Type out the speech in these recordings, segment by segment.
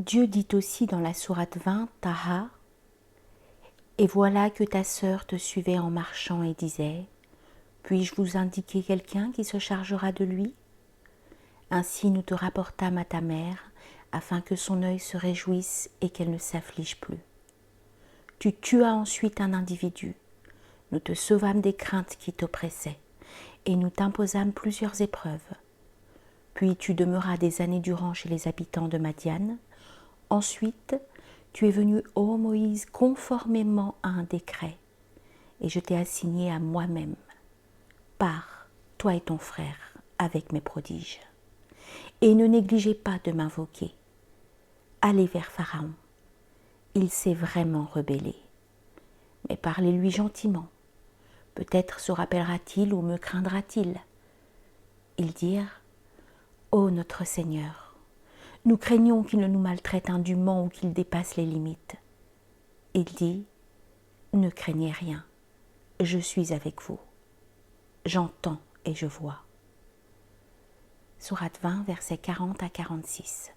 Dieu dit aussi dans la sourate 20, Taha, « Et voilà que ta sœur te suivait en marchant et disait, « Puis-je vous indiquer quelqu'un qui se chargera de lui ?» Ainsi nous te rapportâmes à ta mère, afin que son œil se réjouisse et qu'elle ne s'afflige plus. Tu tuas ensuite un individu. Nous te sauvâmes des craintes qui t'oppressaient, et nous t'imposâmes plusieurs épreuves. Puis tu demeuras des années durant chez les habitants de Madian. Ensuite, tu es venu, ô Moïse, conformément à un décret, et je t'ai assigné à moi-même. Pars, toi et ton frère, avec mes prodiges. Et ne négligez pas de m'invoquer. Allez vers Pharaon. Il s'est vraiment rebellé. Mais parlez-lui gentiment. Peut-être se rappellera-t-il ou me craindra-t-il. Ils dirent, ô notre Seigneur, nous craignons qu'il ne nous maltraite indûment ou qu'il dépasse les limites. Il dit, ne craignez rien, je suis avec vous. J'entends et je vois. Sourate 20, versets 40 à 46.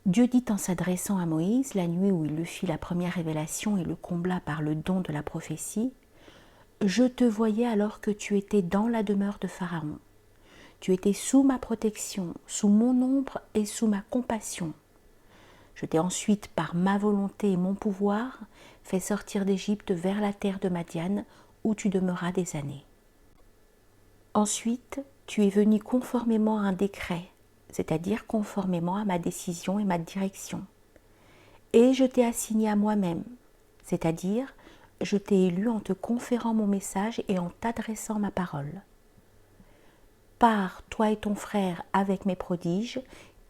Dieu dit en s'adressant à Moïse, la nuit où il lui fit la première révélation et le combla par le don de la prophétie, « Je te voyais alors que tu étais dans la demeure de Pharaon. Tu étais sous ma protection, sous mon ombre et sous ma compassion. Je t'ai ensuite, par ma volonté et mon pouvoir, fait sortir d'Égypte vers la terre de Madian, où tu demeuras des années. Ensuite, tu es venu conformément à un décret, c'est-à-dire conformément à ma décision et ma direction. Et je t'ai assigné à moi-même, c'est-à-dire je t'ai élu en te conférant mon message et en t'adressant ma parole. Pars, toi et ton frère, avec mes prodiges,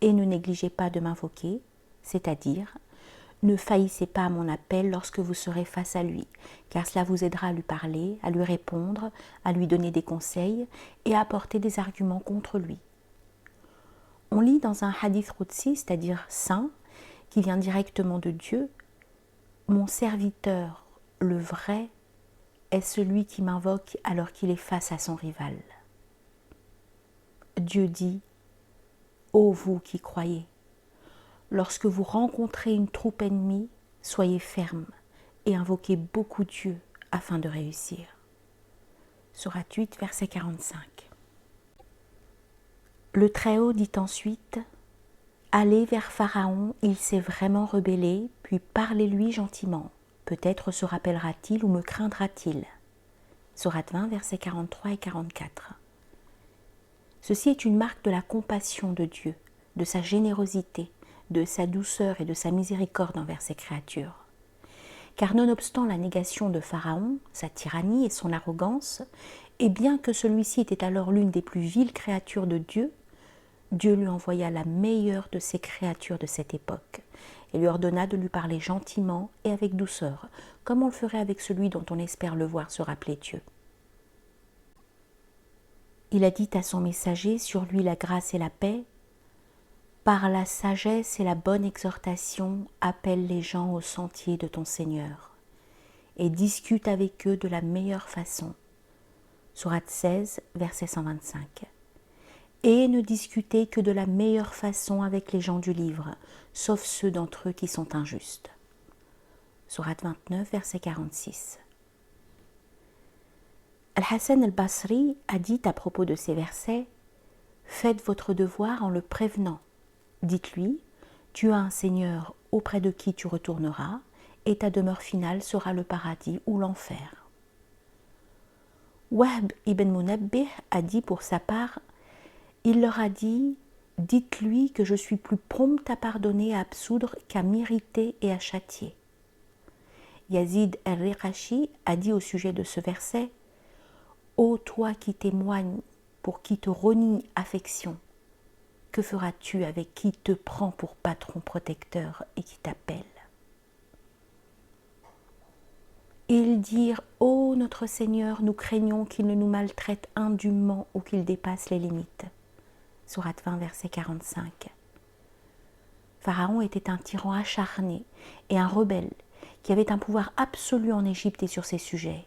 et ne négligez pas de m'invoquer, c'est-à-dire ne faillissez pas à mon appel lorsque vous serez face à lui, car cela vous aidera à lui parler, à lui répondre, à lui donner des conseils et à apporter des arguments contre lui. On lit dans un hadith Qudsi, c'est-à-dire saint, qui vient directement de Dieu, « Mon serviteur, le vrai, est celui qui m'invoque alors qu'il est face à son rival. » Dieu dit, « Ô vous qui croyez, lorsque vous rencontrez une troupe ennemie, soyez fermes et invoquez beaucoup Dieu afin de réussir. » Sourate 8, verset 45. Le Très-Haut dit ensuite, « Allez vers Pharaon, il s'est vraiment rebellé, puis parlez-lui gentiment. Peut-être se rappellera-t-il ou me craindra-t-il. » Sourate 20, versets 43 et 44. Ceci est une marque de la compassion de Dieu, de sa générosité, de sa douceur et de sa miséricorde envers ses créatures. Car nonobstant la négation de Pharaon, sa tyrannie et son arrogance, et bien que celui-ci était alors l'une des plus viles créatures de Dieu, Dieu lui envoya la meilleure de ses créatures de cette époque et lui ordonna de lui parler gentiment et avec douceur, comme on le ferait avec celui dont on espère le voir se rappeler Dieu. Il a dit à son messager, sur lui la grâce et la paix, « Par la sagesse et la bonne exhortation, appelle les gens au sentier de ton Seigneur et discute avec eux de la meilleure façon. » Sourate 16, verset 125. Et ne discutez que de la meilleure façon avec les gens du livre, sauf ceux d'entre eux qui sont injustes. Sourate 29, verset 46. Al-Hassan al-Basri a dit à propos de ces versets, « Faites votre devoir en le prévenant. Dites-lui, tu as un Seigneur auprès de qui tu retourneras, et ta demeure finale sera le paradis ou l'enfer. » Wahb ibn Munabbih a dit pour sa part, il leur a dit, dites-lui que je suis plus prompte à pardonner et à absoudre qu'à m'irriter et à châtier. Yazid al-Riqashi a dit au sujet de ce verset, ô toi qui témoignes pour qui te renie affection, que feras-tu avec qui te prend pour patron protecteur et qui t'appelle? Ils dirent, ô notre Seigneur, nous craignons qu'il ne nous maltraite indûment ou qu'il dépasse les limites. Sourate 20, verset 45. Pharaon était un tyran acharné et un rebelle qui avait un pouvoir absolu en Égypte et sur ses sujets.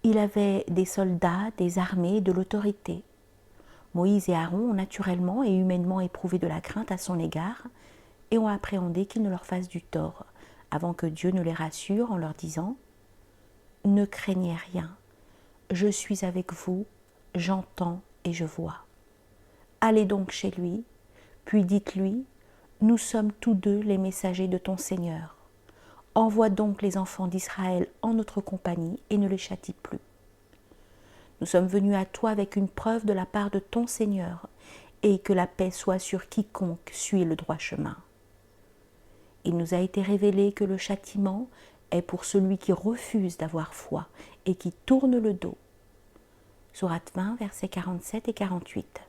Il avait des soldats, des armées, de l'autorité. Moïse et Aaron ont naturellement et humainement éprouvé de la crainte à son égard et ont appréhendé qu'il ne leur fasse du tort, avant que Dieu ne les rassure en leur disant « Ne craignez rien, je suis avec vous, j'entends et je vois. Allez donc chez lui, puis dites-lui, nous sommes tous deux les messagers de ton Seigneur. Envoie donc les enfants d'Israël en notre compagnie et ne les châtie plus. Nous sommes venus à toi avec une preuve de la part de ton Seigneur, et que la paix soit sur quiconque suit le droit chemin. Il nous a été révélé que le châtiment est pour celui qui refuse d'avoir foi et qui tourne le dos. » Sourate 20, versets 47 et 48.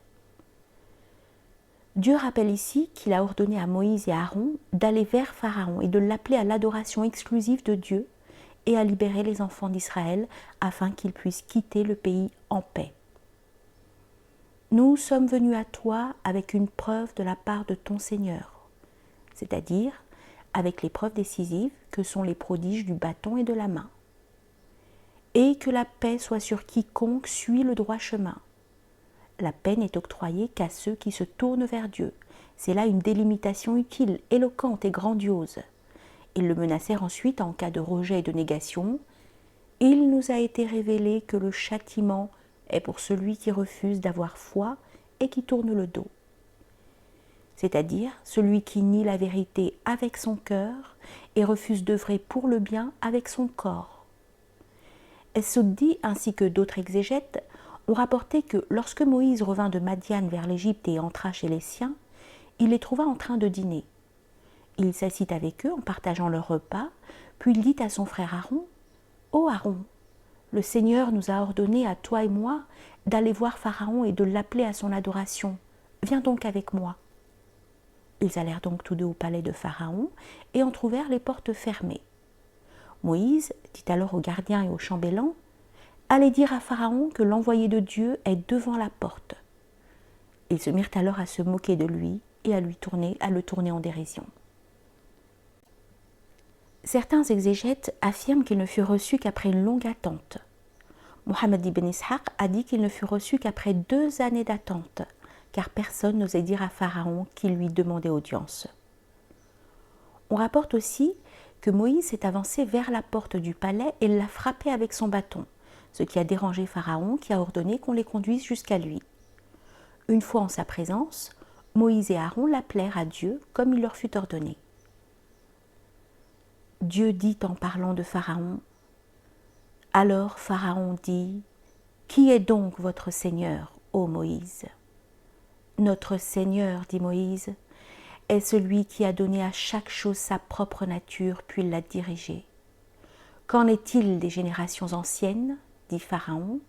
Dieu rappelle ici qu'il a ordonné à Moïse et à Aaron d'aller vers Pharaon et de l'appeler à l'adoration exclusive de Dieu et à libérer les enfants d'Israël afin qu'ils puissent quitter le pays en paix. Nous sommes venus à toi avec une preuve de la part de ton Seigneur, c'est-à-dire avec les preuves décisives que sont les prodiges du bâton et de la main. Et que la paix soit sur quiconque suit le droit chemin. La paix n'est octroyée qu'à ceux qui se tournent vers Dieu. C'est là une délimitation utile, éloquente et grandiose. Ils le menacèrent ensuite en cas de rejet et de négation. Il nous a été révélé que le châtiment est pour celui qui refuse d'avoir foi et qui tourne le dos. C'est-à-dire celui qui nie la vérité avec son cœur et refuse d'œuvrer pour le bien avec son corps. Es-Soudi ainsi que d'autres exégètes ont rapporté que lorsque Moïse revint de Madian vers l'Égypte et entra chez les siens, il les trouva en train de dîner. Il s'assit avec eux en partageant leur repas, puis il dit à son frère Aaron « Ô Aaron, le Seigneur nous a ordonné à toi et moi d'aller voir Pharaon et de l'appeler à son adoration. Viens donc avec moi. » Ils allèrent donc tous deux au palais de Pharaon et en trouvèrent les portes fermées. Moïse dit alors aux gardiens et aux chambellans « Allez dire à Pharaon que l'envoyé de Dieu est devant la porte. » Ils se mirent alors à se moquer de lui et à le tourner en dérision. Certains exégètes affirment qu'il ne fut reçu qu'après une longue attente. Mohammed ibn Ishaq a dit qu'il ne fut reçu qu'après 2 années d'attente, car personne n'osait dire à Pharaon qu'il lui demandait audience. On rapporte aussi que Moïse s'est avancé vers la porte du palais et l'a frappé avec son bâton, ce qui a dérangé Pharaon qui a ordonné qu'on les conduise jusqu'à lui. Une fois en sa présence, Moïse et Aaron l'appelèrent à Dieu comme il leur fut ordonné. Dieu dit en parlant de Pharaon, « Alors Pharaon dit, « Qui est donc votre Seigneur, ô Moïse ?» Notre Seigneur, dit Moïse, est celui qui a donné à chaque chose sa propre nature puis l'a dirigée. Qu'en est-il des générations anciennes, dit Pharaon.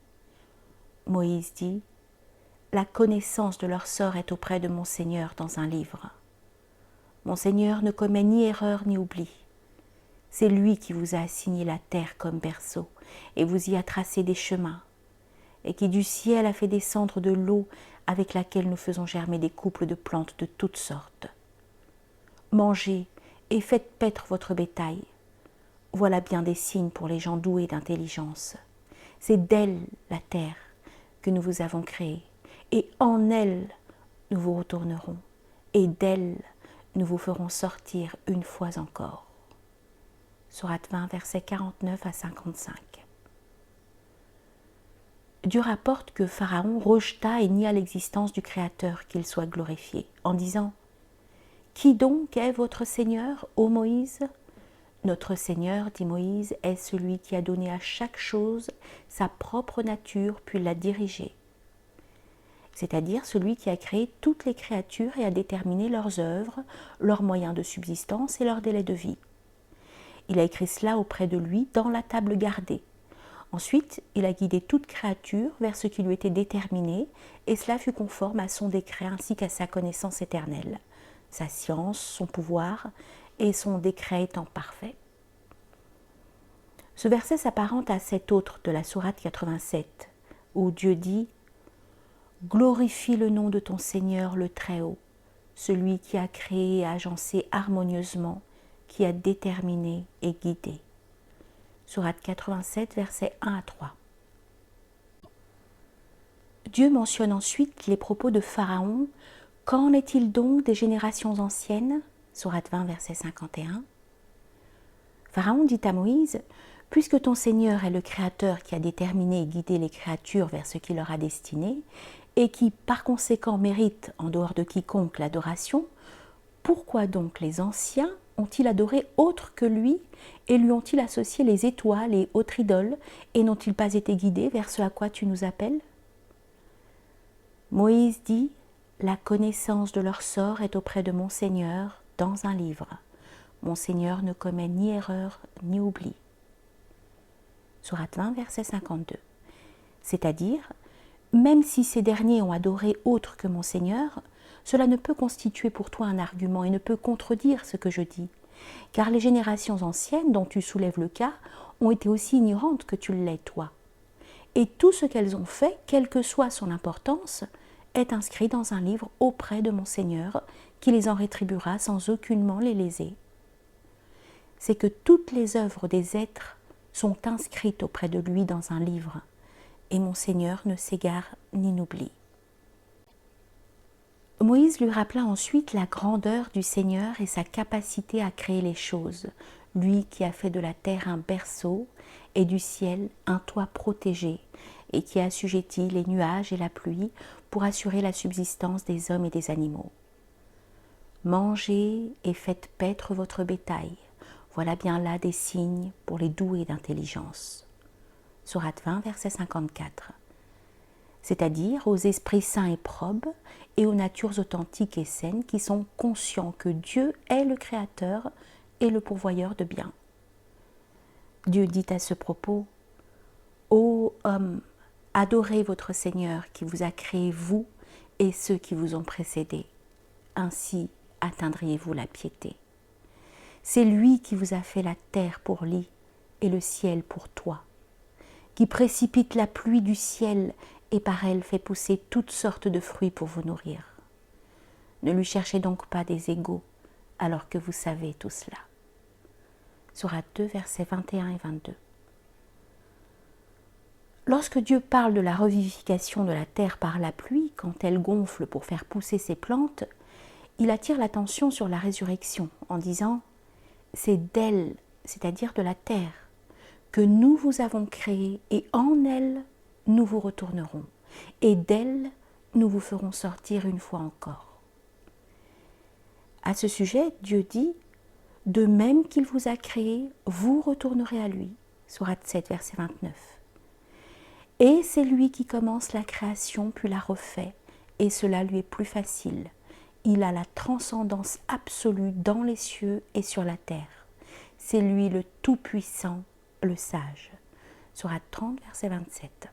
Moïse dit, la connaissance de leur sort est auprès de mon Seigneur dans un livre. Mon Seigneur ne commet ni erreur ni oubli. C'est lui qui vous a assigné la terre comme berceau et vous y a tracé des chemins, et qui du ciel a fait descendre de l'eau avec laquelle nous faisons germer des couples de plantes de toutes sortes. Mangez et faites paître votre bétail. Voilà bien des signes pour les gens doués d'intelligence. C'est d'elle, la terre, que nous vous avons créée, et en elle nous vous retournerons, et d'elle nous vous ferons sortir une fois encore. Sourate 20, versets 49 à 55. Dieu rapporte que Pharaon rejeta et nia l'existence du Créateur, qu'il soit glorifié, en disant « Qui donc est votre Seigneur, ô Moïse ?» Notre Seigneur, dit Moïse, est celui qui a donné à chaque chose sa propre nature puis l'a dirigée. C'est-à-dire celui qui a créé toutes les créatures et a déterminé leurs œuvres, leurs moyens de subsistance et leur délai de vie. Il a écrit cela auprès de lui dans la table gardée. Ensuite, il a guidé toute créature vers ce qui lui était déterminé, et cela fut conforme à son décret ainsi qu'à sa connaissance éternelle, sa science, son pouvoir et son décret étant parfait. Ce verset s'apparente à cet autre de la sourate 87, où Dieu dit « Glorifie le nom de ton Seigneur le Très-Haut, celui qui a créé et agencé harmonieusement, qui a déterminé et guidé. » Sourate 87, versets 1 à 3. Dieu mentionne ensuite les propos de Pharaon. Qu'en est-il donc des générations anciennes? Sourate 20, verset 51. Pharaon dit à Moïse, « Puisque ton Seigneur est le Créateur qui a déterminé et guidé les créatures vers ce qu'il leur a destiné, et qui par conséquent mérite, en dehors de quiconque, l'adoration, pourquoi donc les anciens ont-ils adoré autre que lui et lui ont-ils associé les étoiles et autres idoles et n'ont-ils pas été guidés vers ce à quoi tu nous appelles ?» Moïse dit, « La connaissance de leur sort est auprès de mon Seigneur dans un livre. Mon Seigneur ne commet ni erreur ni oubli. » Sourate 20, verset 52. C'est-à-dire, même si ces derniers ont adoré autre que mon Seigneur, cela ne peut constituer pour toi un argument et ne peut contredire ce que je dis, car les générations anciennes dont tu soulèves le cas ont été aussi ignorantes que tu l'es toi. Et tout ce qu'elles ont fait, quelle que soit son importance, est inscrit dans un livre auprès de mon Seigneur, qui les en rétribuera sans aucunement les léser. C'est que toutes les œuvres des êtres sont inscrites auprès de lui dans un livre, et mon Seigneur ne s'égare ni n'oublie. Moïse lui rappela ensuite la grandeur du Seigneur et sa capacité à créer les choses, lui qui a fait de la terre un berceau et du ciel un toit protégé, et qui a assujetti les nuages et la pluie pour assurer la subsistance des hommes et des animaux. Mangez et faites paître votre bétail, voilà bien là des signes pour les doués d'intelligence. Sourate 20, verset 54. C'est-à-dire aux esprits saints et probes et aux natures authentiques et saines qui sont conscients que Dieu est le Créateur et le pourvoyeur de biens. Dieu dit à ce propos, « Ô hommes, adorez votre Seigneur qui vous a créé vous et ceux qui vous ont précédés. Ainsi atteindriez-vous la piété. C'est lui qui vous a fait la terre pour lit et le ciel pour toit, qui précipite la pluie du ciel et par elle fait pousser toutes sortes de fruits pour vous nourrir. Ne lui cherchez donc pas des égaux, alors que vous savez tout cela. » Sourate 2, versets 21 et 22. Lorsque Dieu parle de la revivification de la terre par la pluie, quand elle gonfle pour faire pousser ses plantes, il attire l'attention sur la résurrection en disant « C'est d'elle, c'est-à-dire de la terre, que nous vous avons créé et en elle nous vous retournerons, et d'elle nous vous ferons sortir une fois encore. » À ce sujet, Dieu dit « De même qu'il vous a créé, vous retournerez à lui. » Sourate 7, verset 29. Et c'est lui qui commence la création puis la refait, et cela lui est plus facile. Il a la transcendance absolue dans les cieux et sur la terre. C'est lui le Tout-Puissant, le Sage. Sourate 30, verset 27.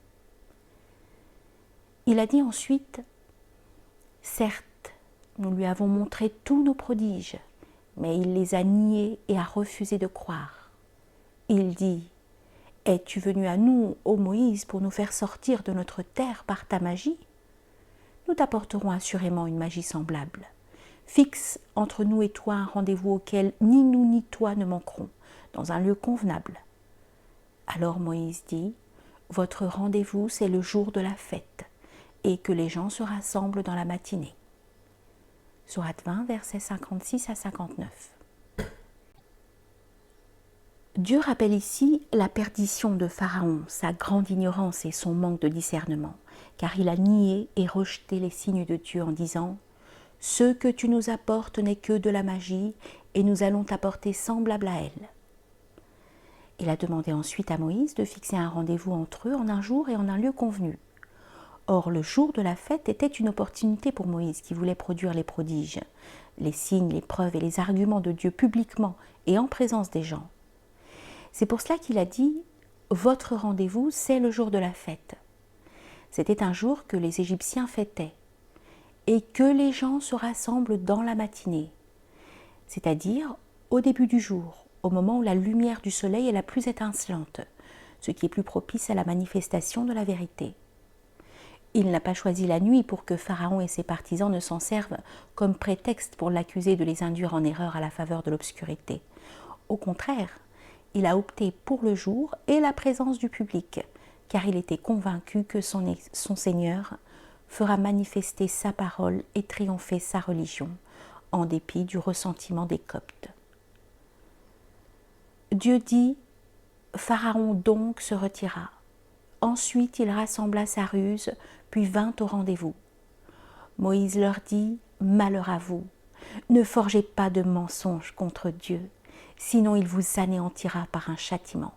Il a dit ensuite, « Certes, nous lui avons montré tous nos prodiges, mais il les a niés et a refusé de croire. Il dit, « Es-tu venu à nous, ô Moïse, pour nous faire sortir de notre terre par ta magie? Nous t'apporterons assurément une magie semblable. Fixe entre nous et toi un rendez-vous auquel ni nous ni toi ne manquerons, dans un lieu convenable. » Alors Moïse dit, « Votre rendez-vous, c'est le jour de la fête, et que les gens se rassemblent dans la matinée. » Sourate 20, versets 56 à 59. Dieu rappelle ici la perdition de Pharaon, sa grande ignorance et son manque de discernement, car il a nié et rejeté les signes de Dieu en disant « Ce que tu nous apportes n'est que de la magie, et nous allons t'apporter semblable à elle. » Il a demandé ensuite à Moïse de fixer un rendez-vous entre eux en un jour et en un lieu convenu. Or, le jour de la fête était une opportunité pour Moïse qui voulait produire les prodiges, les signes, les preuves et les arguments de Dieu publiquement et en présence des gens. C'est pour cela qu'il a dit « Votre rendez-vous, c'est le jour de la fête ». C'était un jour que les Égyptiens fêtaient et que les gens se rassemblent dans la matinée, c'est-à-dire au début du jour, au moment où la lumière du soleil est la plus étincelante, ce qui est plus propice à la manifestation de la vérité. Il n'a pas choisi la nuit pour que Pharaon et ses partisans ne s'en servent comme prétexte pour l'accuser de les induire en erreur à la faveur de l'obscurité. Au contraire, il a opté pour le jour et la présence du public, car il était convaincu que son Seigneur fera manifester sa parole et triompher sa religion, en dépit du ressentiment des Coptes. Dieu dit, Pharaon donc se retira. Ensuite il rassembla sa ruse, puis vint au rendez-vous. Moïse leur dit, malheur à vous, ne forgez pas de mensonges contre Dieu, sinon il vous anéantira par un châtiment.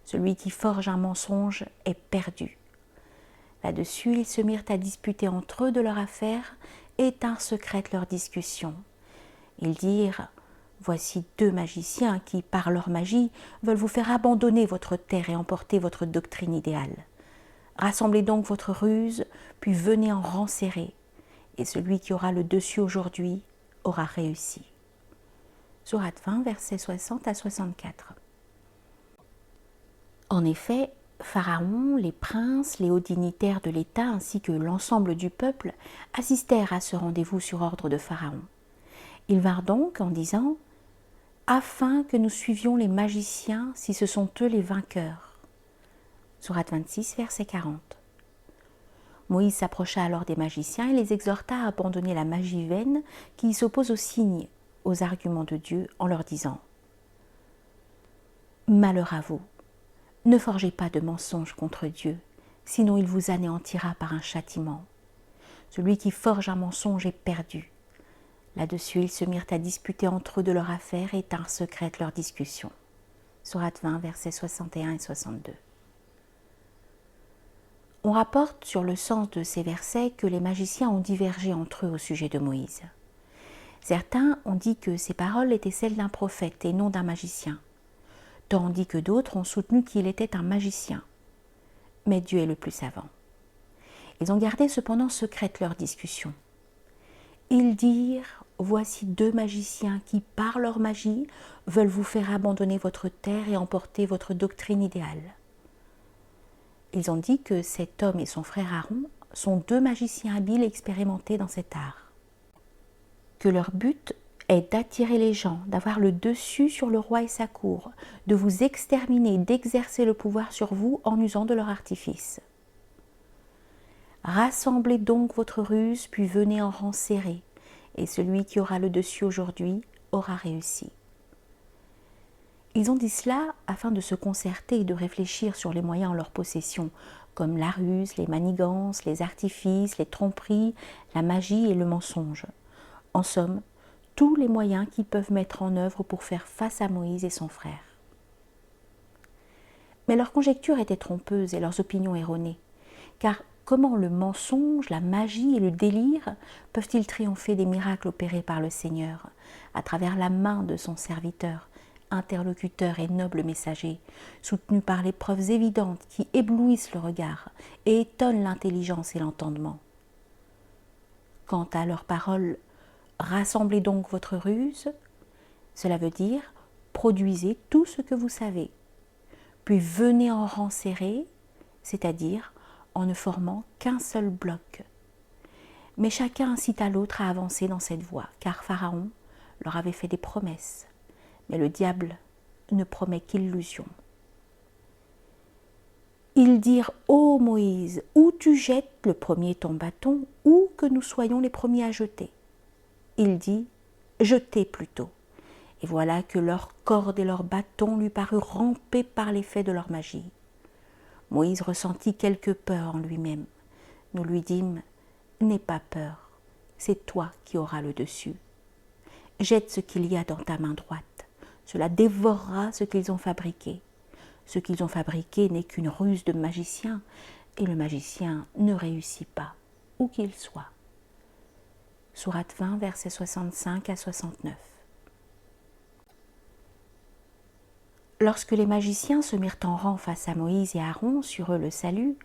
Celui qui forge un mensonge est perdu. Là-dessus, ils se mirent à disputer entre eux de leur affaire et tinrent secrète leur discussion. Ils dirent, voici 2 magiciens qui, par leur magie, veulent vous faire abandonner votre terre et emporter votre doctrine idéale. Rassemblez donc votre ruse, puis venez en rang serré, et celui qui aura le dessus aujourd'hui aura réussi. Sourate 20, versets 60 à 64. En effet, Pharaon, les princes, les hauts dignitaires de l'État ainsi que l'ensemble du peuple assistèrent à ce rendez-vous sur ordre de Pharaon. Ils vinrent donc en disant « Afin que nous suivions les magiciens si ce sont eux les vainqueurs. » Sourate 26, verset 40. Moïse s'approcha alors des magiciens et les exhorta à abandonner la magie vaine qui s'oppose aux signes, aux arguments de Dieu, en leur disant « Malheur à vous, ne forgez pas de mensonges contre Dieu, sinon il vous anéantira par un châtiment. Celui qui forge un mensonge est perdu. » Là-dessus, ils se mirent à disputer entre eux de leur affaire et tinrent secrète leur discussion. Sourate 20, versets 61 et 62. On rapporte sur le sens de ces versets que les magiciens ont divergé entre eux au sujet de Moïse. Certains ont dit que ces paroles étaient celles d'un prophète et non d'un magicien, tandis que d'autres ont soutenu qu'il était un magicien. Mais Dieu est le plus savant. Ils ont gardé cependant secrète leur discussion. Ils dirent, voici 2 magiciens qui, par leur magie, veulent vous faire abandonner votre terre et emporter votre doctrine idéale. Ils ont dit que cet homme et son frère Aaron sont 2 magiciens habiles et expérimentés dans cet art. Que leur but est d'attirer les gens, d'avoir le dessus sur le roi et sa cour, de vous exterminer, d'exercer le pouvoir sur vous en usant de leur artifice. Rassemblez donc votre ruse, puis venez en rang serré, et celui qui aura le dessus aujourd'hui aura réussi. Ils ont dit cela afin de se concerter et de réfléchir sur les moyens en leur possession, comme la ruse, les manigances, les artifices, les tromperies, la magie et le mensonge. En somme, tous les moyens qu'ils peuvent mettre en œuvre pour faire face à Moïse et son frère. Mais leurs conjectures étaient trompeuses et leurs opinions erronées, car comment le mensonge, la magie et le délire peuvent-ils triompher des miracles opérés par le Seigneur, à travers la main de son serviteur, interlocuteur et noble messager, soutenu par les preuves évidentes qui éblouissent le regard et étonnent l'intelligence et l'entendement. Quant à leurs paroles, rassemblez donc votre ruse, cela veut dire produisez tout ce que vous savez, puis venez en rang serré, c'est-à-dire en ne formant qu'un seul bloc. Mais chacun incita l'autre à avancer dans cette voie, car Pharaon leur avait fait des promesses. Mais le diable ne promet qu'illusion. Ils dirent « Ô Moïse, ou tu jettes le premier ton bâton, ou que nous soyons les premiers à jeter. » Il dit « Jetez plutôt. » Et voilà que leurs cordes et leurs bâtons lui parurent rampés par l'effet de leur magie. Moïse ressentit quelque peur en lui-même. Nous lui dîmes « N'aie pas peur, c'est toi qui auras le dessus. Jette ce qu'il y a dans ta main droite. Cela dévorera ce qu'ils ont fabriqué. Ce qu'ils ont fabriqué n'est qu'une ruse de magicien, et le magicien ne réussit pas, où qu'il soit. » Sourate 20, versets 65 à 69. Lorsque les magiciens se mirent en rang face à Moïse et Aaron, sur eux le salut,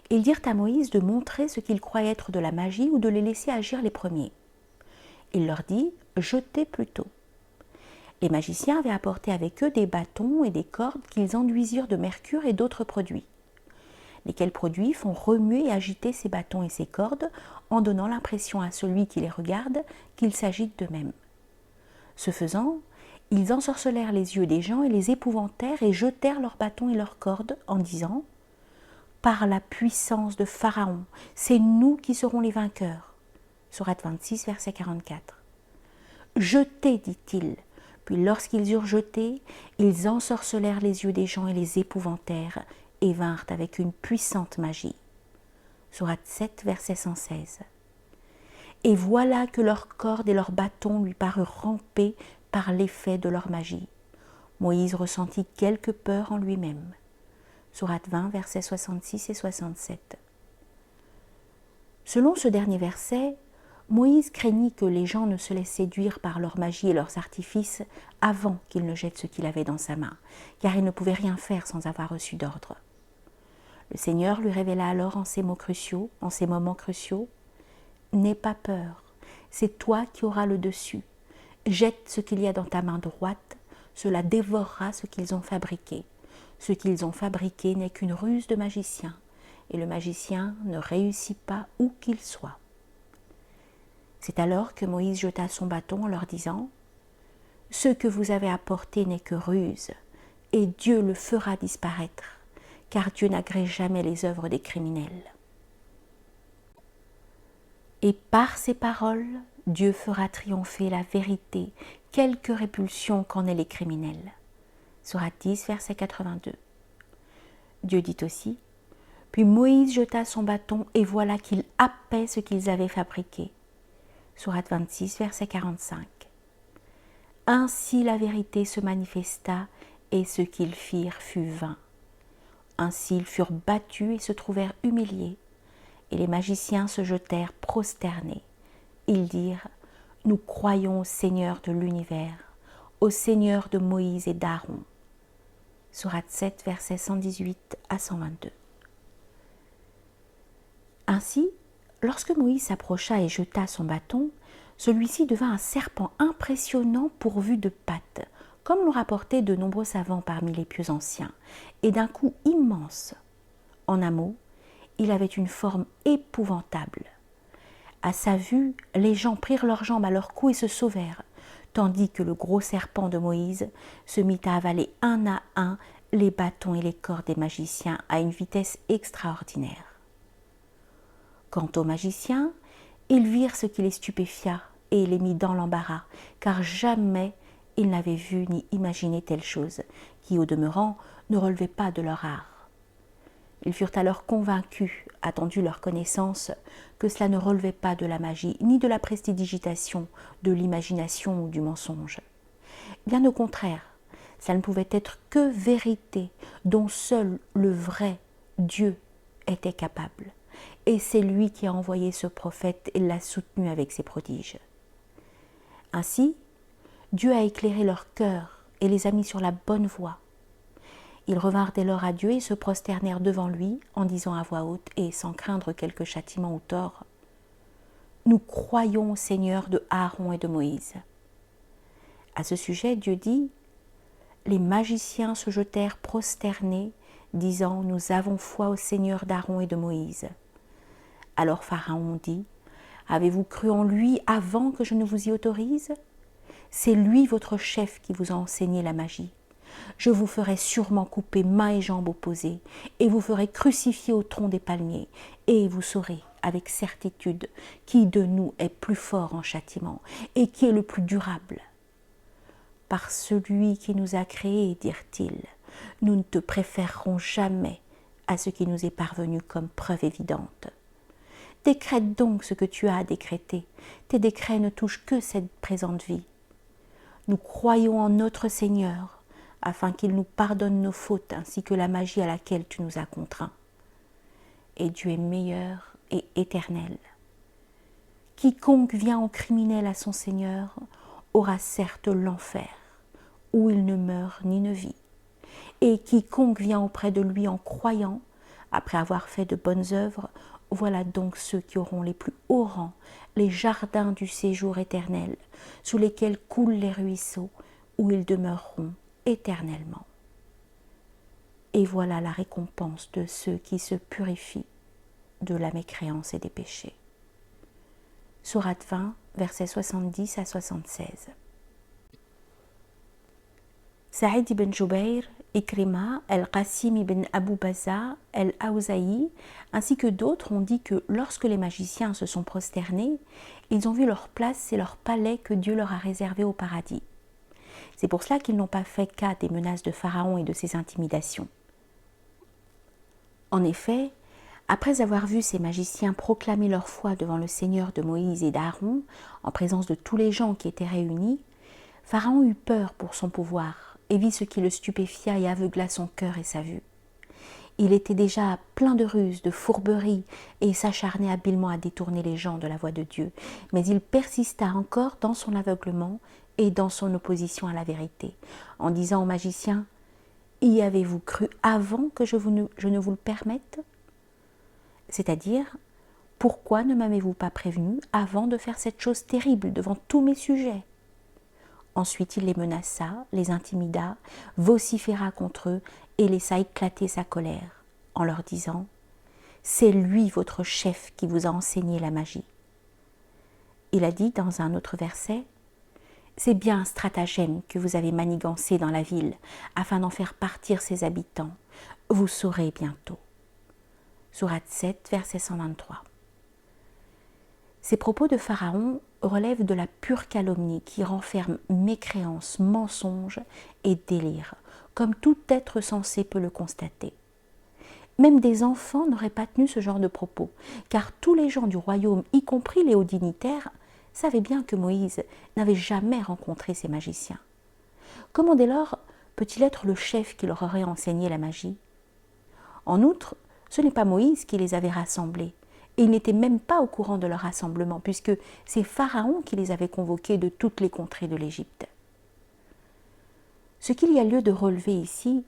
ils dirent à Moïse de montrer ce qu'ils croyaient être de la magie ou de les laisser agir les premiers. Il leur dit « Jetez plutôt ». Les magiciens avaient apporté avec eux des bâtons et des cordes qu'ils enduisirent de mercure et d'autres produits, lesquels produits font remuer et agiter ces bâtons et ces cordes en donnant l'impression à celui qui les regarde qu'ils s'agitent d'eux-mêmes. Ce faisant, ils ensorcelèrent les yeux des gens et les épouvantèrent et jetèrent leurs bâtons et leurs cordes en disant « par la puissance de Pharaon. C'est nous qui serons les vainqueurs. Sourate 26, verset 44. Jetez, dit-il. Puis lorsqu'ils eurent jeté, ils ensorcelèrent les yeux des gens et les épouvantèrent et vinrent avec une puissante magie. Sourate 7, verset 116. Et voilà que leurs cordes et leurs bâtons lui parurent ramper par l'effet de leur magie. Moïse ressentit quelque peur en lui-même. Sourate 20, versets 66 et 67. Selon ce dernier verset, Moïse craignit que les gens ne se laissent séduire par leur magie et leurs artifices avant qu'il ne jette ce qu'il avait dans sa main, car il ne pouvait rien faire sans avoir reçu d'ordre. Le Seigneur lui révéla alors en ces moments cruciaux, « N'aie pas peur, c'est toi qui auras le dessus. Jette ce qu'il y a dans ta main droite, cela dévorera ce qu'ils ont fabriqué. Ce qu'ils ont fabriqué n'est qu'une ruse de magicien, et le magicien ne réussit pas où qu'il soit. » C'est alors que Moïse jeta son bâton en leur disant « Ce que vous avez apporté n'est que ruse, et Dieu le fera disparaître, car Dieu n'agrée jamais les œuvres des criminels. » Et par ces paroles, Dieu fera triompher la vérité, quelque répulsion qu'en aient les criminels. Sourate 10, verset 82. Dieu dit aussi « Puis Moïse jeta son bâton, et voilà qu'il happait ce qu'ils avaient fabriqué. » Sourate 26, verset 45. Ainsi la vérité se manifesta, et ce qu'ils firent fut vain. Ainsi ils furent battus et se trouvèrent humiliés, et les magiciens se jetèrent prosternés. Ils dirent « Nous croyons au Seigneur de l'univers, au Seigneur de Moïse et d'Aaron. » Sourate 7, versets 118 à 122. Ainsi, lorsque Moïse s'approcha et jeta son bâton, celui-ci devint un serpent impressionnant pourvu de pattes, comme l'ont rapporté de nombreux savants parmi les pieux anciens, et d'un cou immense. En un mot, il avait une forme épouvantable. À sa vue, les gens prirent leurs jambes à leur cou et se sauvèrent, tandis que le gros serpent de Moïse se mit à avaler un à un les bâtons et les cordes des magiciens à une vitesse extraordinaire. Quant aux magiciens, ils virent ce qui les stupéfia et les mit dans l'embarras, car jamais ils n'avaient vu ni imaginé telle chose, qui au demeurant ne relevait pas de leur art. Ils furent alors convaincus, attendu leur connaissance, que cela ne relevait pas de la magie, ni de la prestidigitation, de l'imagination ou du mensonge. Bien au contraire, ça ne pouvait être que vérité, dont seul le vrai Dieu était capable. Et c'est lui qui a envoyé ce prophète et l'a soutenu avec ses prodiges. Ainsi, Dieu a éclairé leur cœur et les a mis sur la bonne voie. Ils revinrent dès lors à Dieu et se prosternèrent devant lui en disant à voix haute et sans craindre quelque châtiment ou tort « Nous croyons au Seigneur de Aaron et de Moïse. » À ce sujet, Dieu dit « Les magiciens se jetèrent prosternés, disant « Nous avons foi au Seigneur d'Aaron et de Moïse. » Alors Pharaon dit « Avez-vous cru en lui avant que je ne vous y autorise ? C'est lui votre chef qui vous a enseigné la magie. Je vous ferai sûrement couper mains et jambes opposées, et vous ferai crucifier au tronc des palmiers, et vous saurez avec certitude qui de nous est plus fort en châtiment, et qui est le plus durable. Par celui qui nous a créés, dirent-ils, nous ne te préférerons jamais à ce qui nous est parvenu comme preuve évidente. Décrète donc ce que tu as à décréter, tes décrets ne touchent que cette présente vie. Nous croyons en notre Seigneur, afin qu'il nous pardonne nos fautes ainsi que la magie à laquelle tu nous as contraints. Et Dieu est meilleur et éternel. Quiconque vient en criminel à son Seigneur aura certes l'enfer, où il ne meurt ni ne vit. Et quiconque vient auprès de lui en croyant, après avoir fait de bonnes œuvres, voilà donc ceux qui auront les plus hauts rangs, les jardins du séjour éternel, sous lesquels coulent les ruisseaux, où ils demeureront éternellement. Et voilà la récompense de ceux qui se purifient de la mécréance et des péchés. Sourate 20, versets 70 à 76. Saïd ibn Jubayr Ikrima, El-Qasim ibn Abu Baza, El-Aouzaï, ainsi que d'autres ont dit que lorsque les magiciens se sont prosternés, ils ont vu leur place et leur palais que Dieu leur a réservé au paradis. C'est pour cela qu'ils n'ont pas fait cas des menaces de Pharaon et de ses intimidations. En effet, après avoir vu ces magiciens proclamer leur foi devant le Seigneur de Moïse et d'Aaron, en présence de tous les gens qui étaient réunis, Pharaon eut peur pour son pouvoir et vit ce qui le stupéfia et aveugla son cœur et sa vue. Il était déjà plein de ruses, de fourberies, et s'acharnait habilement à détourner les gens de la voie de Dieu. Mais il persista encore dans son aveuglement et dans son opposition à la vérité, en disant aux magiciens « Y avez-vous cru avant que je ne vous le permette ?» C'est-à-dire « Pourquoi ne m'avez-vous pas prévenu avant de faire cette chose terrible devant tous mes sujets ?» Ensuite il les menaça, les intimida, vociféra contre eux et laissa éclater sa colère, en leur disant « C'est lui votre chef qui vous a enseigné la magie. » Il a dit dans un autre verset « C'est bien un stratagème que vous avez manigancé dans la ville, afin d'en faire partir ses habitants. Vous saurez bientôt. » Sourate 7, verset 123. Ces propos de Pharaon relèvent de la pure calomnie qui renferme mécréance, mensonge et délire, comme tout être sensé peut le constater. Même des enfants n'auraient pas tenu ce genre de propos, car tous les gens du royaume, y compris les hauts dignitaires, savaient bien que Moïse n'avait jamais rencontré ces magiciens. Comment dès lors peut-il être le chef qui leur aurait enseigné la magie? En outre, ce n'est pas Moïse qui les avait rassemblés, et ils n'étaient même pas au courant de leur rassemblement, puisque c'est Pharaon qui les avait convoqués de toutes les contrées de l'Égypte. Ce qu'il y a lieu de relever ici,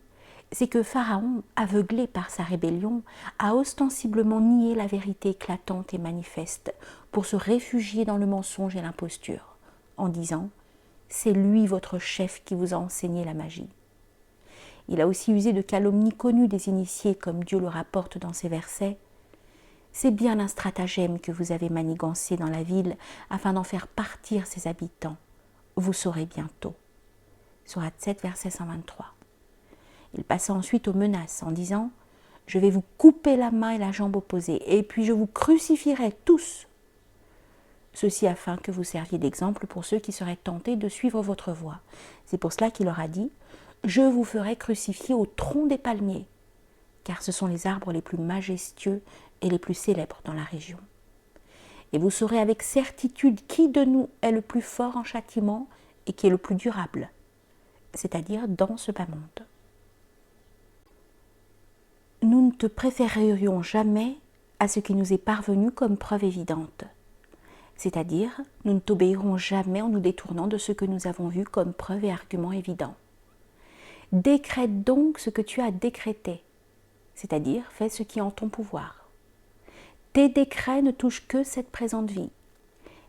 c'est que Pharaon, aveuglé par sa rébellion, a ostensiblement nié la vérité éclatante et manifeste pour se réfugier dans le mensonge et l'imposture, en disant « C'est lui votre chef qui vous a enseigné la magie ». Il a aussi usé de calomnies connues des initiés, comme Dieu le rapporte dans ces versets. C'est bien un stratagème que vous avez manigancé dans la ville afin d'en faire partir ses habitants. Vous saurez bientôt. Sourate 7, verset 123. Il passa ensuite aux menaces en disant « Je vais vous couper la main et la jambe opposée, et puis je vous crucifierai tous. » Ceci afin que vous serviez d'exemple pour ceux qui seraient tentés de suivre votre voie. C'est pour cela qu'il leur a dit « Je vous ferai crucifier au tronc des palmiers. » car ce sont les arbres les plus majestueux et les plus célèbres dans la région. Et vous saurez avec certitude qui de nous est le plus fort en châtiment et qui est le plus durable, c'est-à-dire dans ce bas monde. Nous ne te préférerions jamais à ce qui nous est parvenu comme preuve évidente, c'est-à-dire nous ne t'obéirons jamais en nous détournant de ce que nous avons vu comme preuve et argument évident. Décrète donc ce que tu as décrété, c'est-à-dire fais ce qui est en ton pouvoir. Tes décrets ne touchent que cette présente vie,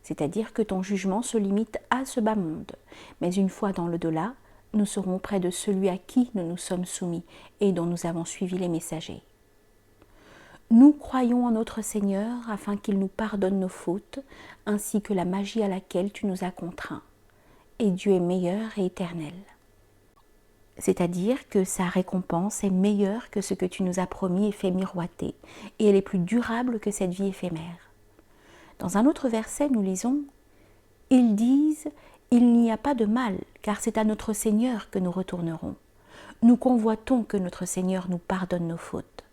c'est-à-dire que ton jugement se limite à ce bas monde, mais une fois dans l'au-delà, nous serons près de celui à qui nous nous sommes soumis et dont nous avons suivi les messagers. Nous croyons en notre Seigneur afin qu'il nous pardonne nos fautes, ainsi que la magie à laquelle tu nous as contraints. Et Dieu est meilleur et éternel. C'est-à-dire que sa récompense est meilleure que ce que tu nous as promis et fait miroiter, et elle est plus durable que cette vie éphémère. Dans un autre verset, nous lisons « Ils disent « Il n'y a pas de mal, car c'est à notre Seigneur que nous retournerons. Nous convoitons que notre Seigneur nous pardonne nos fautes. »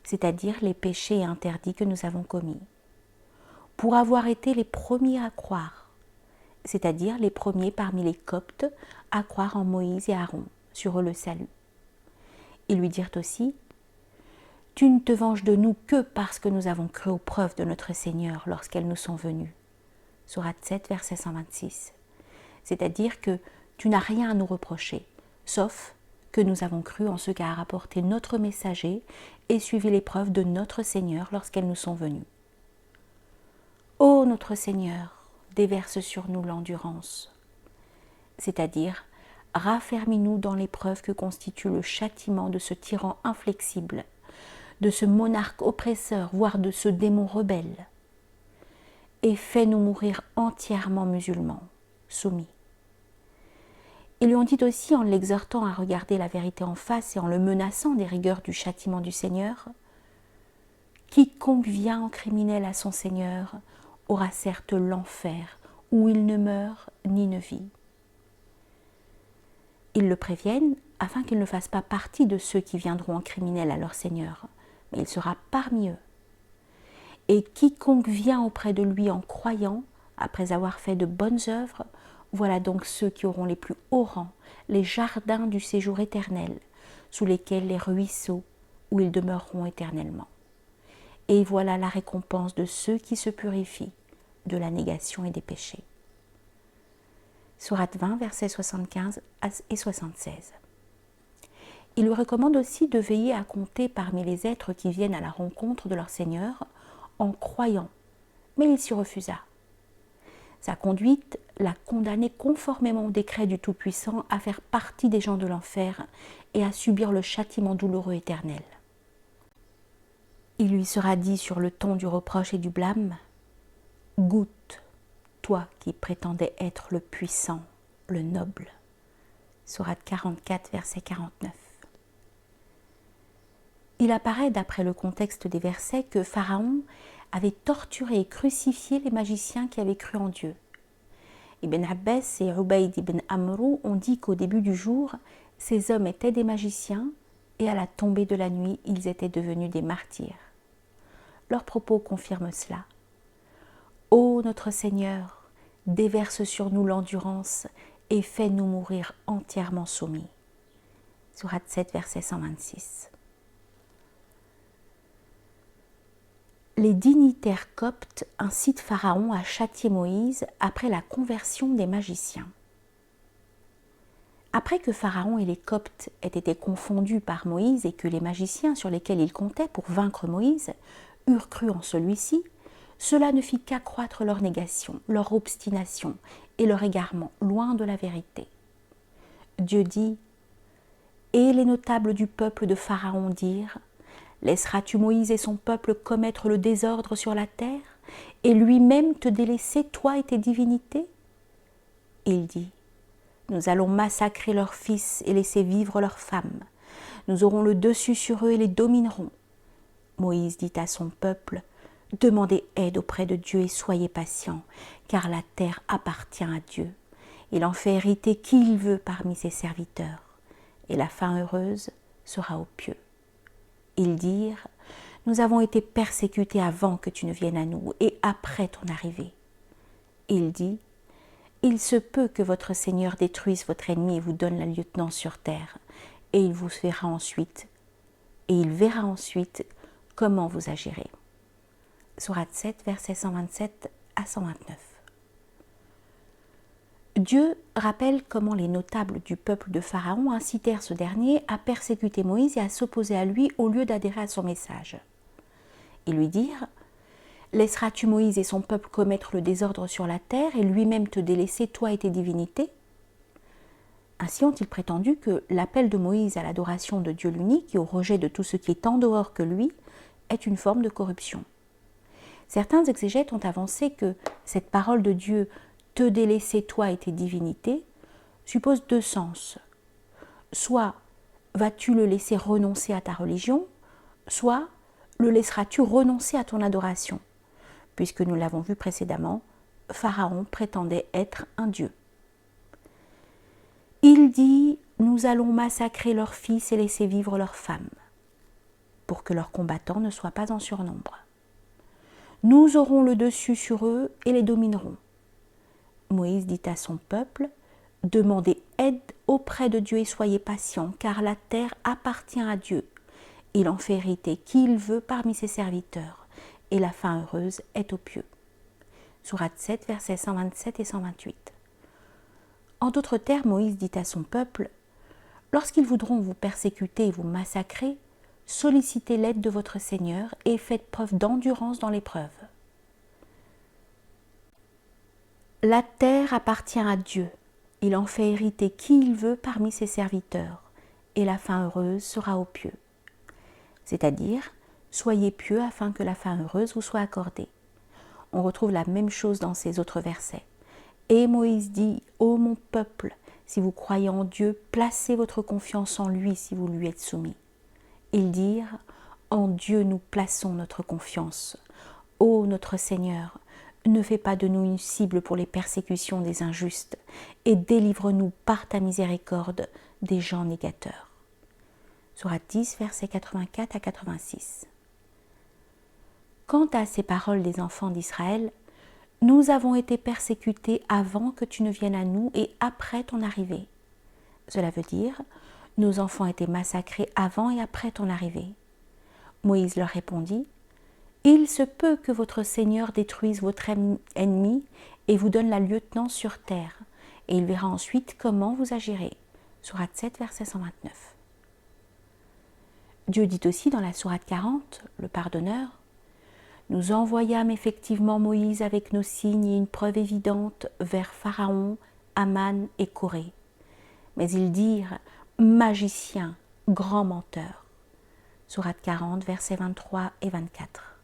C'est-à-dire les péchés et interdits que nous avons commis. Pour avoir été les premiers à croire, c'est-à-dire les premiers parmi les Coptes à croire en Moïse et Aaron, sur eux le salut. Ils lui dirent aussi « Tu ne te venges de nous que parce que nous avons cru aux preuves de notre Seigneur lorsqu'elles nous sont venues. » Sourate 7, verset 126. C'est-à-dire que tu n'as rien à nous reprocher, sauf que nous avons cru en ce qu'a rapporté notre messager et suivi les preuves de notre Seigneur lorsqu'elles nous sont venues. Ô notre Seigneur, déverse sur nous l'endurance, c'est-à-dire raffermis-nous dans l'épreuve que constitue le châtiment de ce tyran inflexible, de ce monarque oppresseur, voire de ce démon rebelle, et fais-nous mourir entièrement musulmans, soumis. Ils lui ont dit aussi, en l'exhortant à regarder la vérité en face et en le menaçant des rigueurs du châtiment du Seigneur, « Quiconque vient en criminel à son Seigneur aura certes l'enfer, où il ne meurt ni ne vit. » Ils le préviennent afin qu'il ne fasse pas partie de ceux qui viendront en criminel à leur Seigneur, mais il sera parmi eux. Et quiconque vient auprès de lui en croyant, après avoir fait de bonnes œuvres, voilà donc ceux qui auront les plus hauts rangs, les jardins du séjour éternel, sous lesquels les ruisseaux, où ils demeureront éternellement. Et voilà la récompense de ceux qui se purifient de la négation et des péchés. Sourate 20, versets 75 et 76. Il lui recommande aussi de veiller à compter parmi les êtres qui viennent à la rencontre de leur Seigneur en croyant, mais il s'y refusa. Sa conduite l'a condamné conformément au décret du Tout-Puissant à faire partie des gens de l'enfer et à subir le châtiment douloureux éternel. Il lui sera dit sur le ton du reproche et du blâme, « Goûte, toi qui prétendais être le puissant, le noble. » Sourate 44, verset 49. Il apparaît, d'après le contexte des versets, que Pharaon avait torturé et crucifié les magiciens qui avaient cru en Dieu. Ibn Abbas et Ubayd ibn Amrou ont dit qu'au début du jour, ces hommes étaient des magiciens et à la tombée de la nuit, ils étaient devenus des martyrs. Leurs propos confirment cela. Ô notre Seigneur, déverse sur nous l'endurance et fais-nous mourir entièrement soumis. Sourate 7, verset 126. Les dignitaires coptes incitent Pharaon à châtier Moïse après la conversion des magiciens. Après que Pharaon et les Coptes aient été confondus par Moïse et que les magiciens sur lesquels ils comptaient pour vaincre Moïse eurent cru en celui-ci, cela ne fit qu'accroître leur négation, leur obstination et leur égarement loin de la vérité. Dieu dit « Et les notables du peuple de Pharaon dirent « Laisseras-tu Moïse et son peuple commettre le désordre sur la terre et lui-même te délaisser, toi et tes divinités ?» Il dit « Nous allons massacrer leurs fils et laisser vivre leurs femmes. Nous aurons le dessus sur eux et les dominerons. » Moïse dit à son peuple « Demandez aide auprès de Dieu et soyez patients, car la terre appartient à Dieu. Il en fait hériter qui il veut parmi ses serviteurs, et la fin heureuse sera aux pieux. » Ils dirent « Nous avons été persécutés avant que tu ne viennes à nous et après ton arrivée. » Il dit « Il se peut que votre Seigneur détruise votre ennemi et vous donne la lieutenance sur terre, et il verra ensuite comment vous agirez. » Sourate 7, versets 127 à 129. Dieu rappelle comment les notables du peuple de Pharaon incitèrent ce dernier à persécuter Moïse et à s'opposer à lui au lieu d'adhérer à son message. Ils lui dirent « Laisseras-tu Moïse et son peuple commettre le désordre sur la terre et lui-même te délaisser, toi et tes divinités ?» Ainsi ont-ils prétendu que l'appel de Moïse à l'adoration de Dieu l'unique et au rejet de tout ce qui est en dehors que lui est une forme de corruption. Certains exégètes ont avancé que cette parole de Dieu « te délaisser toi et tes divinités » suppose deux sens. Soit vas-tu le laisser renoncer à ta religion, soit le laisseras-tu renoncer à ton adoration, puisque nous l'avons vu précédemment, Pharaon prétendait être un dieu. Il dit « Nous allons massacrer leurs fils et laisser vivre leurs femmes, pour que leurs combattants ne soient pas en surnombre. Nous aurons le dessus sur eux et les dominerons. » Moïse dit à son peuple « Demandez aide auprès de Dieu et soyez patients, car la terre appartient à Dieu. Il en fait hériter qui il veut parmi ses serviteurs, et la fin heureuse est aux pieux. » Sourate 7, versets 127 et 128. En d'autres termes, Moïse dit à son peuple « Lorsqu'ils voudront vous persécuter et vous massacrer, sollicitez l'aide de votre Seigneur et faites preuve d'endurance dans l'épreuve. La terre appartient à Dieu, il en fait hériter qui il veut parmi ses serviteurs, et la fin heureuse sera aux pieux. » C'est-à-dire, soyez pieux afin que la fin heureuse vous soit accordée. On retrouve la même chose dans ces autres versets. Et Moïse dit « Ô mon peuple, Si vous croyez en Dieu, placez votre confiance en lui si vous lui êtes soumis. Ils dirent, en Dieu nous plaçons notre confiance. Ô notre Seigneur, ne fais pas de nous une cible pour les persécutions des injustes et délivre-nous par ta miséricorde des gens négateurs. Sourate 10, versets 84 à 86. Quant à ces paroles des enfants d'Israël, nous avons été persécutés avant que tu ne viennes à nous et après ton arrivée. Cela veut dire, nos enfants étaient massacrés avant et après ton arrivée. Moïse leur répondit, il se peut que votre Seigneur détruise votre ennemi et vous donne la lieutenance sur terre, et il verra ensuite comment vous agirez. Sourate 7, verset 129. Dieu dit aussi dans la sourate 40, le pardonneur, nous envoyâmes effectivement Moïse avec nos signes et une preuve évidente vers Pharaon, Aman et Corée. Mais ils dirent, magicien, grand menteur. Sourate 40, versets 23 et 24.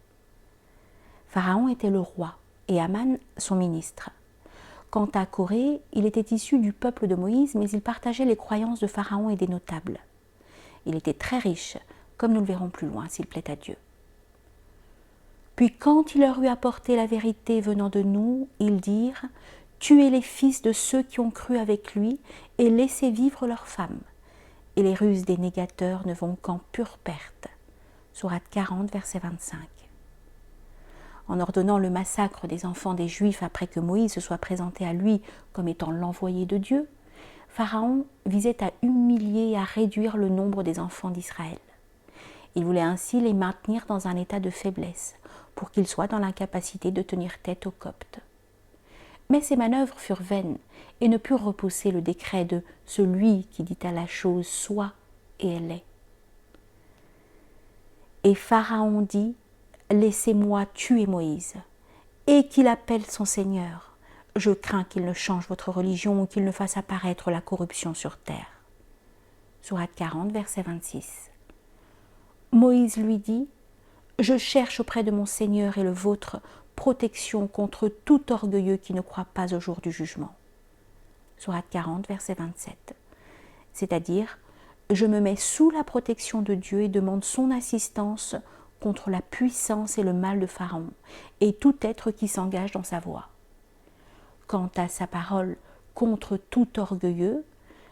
Pharaon était le roi et Aman son ministre. Quant à Corée, il était issu du peuple de Moïse, mais il partageait les croyances de Pharaon et des notables. Il était très riche, comme nous le verrons plus loin, s'il plaît à Dieu. Puis quand il leur eut apporté la vérité venant de nous, ils dirent, tuez les fils de ceux qui ont cru avec lui et laissez vivre leurs femmes. Et les ruses des négateurs ne vont qu'en pure perte. Sourate 40, verset 25. En ordonnant le massacre des enfants des Juifs après que Moïse se soit présenté à lui comme étant l'envoyé de Dieu, Pharaon visait à humilier et à réduire le nombre des enfants d'Israël. Il voulait ainsi les maintenir dans un état de faiblesse, pour qu'ils soient dans l'incapacité de tenir tête aux Coptes. Mais ces manœuvres furent vaines et ne purent repousser le décret de celui qui dit à la chose soit et elle est. Et Pharaon dit, laissez-moi tuer Moïse, et qu'il appelle son Seigneur. Je crains qu'il ne change votre religion ou qu'il ne fasse apparaître la corruption sur terre. Sourate 40, verset 26. Moïse lui dit, je cherche auprès de mon Seigneur et le vôtre protection contre tout orgueilleux qui ne croit pas au jour du jugement. Sourate 40, verset 27. C'est-à-dire, je me mets sous la protection de Dieu et demande son assistance contre la puissance et le mal de Pharaon et tout être qui s'engage dans sa voie. Quant à sa parole contre tout orgueilleux,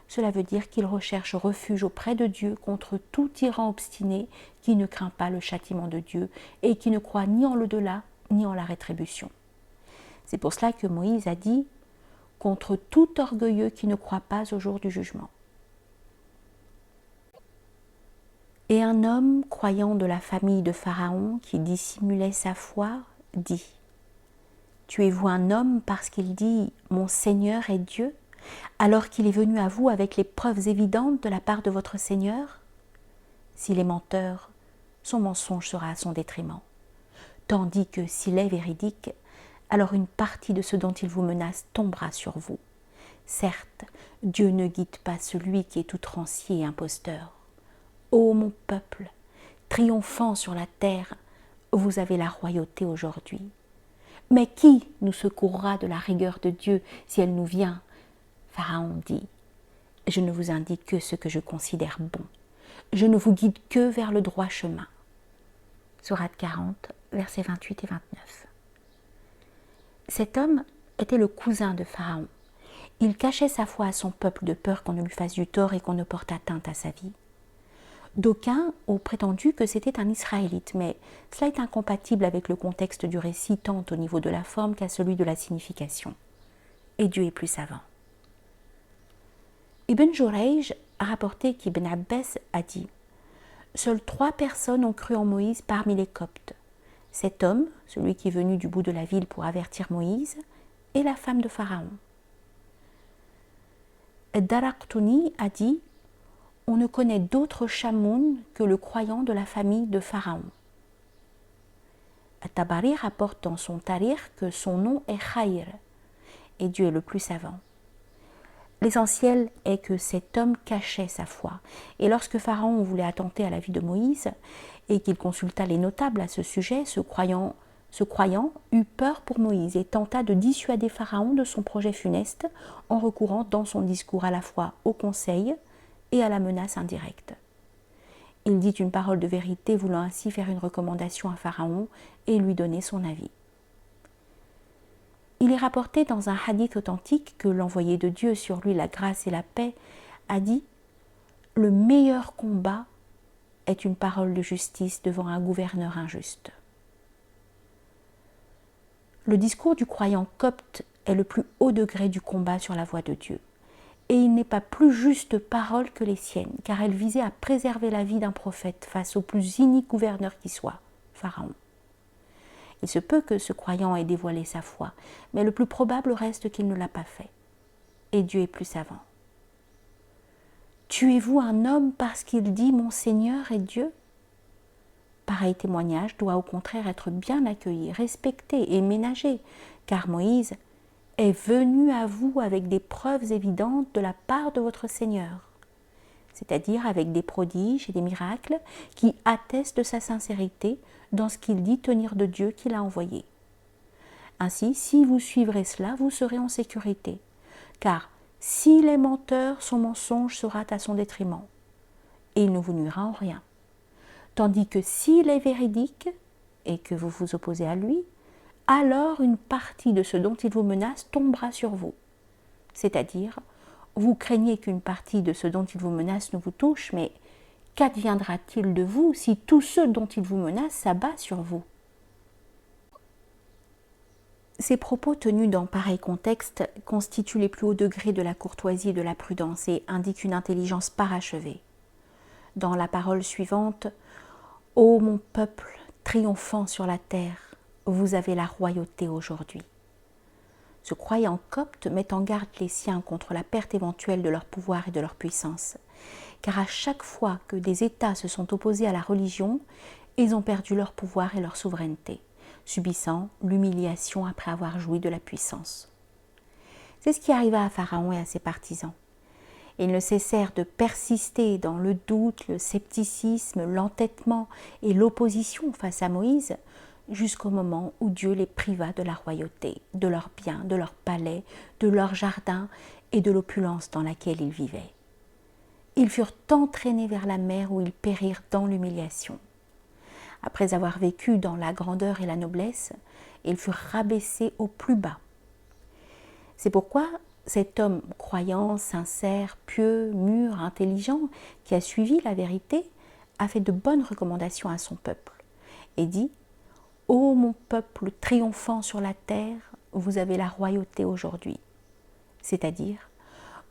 cela veut dire qu'il recherche refuge auprès de Dieu contre tout tyran obstiné qui ne craint pas le châtiment de Dieu et qui ne croit ni en l'au-delà ni en la rétribution. C'est pour cela que Moïse a dit « contre tout orgueilleux qui ne croit pas au jour du jugement ». Et un homme croyant de la famille de Pharaon qui dissimulait sa foi dit « Tuez-vous un homme parce qu'il dit « Mon Seigneur est Dieu » alors qu'il est venu à vous avec les preuves évidentes de la part de votre Seigneur ? S'il est menteur, son mensonge sera à son détriment. Tandis que s'il est véridique, alors une partie de ce dont il vous menace tombera sur vous. Certes, Dieu ne guide pas celui qui est outrancier et imposteur. Ô mon peuple, triomphant sur la terre, vous avez la royauté aujourd'hui. Mais qui nous secourra de la rigueur de Dieu si elle nous vient ? Pharaon dit, je ne vous indique que ce que je considère bon. Je ne vous guide que vers le droit chemin. Sourate 40, versets 28 et 29. Cet homme était le cousin de Pharaon. Il cachait sa foi à son peuple de peur qu'on ne lui fasse du tort et qu'on ne porte atteinte à sa vie. D'aucuns ont prétendu que c'était un Israélite, mais cela est incompatible avec le contexte du récit tant au niveau de la forme qu'à celui de la signification. Et Dieu est plus savant. Ibn Jurayj a rapporté qu'Ibn Abbas a dit « Seules 3 personnes ont cru en Moïse parmi les Coptes. Cet homme, celui qui est venu du bout de la ville pour avertir Moïse, et la femme de Pharaon. » Daraqtouni a dit « On ne connaît d'autre Chamoun que le croyant de la famille de Pharaon. » At-Tabari rapporte dans son Tarikh que son nom est Khayr, et Dieu est le plus savant. L'essentiel est que cet homme cachait sa foi. Et lorsque Pharaon voulait attenter à la vie de Moïse et qu'il consulta les notables à ce sujet, ce croyant Ce croyant eut peur pour Moïse et tenta de dissuader Pharaon de son projet funeste en recourant dans son discours à la fois au conseil et à la menace indirecte. Il dit une parole de vérité voulant ainsi faire une recommandation à Pharaon et lui donner son avis. Il est rapporté dans un hadith authentique que l'envoyé de Dieu, sur lui la grâce et la paix, a dit « Le meilleur combat est une parole de justice devant un gouverneur injuste ». Le discours du croyant copte est le plus haut degré du combat sur la voie de Dieu. Et il n'est pas plus juste parole que les siennes, car elle visait à préserver la vie d'un prophète face au plus inique gouverneur qui soit, Pharaon. Il se peut que ce croyant ait dévoilé sa foi, mais le plus probable reste qu'il ne l'a pas fait. Et Dieu est plus savant. Tuez-vous un homme parce qu'il dit « Mon Seigneur est Dieu » ? Pareil témoignage doit au contraire être bien accueilli, respecté et ménagé, car Moïse est venu à vous avec des preuves évidentes de la part de votre Seigneur, c'est-à-dire avec des prodiges et des miracles qui attestent de sa sincérité dans ce qu'il dit tenir de Dieu qui l'a envoyé. Ainsi, si vous suivrez cela, vous serez en sécurité, car s'il est menteur, son mensonge sera à son détriment, et il ne vous nuira en rien. Tandis que s'il est véridique, et que vous vous opposez à lui, alors une partie de ce dont il vous menace tombera sur vous. C'est-à-dire, vous craignez qu'une partie de ce dont il vous menace ne vous touche, mais qu'adviendra-t-il de vous si tous ceux dont il vous menace s'abattent sur vous ? Ces propos tenus dans pareil contexte constituent les plus hauts degrés de la courtoisie et de la prudence et indiquent une intelligence parachevée. Dans la parole suivante, « Ô mon peuple, triomphant sur la terre, vous avez la royauté aujourd'hui. » Ce croyant copte met en garde les siens contre la perte éventuelle de leur pouvoir et de leur puissance, car à chaque fois que des États se sont opposés à la religion, ils ont perdu leur pouvoir et leur souveraineté, subissant l'humiliation après avoir joui de la puissance. C'est ce qui arriva à Pharaon et à ses partisans. Ils ne cessèrent de persister dans le doute, le scepticisme, l'entêtement et l'opposition face à Moïse, jusqu'au moment où Dieu les priva de la royauté, de leurs biens, de leurs palais, de leurs jardins et de l'opulence dans laquelle ils vivaient. Ils furent entraînés vers la mer où ils périrent dans l'humiliation. Après avoir vécu dans la grandeur et la noblesse, ils furent rabaissés au plus bas. C'est pourquoi cet homme croyant, sincère, pieux, mûr, intelligent, qui a suivi la vérité, a fait de bonnes recommandations à son peuple et dit « Ô mon peuple triomphant sur la terre, vous avez la royauté aujourd'hui. » C'est-à-dire,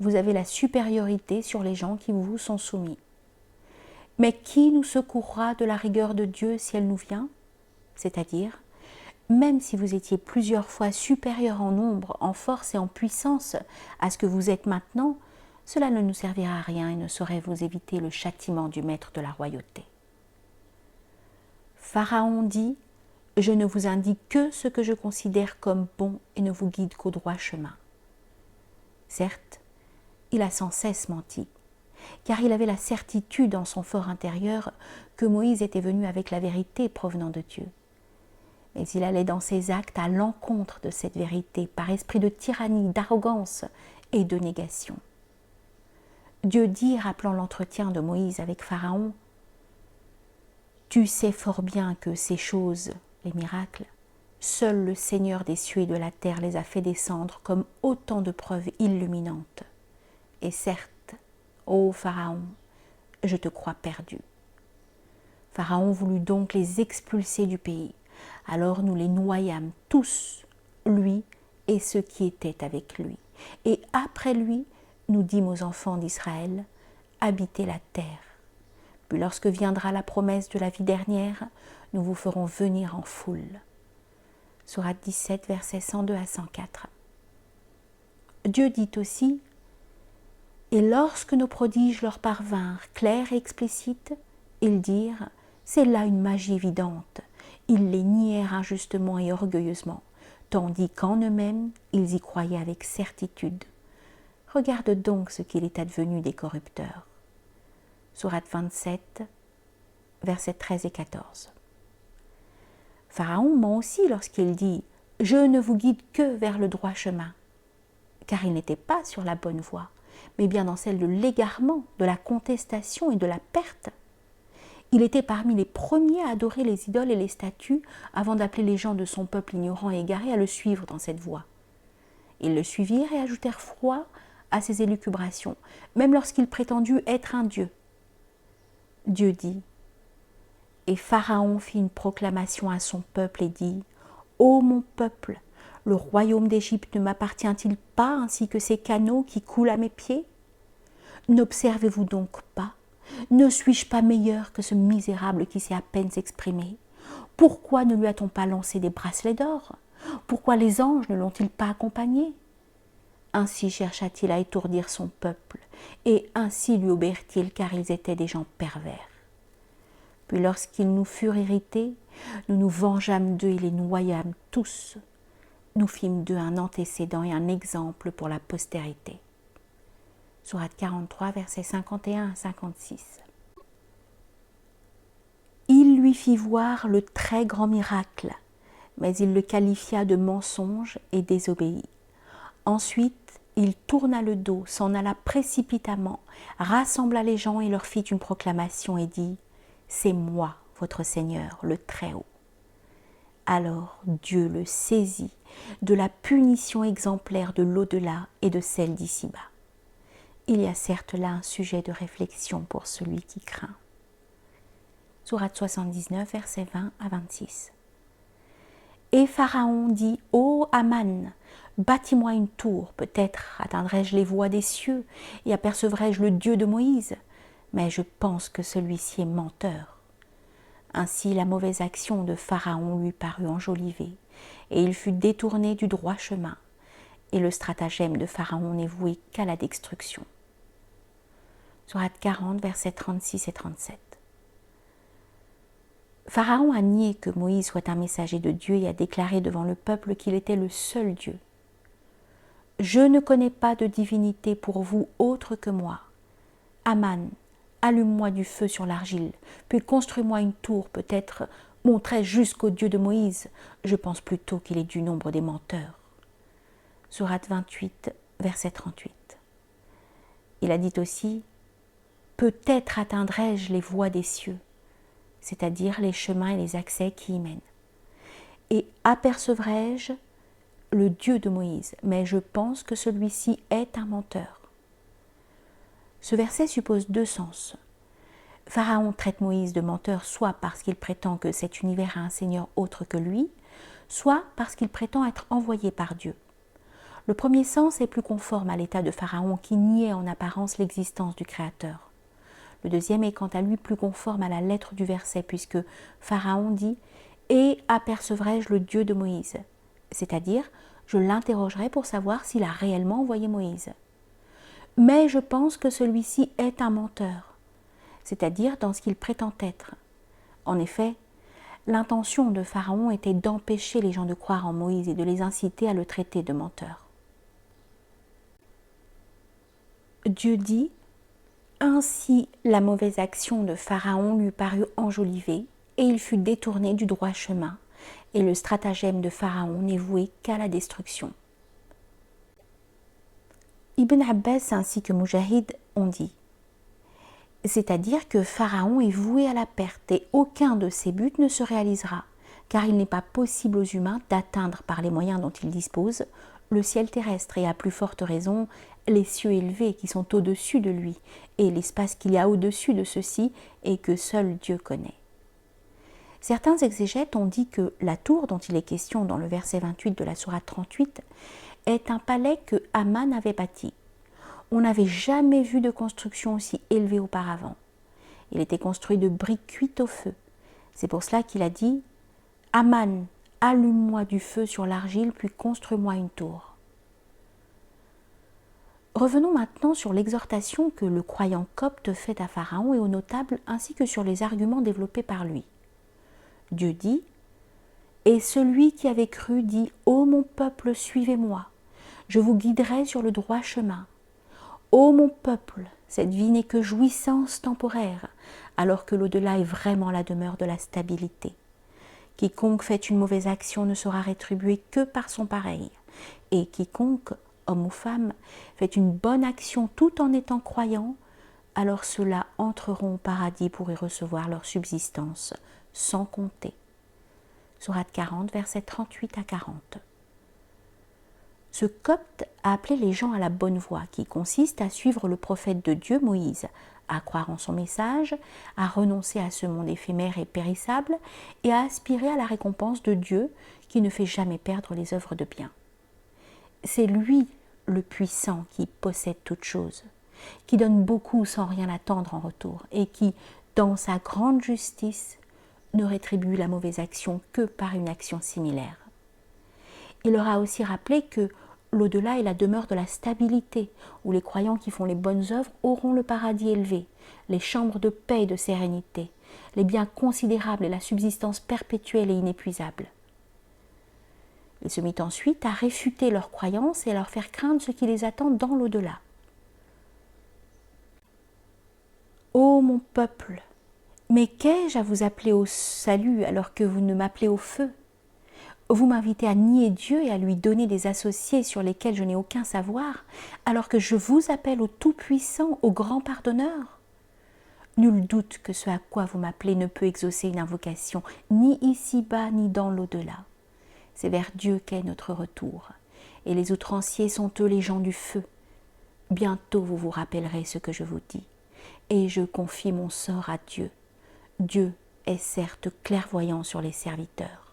vous avez la supériorité sur les gens qui vous sont soumis. Mais qui nous secourra de la rigueur de Dieu si elle nous vient ? C'est-à-dire, même si vous étiez plusieurs fois supérieur en nombre, en force et en puissance à ce que vous êtes maintenant, cela ne nous servira à rien et ne saurait vous éviter le châtiment du maître de la royauté. Pharaon dit « Je ne vous indique que ce que je considère comme bon et ne vous guide qu'au droit chemin. » Certes, il a sans cesse menti, car il avait la certitude en son fort intérieur que Moïse était venu avec la vérité provenant de Dieu. Mais il allait dans ses actes à l'encontre de cette vérité par esprit de tyrannie, d'arrogance et de négation. Dieu dit, rappelant l'entretien de Moïse avec Pharaon, « Tu sais fort bien que ces choses, les miracles, seul le Seigneur des cieux et de la terre les a fait descendre comme autant de preuves illuminantes. Et certes, ô Pharaon, je te crois perdu. » Pharaon voulut donc les expulser du pays. Alors nous les noyâmes tous, lui et ceux qui étaient avec lui. Et après lui, nous dîmes aux enfants d'Israël, habitez la terre. Puis lorsque viendra la promesse de la vie dernière, nous vous ferons venir en foule. Sourate 17, versets 102 à 104. Dieu dit aussi, « Et lorsque nos prodiges leur parvinrent, clairs et explicites, ils dirent, c'est là une magie évidente. Ils les nièrent injustement et orgueilleusement, tandis qu'en eux-mêmes, ils y croyaient avec certitude. Regarde donc ce qu'il est advenu des corrupteurs. » Sourate 27, versets 13 et 14. Pharaon ment aussi lorsqu'il dit « Je ne vous guide que vers le droit chemin », car il n'était pas sur la bonne voie, mais bien dans celle de l'égarement, de la contestation et de la perte. Il était parmi les premiers à adorer les idoles et les statues avant d'appeler les gens de son peuple ignorant et égaré à le suivre dans cette voie. Ils le suivirent et ajoutèrent foi à ses élucubrations, même lorsqu'il prétendit être un dieu. Dieu dit, et Pharaon fit une proclamation à son peuple et dit, ô mon peuple, le royaume d'Égypte ne m'appartient-il pas ainsi que ces canaux qui coulent à mes pieds? N'observez-vous donc pas? Ne suis-je pas meilleur que ce misérable qui sait à peine s'exprimer? Pourquoi ne lui a-t-on pas lancé des bracelets d'or? Pourquoi les anges ne l'ont-ils pas accompagné? Ainsi chercha-t-il à étourdir son peuple, et ainsi lui obéirent-ils, car ils étaient des gens pervers. Puis lorsqu'ils nous furent irrités, nous nous vengeâmes d'eux et les noyâmes tous. Nous fîmes d'eux un antécédent et un exemple pour la postérité. Sourate 43, versets 51 à 56. Il lui fit voir le très grand miracle, mais il le qualifia de mensonge et désobéit. Ensuite, il tourna le dos, s'en alla précipitamment, rassembla les gens et leur fit une proclamation et dit « C'est moi, votre Seigneur, le Très-Haut ». Alors Dieu le saisit de la punition exemplaire de l'au-delà et de celle d'ici-bas. Il y a certes là un sujet de réflexion pour celui qui craint. Sourate 79, versets 20 à 26. Et Pharaon dit, ô Aman, bâtis-moi une tour, peut-être atteindrai-je les voies des cieux et apercevrai-je le Dieu de Moïse, mais je pense que celui-ci est menteur. Ainsi la mauvaise action de Pharaon lui parut enjolivée, et il fut détourné du droit chemin, et le stratagème de Pharaon n'est voué qu'à la destruction. Sourate 40, versets 36 et 37. Pharaon a nié que Moïse soit un messager de Dieu et a déclaré devant le peuple qu'il était le seul Dieu. « Je ne connais pas de divinité pour vous autre que moi. Aman, allume-moi du feu sur l'argile, puis construis-moi une tour, peut-être monterai-je jusqu'au Dieu de Moïse. Je pense plutôt qu'il est du nombre des menteurs. » Sourate 28, verset 38. Il a dit aussi « Peut-être atteindrai-je les voies des cieux », c'est-à-dire les chemins et les accès qui y mènent. Et apercevrai-je le Dieu de Moïse, mais je pense que celui-ci est un menteur. Ce verset suppose deux sens. Pharaon traite Moïse de menteur soit parce qu'il prétend que cet univers a un Seigneur autre que lui, soit parce qu'il prétend être envoyé par Dieu. Le premier sens est plus conforme à l'état de Pharaon qui niait en apparence l'existence du Créateur. Le deuxième est quant à lui plus conforme à la lettre du verset, puisque Pharaon dit « Et apercevrai-je le Dieu de Moïse ?» c'est-à-dire, je l'interrogerai pour savoir s'il a réellement envoyé Moïse. Mais je pense que celui-ci est un menteur, c'est-à-dire dans ce qu'il prétend être. En effet, l'intention de Pharaon était d'empêcher les gens de croire en Moïse et de les inciter à le traiter de menteur. Dieu dit « Ainsi la mauvaise action de Pharaon lui parut enjolivée, et il fut détourné du droit chemin, et le stratagème de Pharaon n'est voué qu'à la destruction. » Ibn Abbas ainsi que Mujahid ont dit, c'est-à-dire que Pharaon est voué à la perte et aucun de ses buts ne se réalisera, car il n'est pas possible aux humains d'atteindre par les moyens dont ils disposent le ciel terrestre et à plus forte raison les cieux élevés qui sont au-dessus de lui et l'espace qu'il y a au-dessus de ceux-ci et que seul Dieu connaît. Certains exégètes ont dit que la tour dont il est question dans le verset 28 de la sourate 38 est un palais que Aman avait bâti. On n'avait jamais vu de construction aussi élevée auparavant. Il était construit de briques cuites au feu. C'est pour cela qu'il a dit « Aman, allume-moi du feu sur l'argile, puis construis-moi une tour. » Revenons maintenant sur l'exhortation que le croyant copte fait à Pharaon et aux notables, ainsi que sur les arguments développés par lui. Dieu dit « Et celui qui avait cru dit « Ô mon peuple, suivez-moi, je vous guiderai sur le droit chemin. Ô mon peuple, cette vie n'est que jouissance temporaire, alors que l'au-delà est vraiment la demeure de la stabilité. Quiconque fait une mauvaise action ne sera rétribué que par son pareil. Et quiconque, homme ou femme, fait une bonne action tout en étant croyant, alors ceux-là entreront au paradis pour y recevoir leur subsistance, sans compter. Sourate 40, versets 38 à 40. Ce copte a appelé les gens à la bonne voie, qui consiste à suivre le prophète de Dieu, Moïse, à croire en son message, à renoncer à ce monde éphémère et périssable, et à aspirer à la récompense de Dieu, qui ne fait jamais perdre les œuvres de bien. C'est lui, le puissant, qui possède toutes choses, qui donne beaucoup sans rien attendre en retour, et qui, dans sa grande justice, ne rétribue la mauvaise action que par une action similaire. Il leur a aussi rappelé que l'au-delà est la demeure de la stabilité, où les croyants qui font les bonnes œuvres auront le paradis élevé, les chambres de paix et de sérénité, les biens considérables et la subsistance perpétuelle et inépuisable. Il se mit ensuite à réfuter leurs croyances et à leur faire craindre ce qui les attend dans l'au-delà. Ô mon peuple, mais qu'ai-je à vous appeler au salut alors que vous ne m'appelez au feu ? Vous m'invitez à nier Dieu et à lui donner des associés sur lesquels je n'ai aucun savoir, alors que je vous appelle au Tout-Puissant, au Grand Pardonneur. Nul doute que ce à quoi vous m'appelez ne peut exaucer une invocation, ni ici-bas, ni dans l'au-delà. C'est vers Dieu qu'est notre retour, et les outranciers sont eux les gens du feu. Bientôt vous vous rappellerez ce que je vous dis, et je confie mon sort à Dieu. Dieu est certes clairvoyant sur les serviteurs.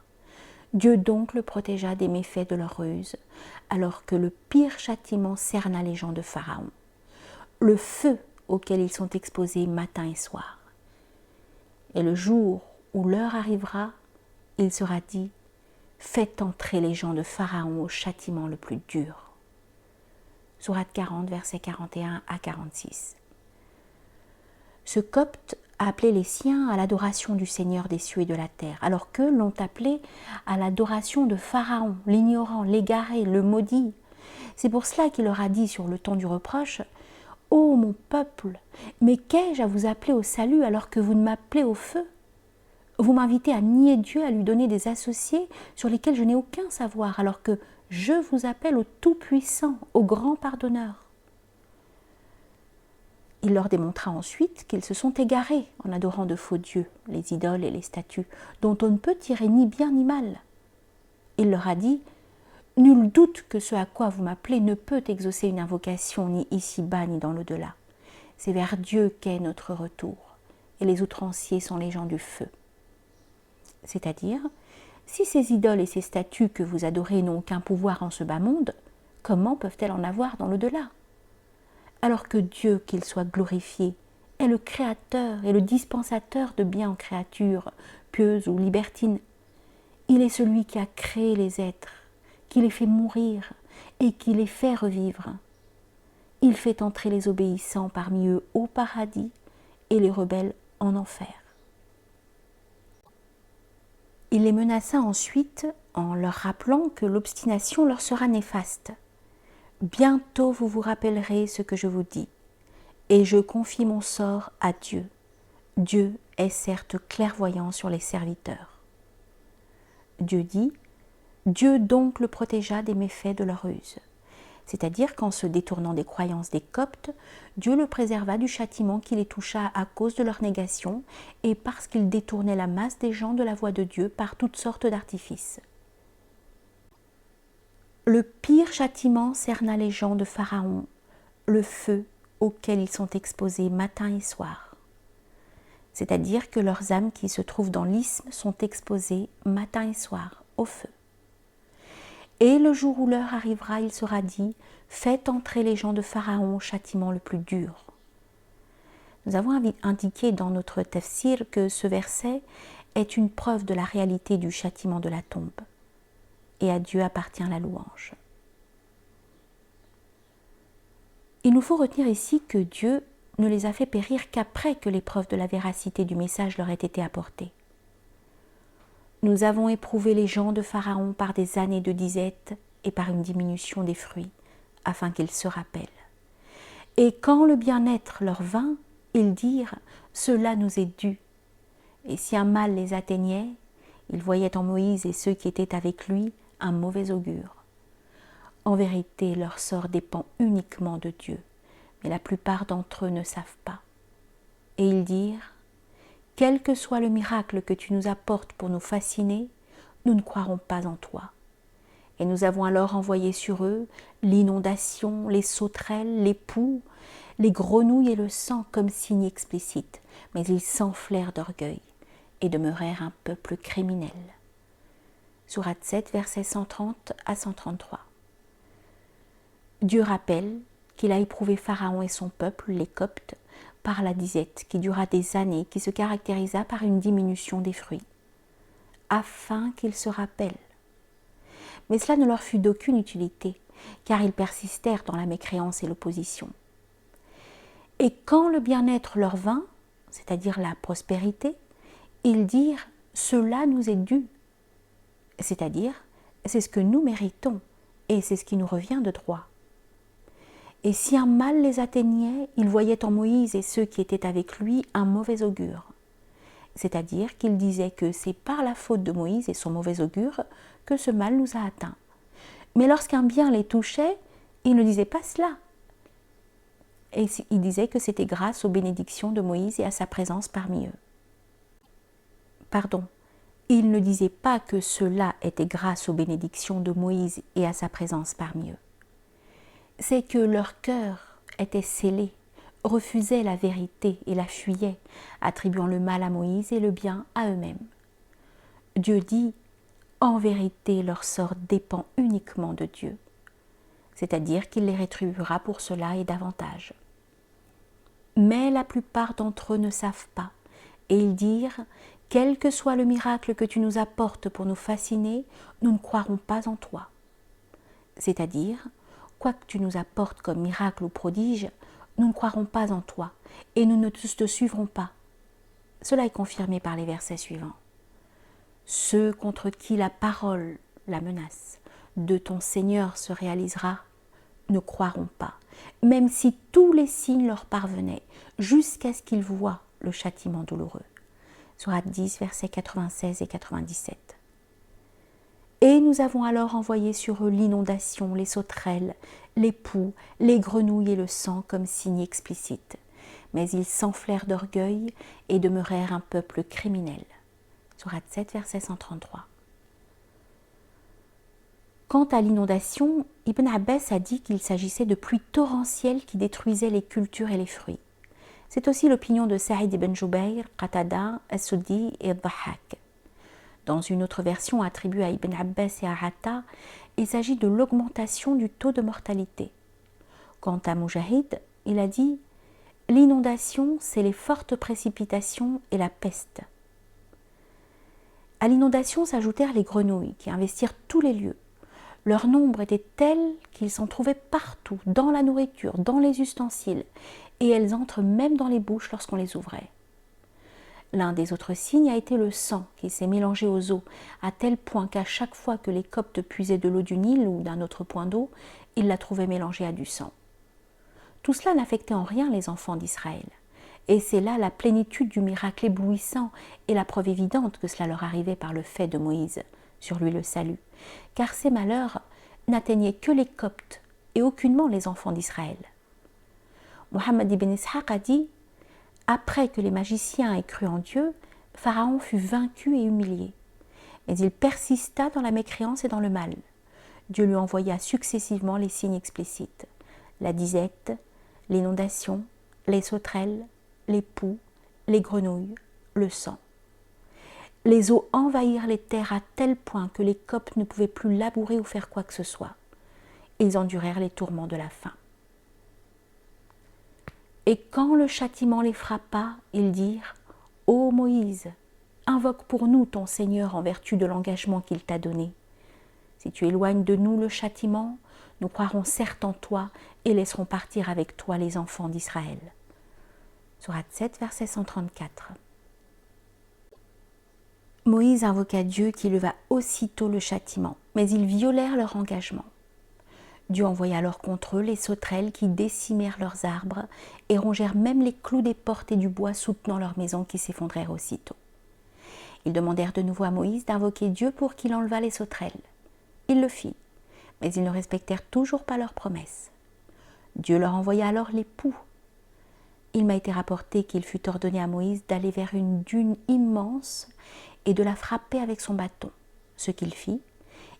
Dieu donc le protégea des méfaits de leur ruse, alors que le pire châtiment cerna les gens de Pharaon, le feu auquel ils sont exposés matin et soir. Et le jour où l'heure arrivera, il sera dit, faites entrer les gens de Pharaon au châtiment le plus dur. Sourate 40, versets 41 à 46. Ce copte a appelé les siens à l'adoration du Seigneur des cieux et de la terre, alors qu'eux l'ont appelé à l'adoration de Pharaon, l'ignorant, l'égaré, le maudit. C'est pour cela qu'il leur a dit sur le ton du reproche, « Ô mon peuple, mais qu'ai-je à vous appeler au salut alors que vous ne m'appelez au feu ? Vous m'invitez à nier Dieu, à lui donner des associés sur lesquels je n'ai aucun savoir, alors que je vous appelle au Tout-Puissant, au Grand Pardonneur. » Il leur démontra ensuite qu'ils se sont égarés en adorant de faux dieux, les idoles et les statues, dont on ne peut tirer ni bien ni mal. Il leur a dit « Nul doute que ce à quoi vous m'appelez ne peut exaucer une invocation ni ici-bas ni dans l'au-delà. C'est vers Dieu qu'est notre retour, et les outranciers sont les gens du feu. » C'est-à-dire, si ces idoles et ces statues que vous adorez n'ont aucun pouvoir en ce bas monde, comment peuvent-elles en avoir dans l'au-delà ? Alors que Dieu, qu'il soit glorifié, est le créateur et le dispensateur de biens aux créatures, pieuses ou libertines. Il est celui qui a créé les êtres, qui les fait mourir et qui les fait revivre. Il fait entrer les obéissants parmi eux au paradis et les rebelles en enfer. Il les menaça ensuite en leur rappelant que l'obstination leur sera néfaste. Bientôt vous vous rappellerez ce que je vous dis, et je confie mon sort à Dieu. Dieu est certes clairvoyant sur les serviteurs. Dieu dit, Dieu donc le protégea des méfaits de leur ruse. C'est-à-dire qu'en se détournant des croyances des Coptes, Dieu le préserva du châtiment qui les toucha à cause de leur négation et parce qu'ils détournaient la masse des gens de la voie de Dieu par toutes sortes d'artifices. Le pire châtiment cerna les gens de Pharaon, le feu auquel ils sont exposés matin et soir. C'est-à-dire que leurs âmes qui se trouvent dans l'isthme sont exposées matin et soir au feu. Et le jour où l'heure arrivera, il sera dit, faites entrer les gens de Pharaon au châtiment le plus dur. Nous avons indiqué dans notre tafsir que ce verset est une preuve de la réalité du châtiment de la tombe. Et à Dieu appartient la louange. Il nous faut retenir ici que Dieu ne les a fait périr qu'après que l'épreuve de la véracité du message leur ait été apportée. Nous avons éprouvé les gens de Pharaon par des années de disette et par une diminution des fruits, afin qu'ils se rappellent. Et quand le bien-être leur vint, ils dirent « Cela nous est dû ». Et si un mal les atteignait, il voyait en Moïse et ceux qui étaient avec lui un mauvais augure. En vérité, leur sort dépend uniquement de Dieu, mais la plupart d'entre eux ne savent pas. Et ils dirent, quel que soit le miracle que tu nous apportes pour nous fasciner, nous ne croirons pas en toi. Et nous avons alors envoyé sur eux l'inondation, les sauterelles, les poux, les grenouilles et le sang comme signe explicite, mais ils s'enflèrent d'orgueil et demeurèrent un peuple criminel. Sourate 7, versets 130 à 133. Dieu rappelle qu'il a éprouvé Pharaon et son peuple, les Coptes, par la disette qui dura des années, qui se caractérisa par une diminution des fruits, afin qu'ils se rappellent. Mais cela ne leur fut d'aucune utilité, car ils persistèrent dans la mécréance et l'opposition. Et quand le bien-être leur vint, c'est-à-dire la prospérité, ils dirent « cela nous est dû », c'est-à-dire « c'est ce que nous méritons et c'est ce qui nous revient de droit ». Et si un mal les atteignait, ils voyaient en Moïse et ceux qui étaient avec lui un mauvais augure. C'est-à-dire qu'ils disaient que c'est par la faute de Moïse et son mauvais augure que ce mal nous a atteints. Mais lorsqu'un bien les touchait, ils ne disaient pas cela. Et ils disaient que c'était grâce aux bénédictions de Moïse et à sa présence parmi eux. Ils ne disaient pas que cela était grâce aux bénédictions de Moïse et à sa présence parmi eux. C'est que leur cœur était scellé, refusait la vérité et la fuyait, attribuant le mal à Moïse et le bien à eux-mêmes. Dieu dit, en vérité, leur sort dépend uniquement de Dieu, c'est-à-dire qu'il les rétribuera pour cela et davantage. Mais la plupart d'entre eux ne savent pas, et ils dirent, quel que soit le miracle que tu nous apportes pour nous fasciner, nous ne croirons pas en toi. C'est-à-dire, quoi que tu nous apportes comme miracle ou prodige, nous ne croirons pas en toi, et nous ne te suivrons pas. Cela est confirmé par les versets suivants. Ceux contre qui la parole, la menace, de ton Seigneur se réalisera, ne croiront pas, même si tous les signes leur parvenaient, jusqu'à ce qu'ils voient le châtiment douloureux. Sourate 10, versets 96 et 97. Et nous avons alors envoyé sur eux l'inondation, les sauterelles, les poux, les grenouilles et le sang comme signe explicite. Mais ils s'enflèrent d'orgueil et demeurèrent un peuple criminel. Sourate 7, verset 133. Quant à l'inondation, Ibn Abbas a dit qu'il s'agissait de pluies torrentielles qui détruisaient les cultures et les fruits. C'est aussi l'opinion de Saïd ibn Jubayr, Qatada, As-Suddi et Dhahak. Dans une autre version attribuée à Ibn Abbas et à Atta, il s'agit de l'augmentation du taux de mortalité. Quant à Mujahid, il a dit « L'inondation, c'est les fortes précipitations et la peste ». À l'inondation s'ajoutèrent les grenouilles qui investirent tous les lieux. Leur nombre était tel qu'ils s'en trouvaient partout, dans la nourriture, dans les ustensiles, et elles entrent même dans les bouches lorsqu'on les ouvrait. L'un des autres signes a été le sang qui s'est mélangé aux eaux, à tel point qu'à chaque fois que les Coptes puisaient de l'eau du Nil ou d'un autre point d'eau, ils la trouvaient mélangée à du sang. Tout cela n'affectait en rien les enfants d'Israël. Et c'est là la plénitude du miracle éblouissant et la preuve évidente que cela leur arrivait par le fait de Moïse, sur lui le salut, car ces malheurs n'atteignaient que les Coptes et aucunement les enfants d'Israël. Mohammed ibn Ishaq a dit « Après que les magiciens aient cru en Dieu, Pharaon fut vaincu et humilié. Mais il persista dans la mécréance et dans le mal. Dieu lui envoya successivement les signes explicites, la disette, l'inondation, les sauterelles, les poux, les grenouilles, le sang. Les eaux envahirent les terres à tel point que les Coptes ne pouvaient plus labourer ou faire quoi que ce soit. Ils endurèrent les tourments de la faim. Et quand le châtiment les frappa, ils dirent « Ô Moïse, invoque pour nous ton Seigneur en vertu de l'engagement qu'il t'a donné. Si tu éloignes de nous le châtiment, nous croirons certes en toi et laisserons partir avec toi les enfants d'Israël. » Sourate 7, verset 134. Moïse invoqua Dieu qui leva aussitôt le châtiment, mais ils violèrent leur engagement. Dieu envoya alors contre eux les sauterelles qui décimèrent leurs arbres et rongèrent même les clous des portes et du bois soutenant leurs maisons qui s'effondrèrent aussitôt. Ils demandèrent de nouveau à Moïse d'invoquer Dieu pour qu'il enlevât les sauterelles. Il le fit, mais ils ne respectèrent toujours pas leur promesse. Dieu leur envoya alors les poux. Il m'a été rapporté qu'il fut ordonné à Moïse d'aller vers une dune immense et de la frapper avec son bâton, ce qu'il fit,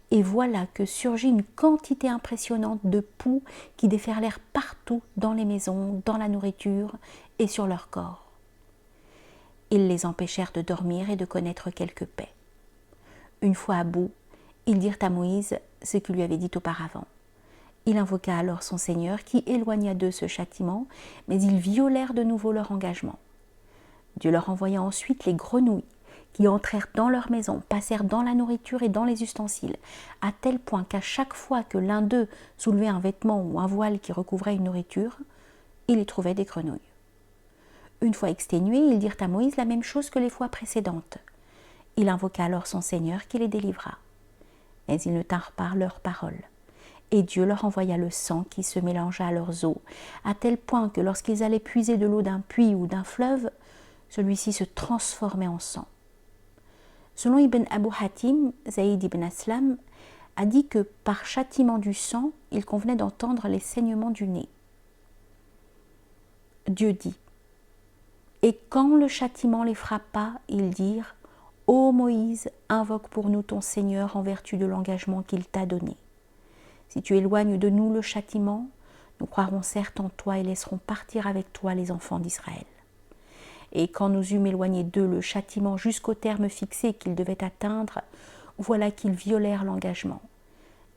et voilà que surgit une quantité impressionnante de poux qui déferlèrent partout dans les maisons, dans la nourriture et sur leur corps. Ils les empêchèrent de dormir et de connaître quelque paix. Une fois à bout, ils dirent à Moïse ce qu'il lui avait dit auparavant. Il invoqua alors son Seigneur qui éloigna d'eux ce châtiment, mais ils violèrent de nouveau leur engagement. Dieu leur envoya ensuite les grenouilles qui entrèrent dans leur maison, passèrent dans la nourriture et dans les ustensiles, à tel point qu'à chaque fois que l'un d'eux soulevait un vêtement ou un voile qui recouvrait une nourriture, il y trouvait des grenouilles. Une fois exténués, ils dirent à Moïse la même chose que les fois précédentes. Il invoqua alors son Seigneur qui les délivra. Mais ils ne tinrent pas leurs paroles. Et Dieu leur envoya le sang qui se mélangea à leurs eaux, à tel point que lorsqu'ils allaient puiser de l'eau d'un puits ou d'un fleuve, celui-ci se transformait en sang. Selon Ibn Abu Hatim, Zaïd ibn Aslam a dit que par châtiment du sang, il convenait d'entendre les saignements du nez. Dieu dit: et quand le châtiment les frappa, ils dirent: ô Moïse, invoque pour nous ton Seigneur en vertu de l'engagement qu'il t'a donné. Si tu éloignes de nous le châtiment, nous croirons certes en toi et laisserons partir avec toi les enfants d'Israël. Et quand nous eûmes éloigné d'eux le châtiment jusqu'au terme fixé qu'ils devaient atteindre, voilà qu'ils violèrent l'engagement.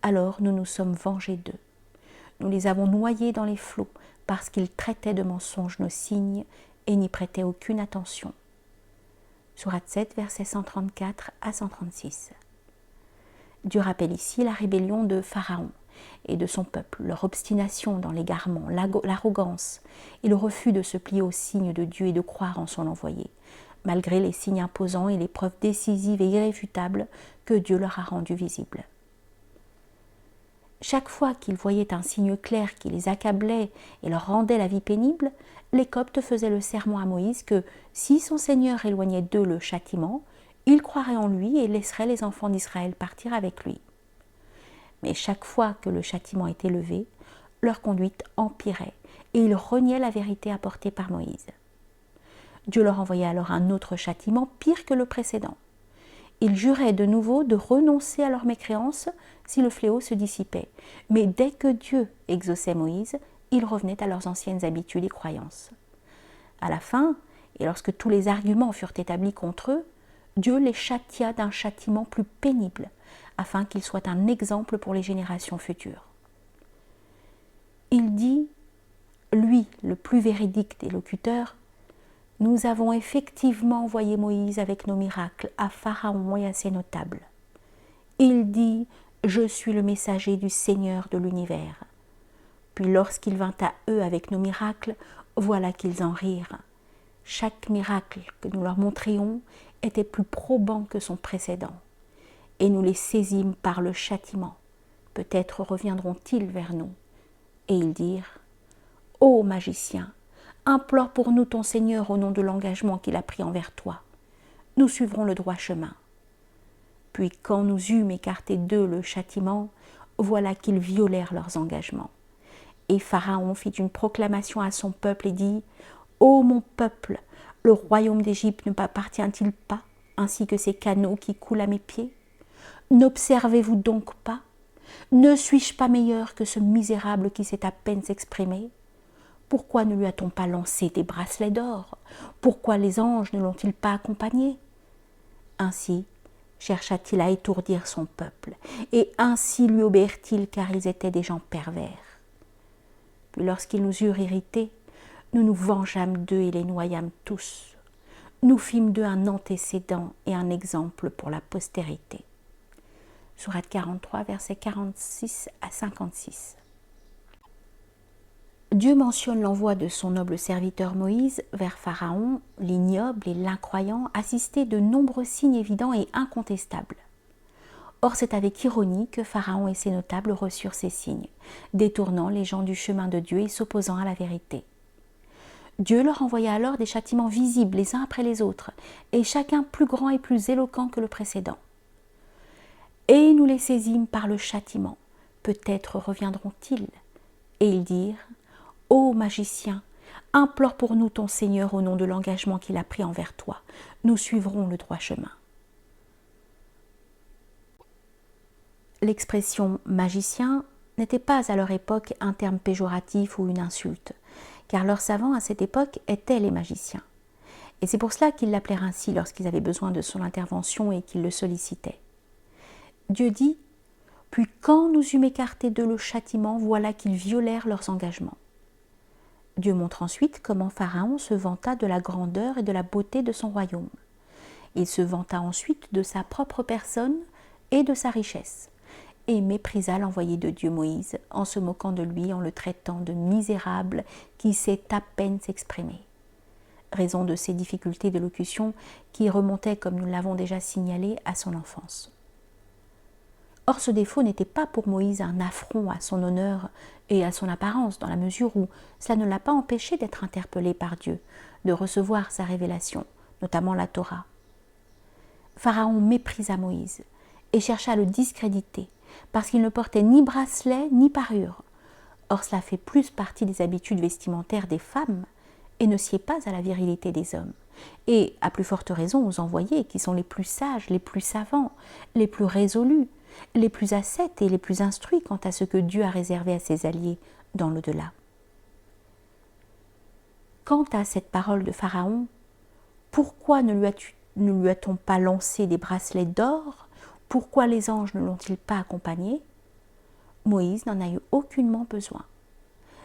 Alors nous nous sommes vengés d'eux. Nous les avons noyés dans les flots parce qu'ils traitaient de mensonges nos signes et n'y prêtaient aucune attention. Sourate 7, versets 134 à 136. Dieu rappelle ici la rébellion de Pharaon et de son peuple, leur obstination dans l'égarement, l'arrogance et le refus de se plier aux signes de Dieu et de croire en son envoyé, malgré les signes imposants et les preuves décisives et irréfutables que Dieu leur a rendues visibles. Chaque fois qu'ils voyaient un signe clair qui les accablait et leur rendait la vie pénible, les Coptes faisaient le serment à Moïse que, si son Seigneur éloignait d'eux le châtiment, ils croiraient en lui et laisseraient les enfants d'Israël partir avec lui. Mais chaque fois que le châtiment était levé, leur conduite empirait et ils reniaient la vérité apportée par Moïse. Dieu leur envoya alors un autre châtiment pire que le précédent. Ils juraient de nouveau de renoncer à leur mécréance si le fléau se dissipait. Mais dès que Dieu exauçait Moïse, ils revenaient à leurs anciennes habitudes et croyances. À la fin, et lorsque tous les arguments furent établis contre eux, Dieu les châtia d'un châtiment plus pénible, afin qu'ils soient un exemple pour les générations futures. Il dit, lui, le plus véridique des locuteurs: nous avons effectivement envoyé Moïse avec nos miracles à Pharaon et à ses notables. Il dit: je suis le messager du Seigneur de l'univers. Puis lorsqu'il vint à eux avec nos miracles, voilà qu'ils en rirent. Chaque miracle que nous leur montrions était plus probant que son précédent. Et nous les saisîmes par le châtiment. Peut-être reviendront-ils vers nous. Et ils dirent: ô magicien, implore pour nous ton Seigneur au nom de l'engagement qu'il a pris envers toi. Nous suivrons le droit chemin. Puis quand nous eûmes écarté d'eux le châtiment, voilà qu'ils violèrent leurs engagements. Et Pharaon fit une proclamation à son peuple et dit: ô mon peuple, le royaume d'Égypte ne m'appartient-il pas, ainsi que ces canaux qui coulent à mes pieds? N'observez-vous donc pas? Ne suis-je pas meilleur que ce misérable qui sait à peine s'exprimer? Pourquoi ne lui a-t-on pas lancé des bracelets d'or? Pourquoi les anges ne l'ont-ils pas accompagné? Ainsi chercha-t-il à étourdir son peuple, et ainsi lui obéirent-ils, car ils étaient des gens pervers. Puis lorsqu'ils nous eurent irrités, nous nous vengeâmes d'eux et les noyâmes tous. Nous fîmes d'eux un antécédent et un exemple pour la postérité. Sourate 43, versets 46 à 56. Dieu mentionne l'envoi de son noble serviteur Moïse vers Pharaon, l'ignoble et l'incroyant, assisté de nombreux signes évidents et incontestables. Or, c'est avec ironie que Pharaon et ses notables reçurent ces signes, détournant les gens du chemin de Dieu et s'opposant à la vérité. Dieu leur envoya alors des châtiments visibles les uns après les autres, et chacun plus grand et plus éloquent que le précédent. Et nous les saisîmes par le châtiment, peut-être reviendront-ils. Et ils dirent, ô magicien, implore pour nous ton Seigneur au nom de l'engagement qu'il a pris envers toi. Nous suivrons le droit chemin. L'expression magicien n'était pas à leur époque un terme péjoratif ou une insulte, car leurs savants à cette époque étaient les magiciens. Et c'est pour cela qu'ils l'appelèrent ainsi lorsqu'ils avaient besoin de son intervention et qu'ils le sollicitaient. Dieu dit, puis quand nous eûmes écarté d'eux le châtiment, voilà qu'ils violèrent leurs engagements. Dieu montre ensuite comment Pharaon se vanta de la grandeur et de la beauté de son royaume. Il se vanta ensuite de sa propre personne et de sa richesse, et méprisa l'envoyé de Dieu Moïse, en se moquant de lui, en le traitant de misérable qui sait à peine s'exprimer. Raison de ses difficultés d'élocution qui remontaient, comme nous l'avons déjà signalé, à son enfance. Or, ce défaut n'était pas pour Moïse un affront à son honneur et à son apparence, dans la mesure où cela ne l'a pas empêché d'être interpellé par Dieu, de recevoir sa révélation, notamment la Torah. Pharaon méprisa Moïse et chercha à le discréditer, parce qu'il ne portait ni bracelet ni parure. Or, cela fait plus partie des habitudes vestimentaires des femmes et ne sied pas à la virilité des hommes. Et, à plus forte raison, aux envoyés, qui sont les plus sages, les plus savants, les plus résolus, les plus ascètes et les plus instruits quant à ce que Dieu a réservé à ses alliés dans l'au-delà. Quant à cette parole de Pharaon, pourquoi ne lui a-t-on pas lancé des bracelets d'or? Pourquoi les anges ne l'ont-ils pas accompagné? Moïse n'en a eu aucunement besoin.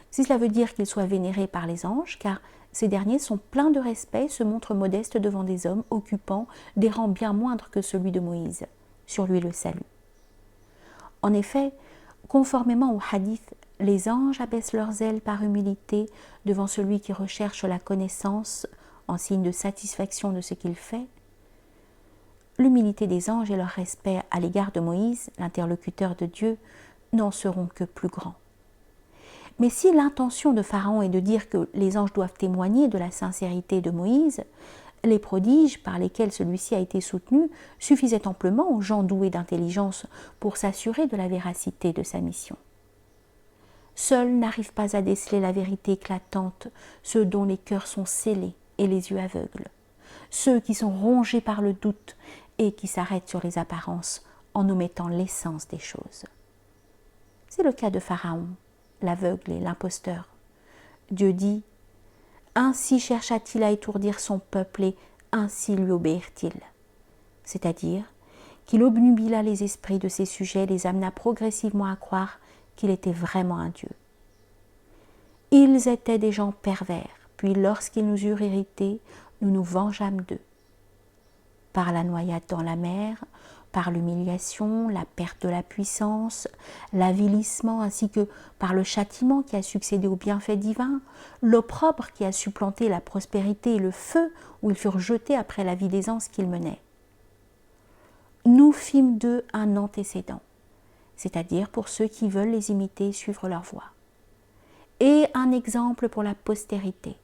Si cela veut dire qu'il soit vénéré par les anges, car ces derniers sont pleins de respect et se montrent modestes devant des hommes occupant des rangs bien moindres que celui de Moïse. Sur lui le salut. En effet, conformément au hadith, les anges abaissent leurs ailes par humilité devant celui qui recherche la connaissance en signe de satisfaction de ce qu'il fait. L'humilité des anges et leur respect à l'égard de Moïse, l'interlocuteur de Dieu, n'en seront que plus grands. Mais si l'intention de Pharaon est de dire que les anges doivent témoigner de la sincérité de Moïse, les prodiges par lesquels celui-ci a été soutenu suffisaient amplement aux gens doués d'intelligence pour s'assurer de la véracité de sa mission. Seuls n'arrivent pas à déceler la vérité éclatante ceux dont les cœurs sont scellés et les yeux aveugles, ceux qui sont rongés par le doute et qui s'arrêtent sur les apparences en omettant l'essence des choses. C'est le cas de Pharaon, l'aveugle et l'imposteur. Dieu dit « Ainsi chercha-t-il à étourdir son peuple et ainsi lui obéirent-ils » c'est-à-dire qu'il obnubila les esprits de ses sujets, les amena progressivement à croire qu'il était vraiment un Dieu. Ils étaient des gens pervers, puis lorsqu'ils nous eurent irrités, nous nous vengeâmes d'eux. Par la noyade dans la mer, par l'humiliation, la perte de la puissance, l'avilissement, ainsi que par le châtiment qui a succédé au bienfait divin, l'opprobre qui a supplanté la prospérité et le feu où ils furent jetés après la vie d'aisance qu'ils menaient. Nous fîmes d'eux un antécédent, c'est-à-dire pour ceux qui veulent les imiter et suivre leur voie, et un exemple pour la postérité,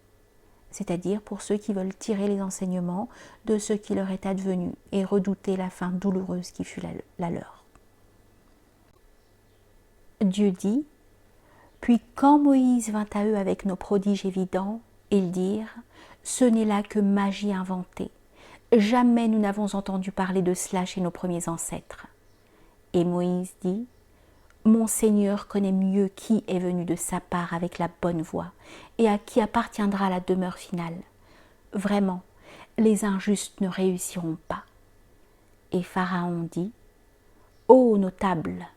c'est-à-dire pour ceux qui veulent tirer les enseignements de ce qui leur est advenu et redouter la fin douloureuse qui fut la leur. Dieu dit, « Puis quand Moïse vint à eux avec nos prodiges évidents, ils dirent, « Ce n'est là que magie inventée. Jamais nous n'avons entendu parler de cela chez nos premiers ancêtres. » Et Moïse dit, « Mon Seigneur connaît mieux qui est venu de sa part avec la bonne voie et à qui appartiendra la demeure finale. Vraiment, les injustes ne réussiront pas. » Et Pharaon dit, « Ô notables,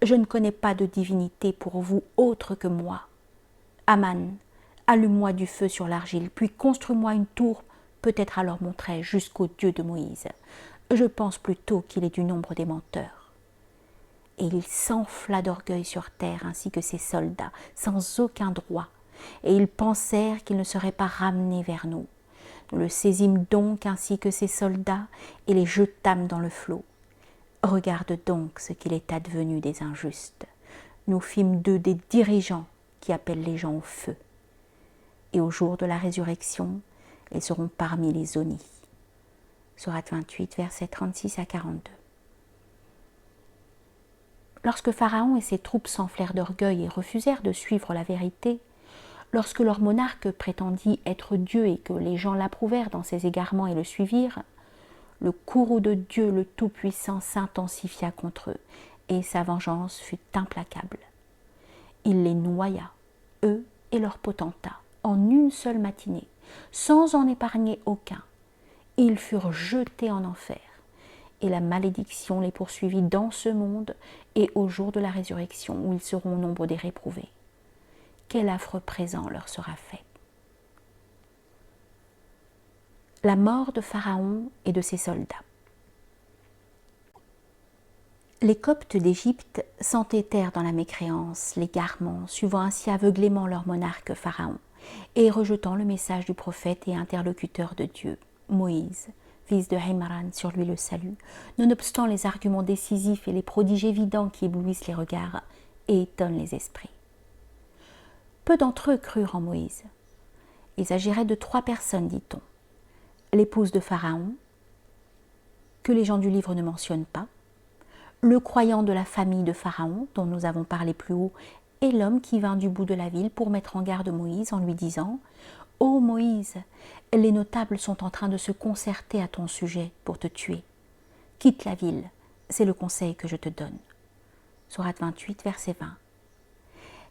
je ne connais pas de divinité pour vous autre que moi. Aman, allume-moi du feu sur l'argile, puis construis-moi une tour, peut-être alors monterai-je jusqu'au Dieu de Moïse. Je pense plutôt qu'il est du nombre des menteurs. » Et il s'enfla d'orgueil sur terre, ainsi que ses soldats, sans aucun droit, et ils pensèrent qu'ils ne seraient pas ramenés vers nous. Nous le saisîmes donc ainsi que ses soldats, et les jetâmes dans le flot. Regarde donc ce qu'il est advenu des injustes. Nous fîmes d'eux des dirigeants qui appellent les gens au feu. et au jour de la résurrection, ils seront parmi les zonis. Sourate 28, versets 36 à 42. Lorsque Pharaon et ses troupes s'enflèrent d'orgueil et refusèrent de suivre la vérité, lorsque leur monarque prétendit être Dieu et que les gens l'approuvèrent dans ses égarements et le suivirent, le courroux de Dieu le Tout-Puissant s'intensifia contre eux, et sa vengeance fut implacable. Il les noya, eux et leurs potentats, en une seule matinée, sans en épargner aucun. Ils furent jetés en enfer, et la malédiction les poursuivit dans ce monde et au jour de la résurrection, où ils seront au nombre des réprouvés. Quel affreux présent leur sera fait. La mort de Pharaon et de ses soldats. Les Coptes d'Égypte s'entêtèrent dans la mécréance, l'égarement, suivant ainsi aveuglément leur monarque Pharaon, et rejetant le message du prophète et interlocuteur de Dieu, Moïse, fils de Imran, sur lui le salut, nonobstant les arguments décisifs et les prodiges évidents qui éblouissent les regards et étonnent les esprits. Peu d'entre eux crurent en Moïse. Il s'agirait de 3 personnes, dit-on. L'épouse de Pharaon, que les gens du livre ne mentionnent pas, le croyant de la famille de Pharaon, dont nous avons parlé plus haut, et l'homme qui vint du bout de la ville pour mettre en garde Moïse en lui disant « Ô Moïse, les notables sont en train de se concerter à ton sujet pour te tuer. Quitte la ville, c'est le conseil que je te donne. » Sourate 28, verset 20.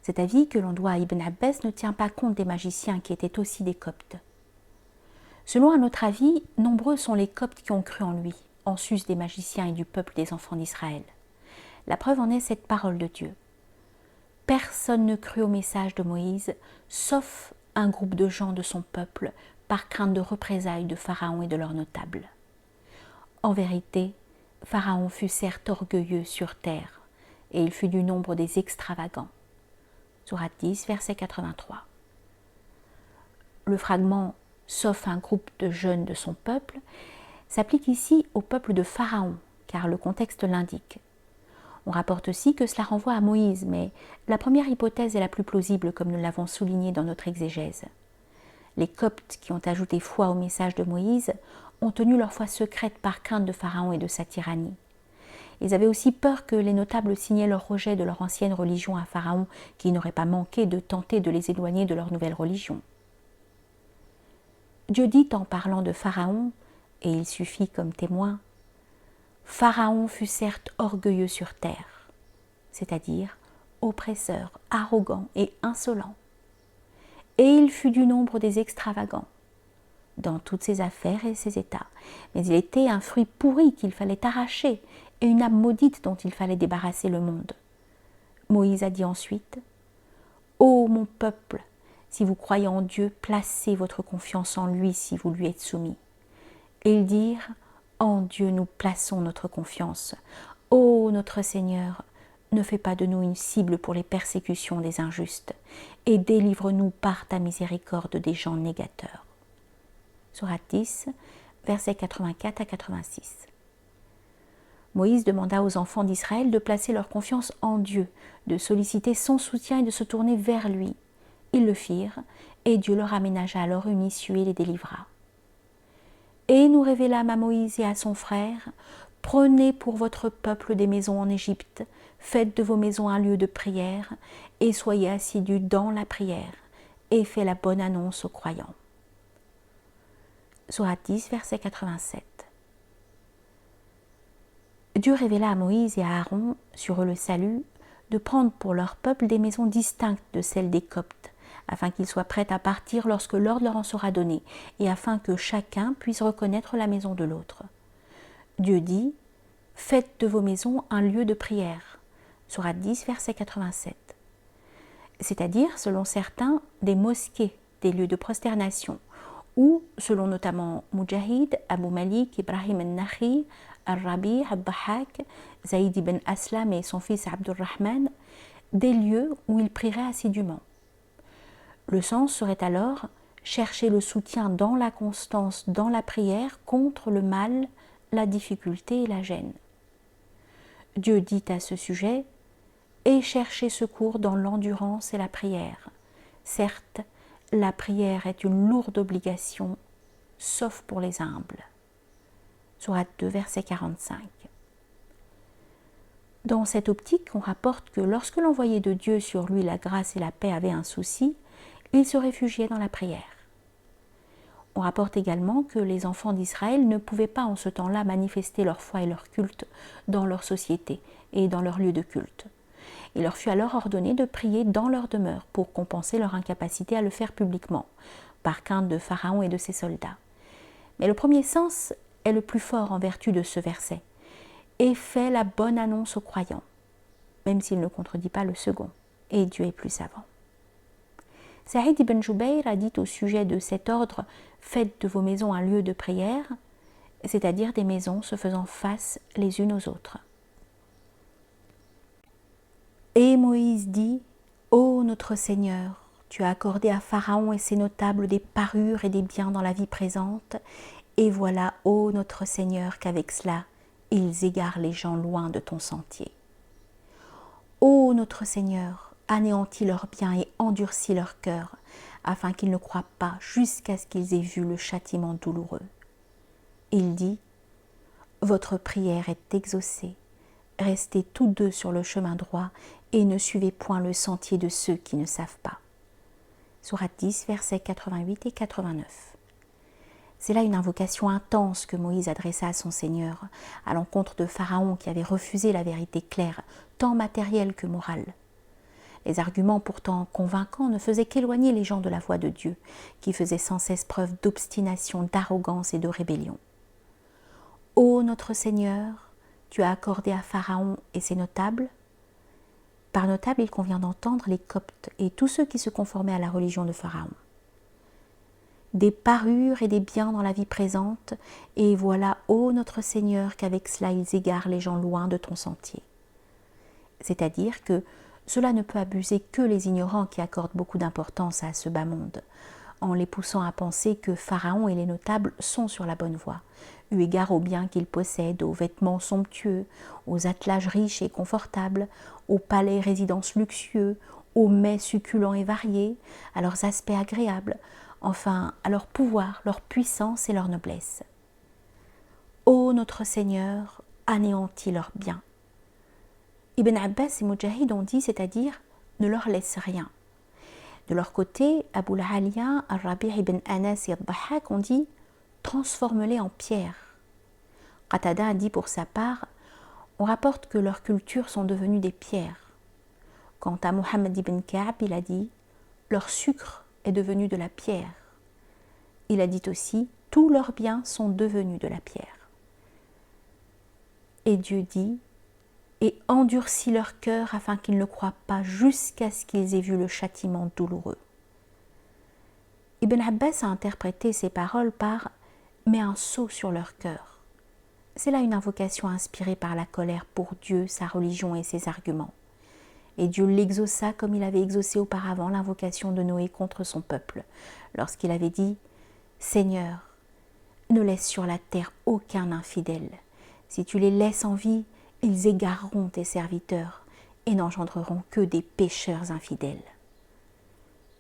Cet avis que l'on doit à Ibn Abbas ne tient pas compte des magiciens qui étaient aussi des Coptes. Selon un autre avis, nombreux sont les Coptes qui ont cru en lui, en sus des magiciens et du peuple des enfants d'Israël. La preuve en est cette parole de Dieu. Personne ne crut au message de Moïse, sauf un groupe de gens de son peuple, par crainte de représailles de Pharaon et de leurs notables. En vérité, Pharaon fut certes orgueilleux sur terre, et il fut du nombre des extravagants. Sourate 10, verset 83. Le fragment « sauf un groupe de jeunes de son peuple » s'applique ici au peuple de Pharaon, car le contexte l'indique. On rapporte aussi que cela renvoie à Moïse, mais la première hypothèse est la plus plausible, comme nous l'avons souligné dans notre exégèse. Les Coptes qui ont ajouté foi au message de Moïse ont tenu leur foi secrète par crainte de Pharaon et de sa tyrannie. Ils avaient aussi peur que les notables signaient leur rejet de leur ancienne religion à Pharaon, qui n'aurait pas manqué de tenter de les éloigner de leur nouvelle religion. Dieu dit en parlant de Pharaon, et il suffit comme témoin, « Pharaon fut certes orgueilleux sur terre, c'est-à-dire oppresseur, arrogant et insolent, et il fut du nombre des extravagants, dans toutes ses affaires et ses états, mais il était un fruit pourri qu'il fallait arracher et une âme maudite dont il fallait débarrasser le monde. » Moïse a dit ensuite, « Ô mon peuple, si vous croyez en Dieu, placez votre confiance en lui si vous lui êtes soumis. » Et ils dirent, « En Dieu nous plaçons notre confiance. Ô notre Seigneur, ne fais pas de nous une cible pour les persécutions des injustes, et délivre-nous par ta miséricorde des gens négateurs. » Sourate 10, versets 84 à 86. Moïse demanda aux enfants d'Israël de placer leur confiance en Dieu, de solliciter son soutien et de se tourner vers lui. Ils le firent, et Dieu leur aménagea alors une issue et les délivra. Et nous révélâmes à Moïse et à son frère, « Prenez pour votre peuple des maisons en Égypte, faites de vos maisons un lieu de prière, et soyez assidus dans la prière, et faites la bonne annonce aux croyants. » Sourate 10, verset 87. Dieu révéla à Moïse et à Aaron, sur eux le salut, de prendre pour leur peuple des maisons distinctes de celles des Coptes, afin qu'ils soient prêts à partir lorsque l'ordre leur en sera donné, et afin que chacun puisse reconnaître la maison de l'autre. Dieu dit, « Faites de vos maisons un lieu de prière. » Sourate 10, verset 87. C'est-à-dire, selon certains, des mosquées, des lieux de prosternation, ou, selon notamment Mujahid, Abu Malik, Ibrahim al-Nakhi, Al-Rabi, Al-Bahak, Zaïd ibn Aslam et son fils Abdurrahman, des lieux où ils prieraient assidûment. Le sens serait alors chercher le soutien dans la constance, dans la prière, contre le mal, la difficulté et la gêne. Dieu dit à ce sujet, « Et chercher secours dans l'endurance et la prière. Certes, la prière est une lourde obligation, sauf pour les humbles. Sourate 2, verset 45. Dans cette optique, on rapporte que lorsque l'envoyé de Dieu, sur lui la grâce et la paix, avait un souci, il se réfugiait dans la prière. On rapporte également que les enfants d'Israël ne pouvaient pas en ce temps-là manifester leur foi et leur culte dans leur société et dans leur lieu de culte. Il leur fut alors ordonné de prier dans leur demeure pour compenser leur incapacité à le faire publiquement, par crainte de Pharaon et de ses soldats. Mais le premier sens est le plus fort en vertu de ce verset, et fait la bonne annonce aux croyants, même s'il ne contredit pas le second, et Dieu est plus savant. Saïd ibn Jubayr a dit au sujet de cet ordre « Faites de vos maisons un lieu de prière », c'est-à-dire des maisons se faisant face les unes aux autres. Et Moïse dit « Ô notre Seigneur, tu as accordé à Pharaon et ses notables des parures et des biens dans la vie présente, et voilà, ô notre Seigneur, qu'avec cela, ils égarent les gens loin de ton sentier. Ô notre Seigneur, anéantis leurs biens et endurcis leur cœur, afin qu'ils ne croient pas jusqu'à ce qu'ils aient vu le châtiment douloureux. Il dit, votre prière est exaucée, restez tous deux sur le chemin droit et ne suivez point le sentier de ceux qui ne savent pas. Sourate 10, versets 88 et 89. C'est là une invocation intense que Moïse adressa à son Seigneur, à l'encontre de Pharaon qui avait refusé la vérité claire, tant matérielle que morale. Les arguments pourtant convaincants ne faisaient qu'éloigner les gens de la voie de Dieu, qui faisait sans cesse preuve d'obstination, d'arrogance et de rébellion. Ô notre Seigneur, tu as accordé à Pharaon et ses notables. Par notables, il convient d'entendre les Coptes et tous ceux qui se conformaient à la religion de Pharaon. Des parures et des biens dans la vie présente, et voilà, ô notre Seigneur, qu'avec cela ils égarent les gens loin de ton sentier. C'est-à-dire que cela ne peut abuser que les ignorants qui accordent beaucoup d'importance à ce bas monde, en les poussant à penser que Pharaon et les notables sont sur la bonne voie, eu égard aux biens qu'ils possèdent, aux vêtements somptueux, aux attelages riches et confortables, aux palais et résidences luxueux, aux mets succulents et variés, à leurs aspects agréables, enfin à leur pouvoir, leur puissance et leur noblesse. Ô notre Seigneur, anéantis leurs biens. Ibn Abbas et Mujahid ont dit, c'est-à-dire ne leur laisse rien. De leur côté, Abu al-Aliya, Al-Rabi' ibn Anas et Al-Bahak ont dit transforme-les en pierre. Qatada a dit pour sa part on rapporte que leurs cultures sont devenues des pierres. Quant à Muhammad ibn Ka'b, il a dit leur sucre est devenu de la pierre. Il a dit aussi tous leurs biens sont devenus de la pierre. Et Dieu dit et endurcis leur cœur afin qu'ils ne croient pas jusqu'à ce qu'ils aient vu le châtiment douloureux. Ibn Abbas a interprété ces paroles par « mets un sceau sur leur cœur ». C'est là une invocation inspirée par la colère pour Dieu, sa religion et ses arguments. Et Dieu l'exauça comme il avait exaucé auparavant l'invocation de Noé contre son peuple, lorsqu'il avait dit « Seigneur, ne laisse sur la terre aucun infidèle. Si tu les laisses en vie, ils égareront tes serviteurs et n'engendreront que des pécheurs infidèles. »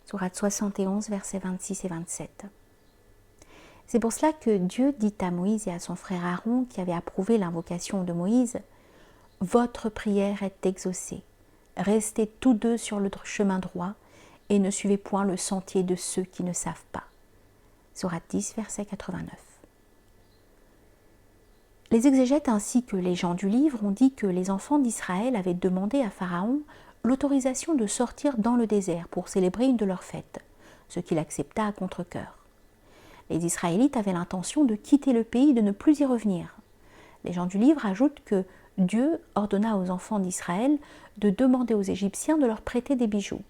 Sourate 71, versets 26 et 27. C'est pour cela que Dieu dit à Moïse et à son frère Aaron, qui avait approuvé l'invocation de Moïse, « Votre prière est exaucée. Restez tous deux sur le chemin droit et ne suivez point le sentier de ceux qui ne savent pas. » Sourate 10, verset 89. Les exégètes ainsi que les gens du livre ont dit que les enfants d'Israël avaient demandé à Pharaon l'autorisation de sortir dans le désert pour célébrer une de leurs fêtes, ce qu'il accepta à contre-cœur. Les Israélites avaient l'intention de quitter le pays et de ne plus y revenir. Les gens du livre ajoutent que Dieu ordonna aux enfants d'Israël de demander aux Égyptiens de leur prêter des bijoux.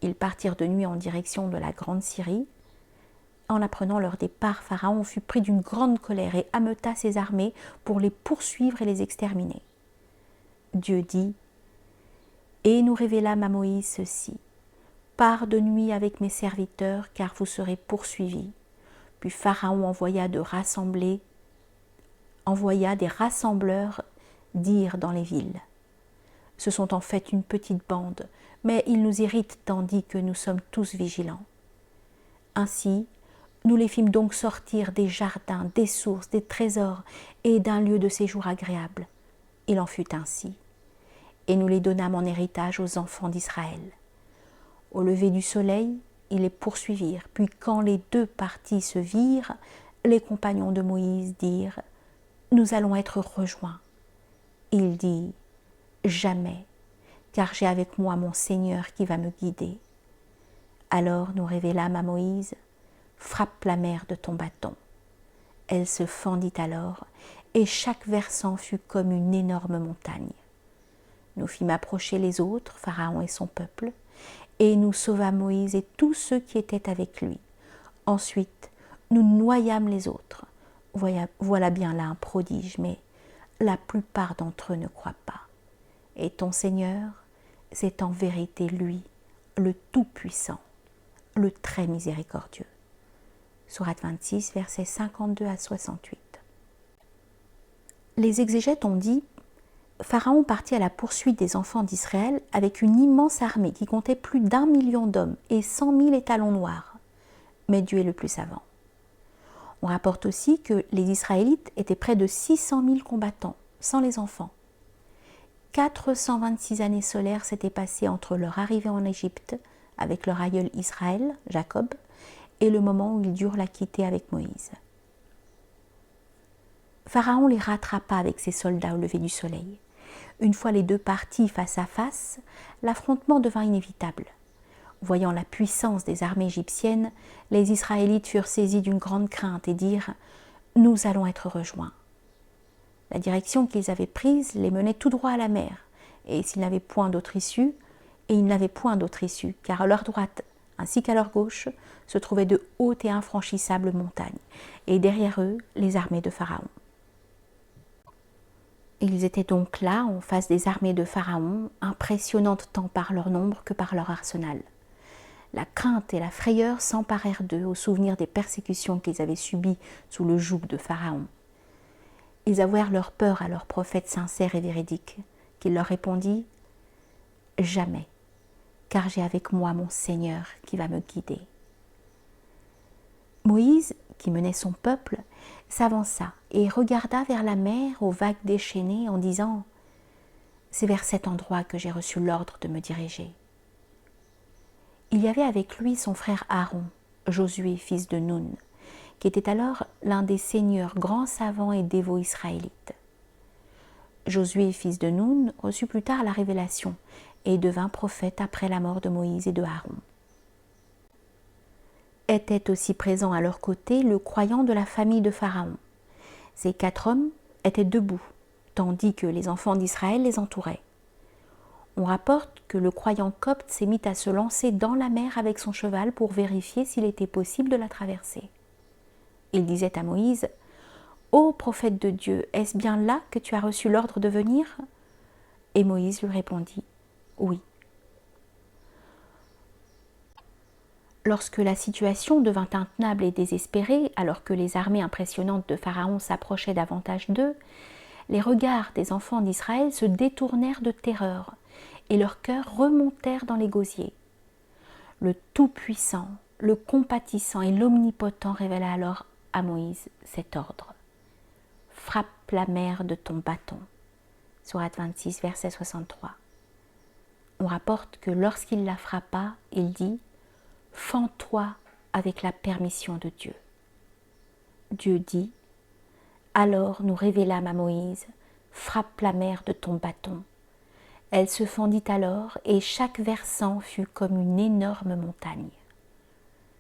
Ils partirent de nuit en direction de la Grande Syrie. En apprenant leur départ, Pharaon fut pris d'une grande colère et ameuta ses armées pour les poursuivre et les exterminer. Dieu dit « Et nous révélâmes à Moïse ceci. Pars de nuit avec mes serviteurs, car vous serez poursuivis. » Puis Pharaon envoya des rassembleurs dire dans les villes. Ce sont en fait une petite bande, mais ils nous irritent tandis que nous sommes tous vigilants. Ainsi, nous les fîmes donc sortir des jardins, des sources, des trésors et d'un lieu de séjour agréable. Il en fut ainsi. Et nous les donnâmes en héritage aux enfants d'Israël. Au lever du soleil, ils les poursuivirent. Puis quand les deux parties se virent, les compagnons de Moïse dirent « Nous allons être rejoints. » Il dit « Jamais, car j'ai avec moi mon Seigneur qui va me guider. » Alors nous révélâmes à Moïse « Frappe la mer de ton bâton. » Elle se fendit alors, et chaque versant fut comme une énorme montagne. Nous fîmes approcher les autres, Pharaon et son peuple, et nous sauvâmes Moïse et tous ceux qui étaient avec lui. Ensuite, nous noyâmes les autres. Voilà bien là un prodige, mais la plupart d'entre eux ne croient pas. Et ton Seigneur, c'est en vérité lui, le Tout-Puissant, le très miséricordieux. Sourate 26, versets 52 à 68. Les exégètes ont dit « Pharaon partit à la poursuite des enfants d'Israël avec une immense armée qui comptait plus d'1 million d'hommes et 100 000 étalons noirs. Mais Dieu est le plus savant. » On rapporte aussi que les Israélites étaient près de 600 000 combattants, sans les enfants. 426 années solaires s'étaient passées entre leur arrivée en Égypte avec leur aïeul Israël, Jacob, et le moment où ils durent la quitter avec Moïse. Pharaon les rattrapa avec ses soldats au lever du soleil. Une fois les deux parties face à face, l'affrontement devint inévitable. Voyant la puissance des armées égyptiennes, les Israélites furent saisis d'une grande crainte et dirent « Nous allons être rejoints ». La direction qu'ils avaient prise les menait tout droit à la mer, et ils n'avaient point d'autre issue, car à leur droite ainsi qu'à leur gauche se trouvaient de hautes et infranchissables montagnes, et derrière eux les armées de Pharaon. Ils étaient donc là, en face des armées de Pharaon, impressionnantes tant par leur nombre que par leur arsenal. La crainte et la frayeur s'emparèrent d'eux au souvenir des persécutions qu'ils avaient subies sous le joug de Pharaon. Ils avouèrent leur peur à leur prophète sincère et véridique, qui leur répondit « Jamais, car j'ai avec moi mon Seigneur qui va me guider. » Moïse, qui menait son peuple, s'avança et regarda vers la mer aux vagues déchaînées en disant « C'est vers cet endroit que j'ai reçu l'ordre de me diriger. » Il y avait avec lui son frère Aaron, Josué, fils de Nun, qui était alors l'un des seigneurs grands savants et dévots israélites. Josué, fils de Nun, reçut plus tard la révélation et devint prophète après la mort de Moïse et de Aaron. Était aussi présent à leur côté le croyant de la famille de Pharaon. Ces 4 hommes étaient debout, tandis que les enfants d'Israël les entouraient. On rapporte que le croyant copte s'est mis à se lancer dans la mer avec son cheval pour vérifier s'il était possible de la traverser. Il disait à Moïse « Ô prophète de Dieu, est-ce bien là que tu as reçu l'ordre de venir ?» Et Moïse lui répondit « Oui. » Lorsque la situation devint intenable et désespérée, alors que les armées impressionnantes de Pharaon s'approchaient davantage d'eux, les regards des enfants d'Israël se détournèrent de terreur et leurs cœurs remontèrent dans les gosiers. Le Tout-Puissant, le Compatissant et l'Omnipotent révéla alors à Moïse cet ordre. « Frappe la mer de ton bâton. » Sourate 26, verset 63. On rapporte que lorsqu'il la frappa, il dit « Fends-toi avec la permission de Dieu. » Dieu dit « Alors nous révélâmes à Moïse « Frappe la mer de ton bâton. » Elle se fendit alors et chaque versant fut comme une énorme montagne.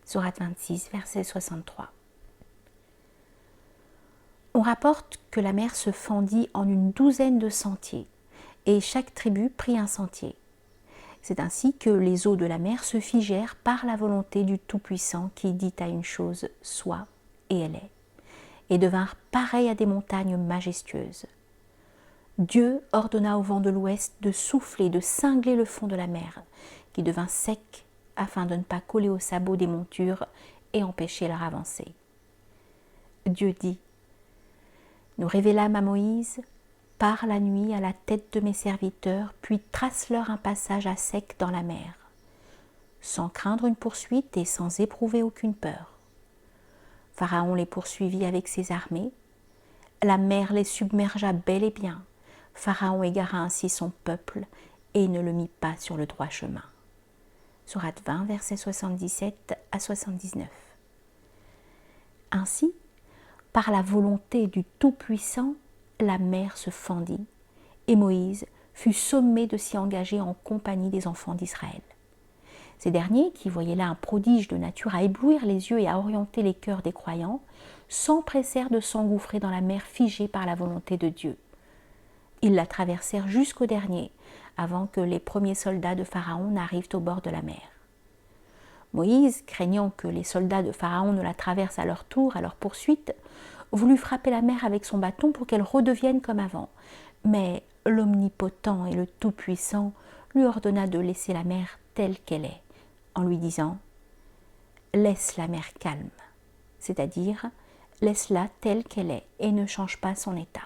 Sourate 26, verset 63. On rapporte que la mer se fendit en une douzaine de sentiers et chaque tribu prit un sentier. C'est ainsi que les eaux de la mer se figèrent par la volonté du Tout-Puissant qui dit à une chose « soit » et elle est, et devinrent pareilles à des montagnes majestueuses. Dieu ordonna au vent de l'ouest de souffler, de cingler le fond de la mer, qui devint sec afin de ne pas coller aux sabots des montures et empêcher leur avancée. Dieu dit « Nous révélâmes à Moïse, pars la nuit à la tête de mes serviteurs, puis trace-leur un passage à sec dans la mer. sans craindre une poursuite et sans éprouver aucune peur. Pharaon les poursuivit avec ses armées. La mer les submergea bel et bien. Pharaon égara ainsi son peuple et ne le mit pas sur le droit chemin. Sourate 20, versets 77 à 79. Ainsi, par la volonté du Tout-Puissant, la mer se fendit et Moïse fut sommé de s'y engager en compagnie des enfants d'Israël. Ces derniers, qui voyaient là un prodige de nature à éblouir les yeux et à orienter les cœurs des croyants, s'empressèrent de s'engouffrer dans la mer figée par la volonté de Dieu. Ils la traversèrent jusqu'au dernier, avant que les premiers soldats de Pharaon n'arrivent au bord de la mer. Moïse, craignant que les soldats de Pharaon ne la traversent à leur tour, à leur poursuite, voulut frapper la mer avec son bâton pour qu'elle redevienne comme avant. Mais l'Omnipotent et le Tout-Puissant lui ordonna de laisser la mer telle qu'elle est, en lui disant « Laisse la mer calme », c'est-à-dire « Laisse-la telle qu'elle est et ne change pas son état ».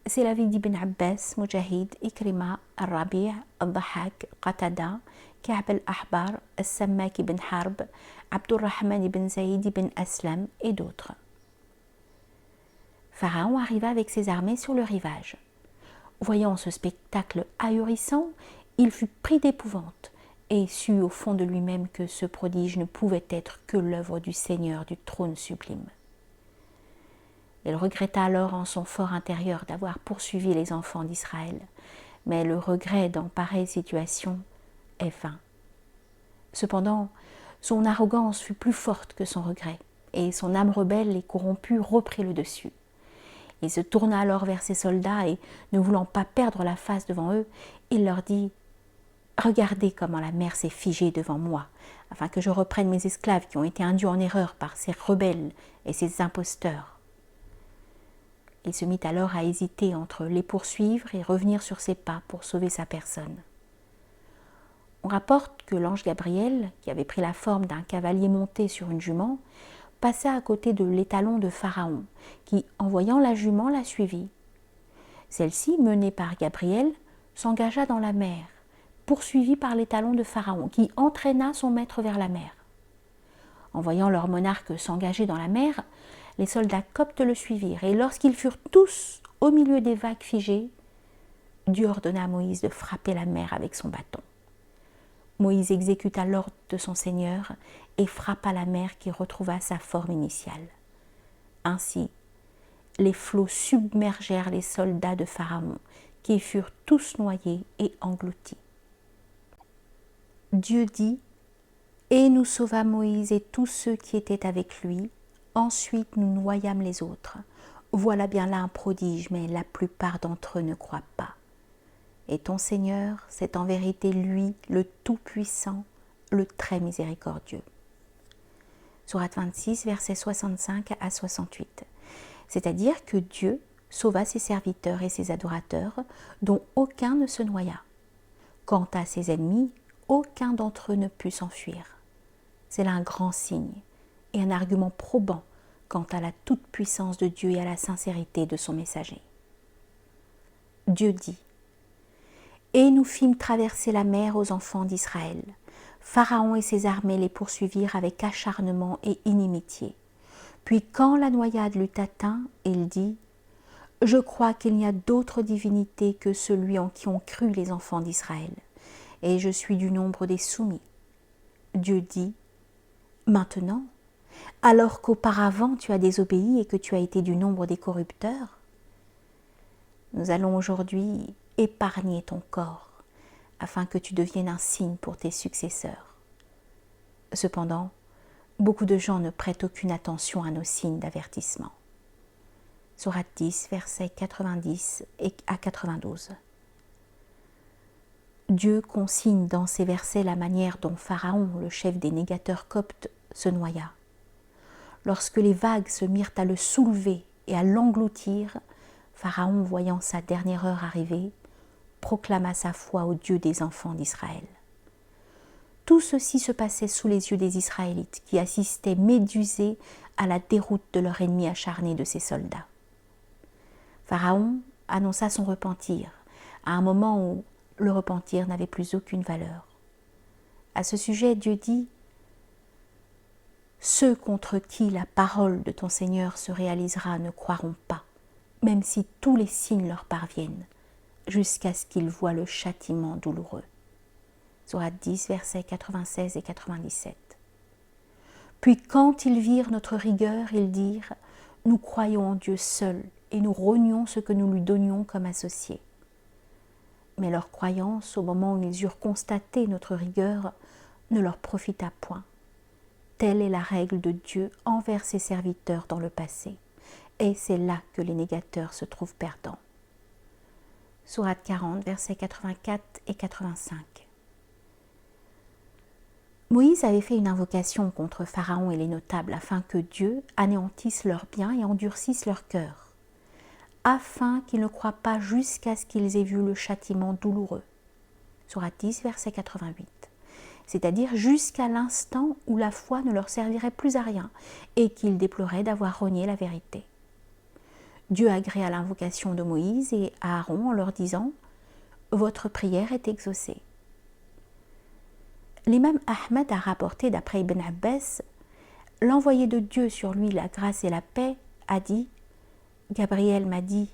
C'est l'avis d'Ibn Abbas, Mujahid, Ikrima, Al-Rabi', Al-Dhahak, Qatada, Ka'b al-Ahbar, Al-Sammak ibn Harb, Abdurrahman ibn Zayd ibn Aslam et d'autres. Pharaon arriva avec ses armées sur le rivage. Voyant ce spectacle ahurissant, il fut pris d'épouvante et sut au fond de lui-même que ce prodige ne pouvait être que l'œuvre du Seigneur du trône sublime. Il regretta alors en son fort intérieur d'avoir poursuivi les enfants d'Israël, mais le regret dans pareille situation est vain. Cependant, son arrogance fut plus forte que son regret, et son âme rebelle et corrompue reprit le dessus. Il se tourna alors vers ses soldats et, ne voulant pas perdre la face devant eux, il leur dit « Regardez comment la mer s'est figée devant moi, afin que je reprenne mes esclaves qui ont été induits en erreur par ces rebelles et ces imposteurs. » Il se mit alors à hésiter entre les poursuivre et revenir sur ses pas pour sauver sa personne. On rapporte que l'ange Gabriel, qui avait pris la forme d'un cavalier monté sur une jument, passa à côté de l'étalon de Pharaon, qui, en voyant la jument, la suivit. Celle-ci, menée par Gabriel, s'engagea dans la mer, poursuivie par l'étalon de Pharaon, qui entraîna son maître vers la mer. En voyant leur monarque s'engager dans la mer, les soldats coptes le suivirent, et lorsqu'ils furent tous au milieu des vagues figées, Dieu ordonna à Moïse de frapper la mer avec son bâton. Moïse exécuta l'ordre de son Seigneur et frappa la mer qui retrouva sa forme initiale. Ainsi, les flots submergèrent les soldats de Pharaon, qui furent tous noyés et engloutis. Dieu dit « Et nous sauva Moïse et tous ceux qui étaient avec lui. Ensuite nous noyâmes les autres. Voilà bien là un prodige, mais la plupart d'entre eux ne croient pas. Et ton Seigneur, c'est en vérité lui, le Tout-Puissant, le très miséricordieux. » Sourate 26, versets 65 à 68. C'est-à-dire que Dieu sauva ses serviteurs et ses adorateurs, dont aucun ne se noya. Quant à ses ennemis, aucun d'entre eux ne put s'enfuir. C'est là un grand signe et un argument probant quant à la toute-puissance de Dieu et à la sincérité de son messager. Dieu dit « Et nous fîmes traverser la mer aux enfants d'Israël. Pharaon et ses armées les poursuivirent avec acharnement et inimitié. Puis quand la noyade l'eut atteint, il dit « Je crois qu'il n'y a d'autre divinité que celui en qui ont cru les enfants d'Israël, et je suis du nombre des soumis. » Dieu dit « Maintenant, alors qu'auparavant tu as désobéi et que tu as été du nombre des corrupteurs, nous allons aujourd'hui épargner ton corps, afin que tu deviennes un signe pour tes successeurs. » Cependant, beaucoup de gens ne prêtent aucune attention à nos signes d'avertissement. Sourate 10, versets 90 à 92. Dieu consigne dans ces versets la manière dont Pharaon, le chef des négateurs coptes, se noya. Lorsque les vagues se mirent à le soulever et à l'engloutir, Pharaon, voyant sa dernière heure arriver, proclama sa foi au Dieu des enfants d'Israël. Tout ceci se passait sous les yeux des Israélites, qui assistaient médusés à la déroute de leur ennemi acharné de ses soldats. Pharaon annonça son repentir, à un moment où le repentir n'avait plus aucune valeur. À ce sujet, Dieu dit « Ceux contre qui la parole de ton Seigneur se réalisera ne croiront pas, même si tous les signes leur parviennent, jusqu'à ce qu'ils voient le châtiment douloureux. » Sourate 10, versets 96 et 97. Puis quand ils virent notre rigueur, ils dirent « Nous croyons en Dieu seul et nous renions ce que nous lui donnions comme associé. » Mais leur croyance, au moment où ils eurent constaté notre rigueur, ne leur profita point. Telle est la règle de Dieu envers ses serviteurs dans le passé, et c'est là que les négateurs se trouvent perdants. Sourate 40, versets 84 et 85. Moïse avait fait une invocation contre Pharaon et les notables afin que Dieu anéantisse leurs biens et endurcisse leur cœur, afin qu'ils ne croient pas jusqu'à ce qu'ils aient vu le châtiment douloureux. Sourate 10, verset 88. C'est-à-dire jusqu'à l'instant où la foi ne leur servirait plus à rien et qu'ils déploraient d'avoir renié la vérité. Dieu agréa l'invocation de Moïse et Aaron en leur disant « Votre prière est exaucée ». L'imam Ahmed a rapporté d'après Ibn Abbas, l'envoyé de Dieu sur lui la grâce et la paix a dit « Gabriel m'a dit,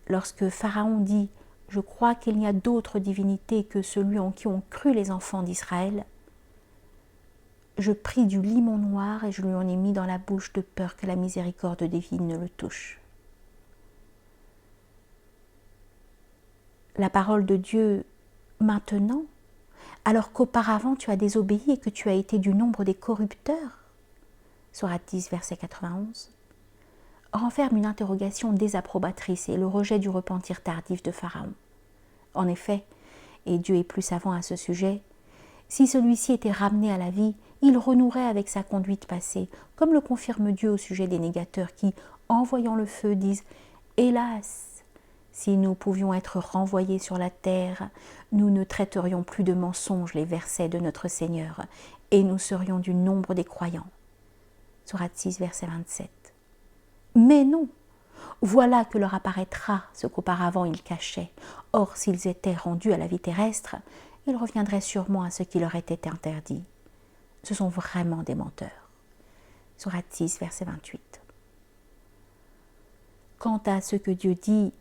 lorsque Pharaon dit « Je crois qu'il n'y a d'autre divinité que celui en qui ont cru les enfants d'Israël », je pris du limon noir et je lui en ai mis dans la bouche de peur que la miséricorde divine ne le touche. » La parole de Dieu maintenant, alors qu'auparavant tu as désobéi et que tu as été du nombre des corrupteurs, Sourate 10, verset 91, renferme une interrogation désapprobatrice et le rejet du repentir tardif de Pharaon. En effet, et Dieu est plus savant à ce sujet, si celui-ci était ramené à la vie, il renouerait avec sa conduite passée, comme le confirme Dieu au sujet des négateurs qui, en voyant le feu, disent « Hélas ! Si nous pouvions être renvoyés sur la terre, nous ne traiterions plus de mensonges les versets de notre Seigneur, et nous serions du nombre des croyants. » Sourate 6, verset 27. Mais non, voilà que leur apparaîtra ce qu'auparavant ils cachaient. Or, s'ils étaient rendus à la vie terrestre, ils reviendraient sûrement à ce qui leur était interdit. Ce sont vraiment des menteurs. Sourate 6, verset 28. Quant à ce que Dieu dit,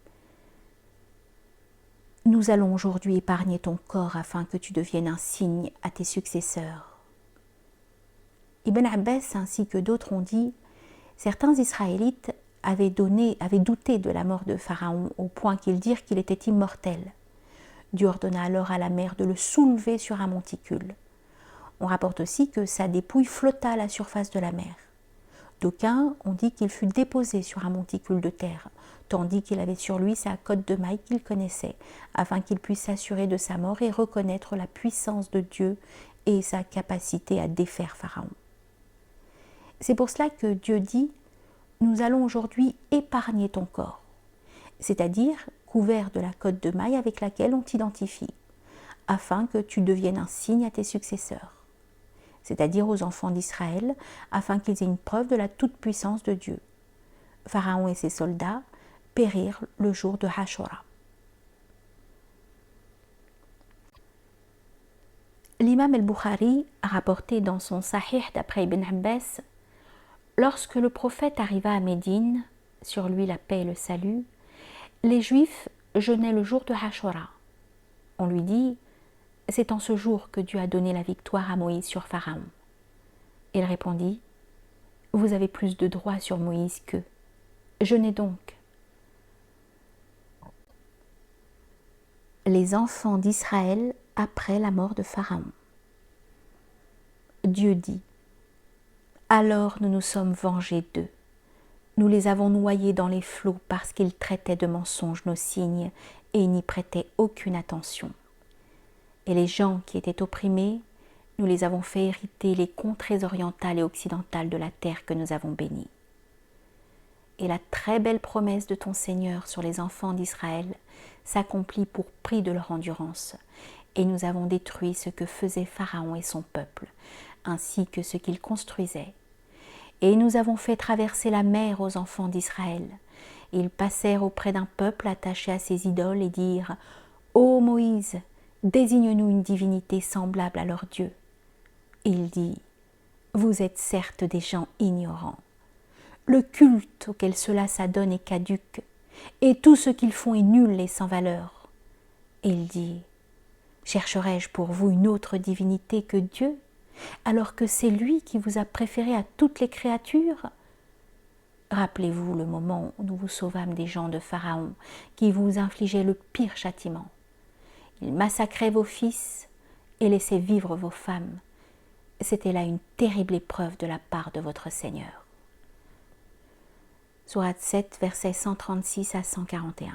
nous allons aujourd'hui épargner ton corps afin que tu deviennes un signe à tes successeurs. Ibn Abbas ainsi que d'autres ont dit, certains Israélites avaient douté de la mort de Pharaon au point qu'ils dirent qu'il était immortel. Dieu ordonna alors à la mer de le soulever sur un monticule. On rapporte aussi que sa dépouille flotta à la surface de la mer. D'aucuns ont dit qu'il fut déposé sur un monticule de terre, tandis qu'il avait sur lui sa cotte de mailles qu'il connaissait, afin qu'il puisse s'assurer de sa mort et reconnaître la puissance de Dieu et sa capacité à défaire Pharaon. C'est pour cela que Dieu dit « Nous allons aujourd'hui épargner ton corps », c'est-à-dire couvert de la cotte de mailles avec laquelle on t'identifie, afin que tu deviennes un signe à tes successeurs, c'est-à-dire aux enfants d'Israël, afin qu'ils aient une preuve de la toute-puissance de Dieu. Pharaon et ses soldats périrent le jour de Hashura. L'imam al-Bukhari a rapporté dans son Sahih d'après Ibn Abbas, lorsque le prophète arriva à Médine, sur lui la paix et le salut, les Juifs jeûnaient le jour de Hashura. On lui dit, c'est en ce jour que Dieu a donné la victoire à Moïse sur Pharaon. Il répondit, vous avez plus de droit sur Moïse qu'eux. Jeûnez donc. Les enfants d'Israël après la mort de Pharaon. Dieu dit, alors nous nous sommes vengés d'eux. Nous les avons noyés dans les flots parce qu'ils traitaient de mensonges nos signes et n'y prêtaient aucune attention. Et les gens qui étaient opprimés, nous les avons fait hériter les contrées orientales et occidentales de la terre que nous avons bénie. Et la très belle promesse de ton Seigneur sur les enfants d'Israël s'accomplit pour prix de leur endurance. Et nous avons détruit ce que faisait Pharaon et son peuple, ainsi que ce qu'ils construisaient. Et nous avons fait traverser la mer aux enfants d'Israël. Ils passèrent auprès d'un peuple attaché à ses idoles et dirent « Ô Moïse, désigne-nous une divinité semblable à leur Dieu. Il dit, vous êtes certes des gens ignorants. Le culte auquel cela s'adonne est caduc, et tout ce qu'ils font est nul et sans valeur. Il dit, chercherai-je pour vous une autre divinité que Dieu, alors que c'est lui qui vous a préféré à toutes les créatures? Rappelez-vous le moment où nous vous sauvâmes des gens de Pharaon, qui vous infligeaient le pire châtiment. Ils massacraient vos fils et laissaient vivre vos femmes. C'était là une terrible épreuve de la part de votre Seigneur. Sourate 7, versets 136 à 141.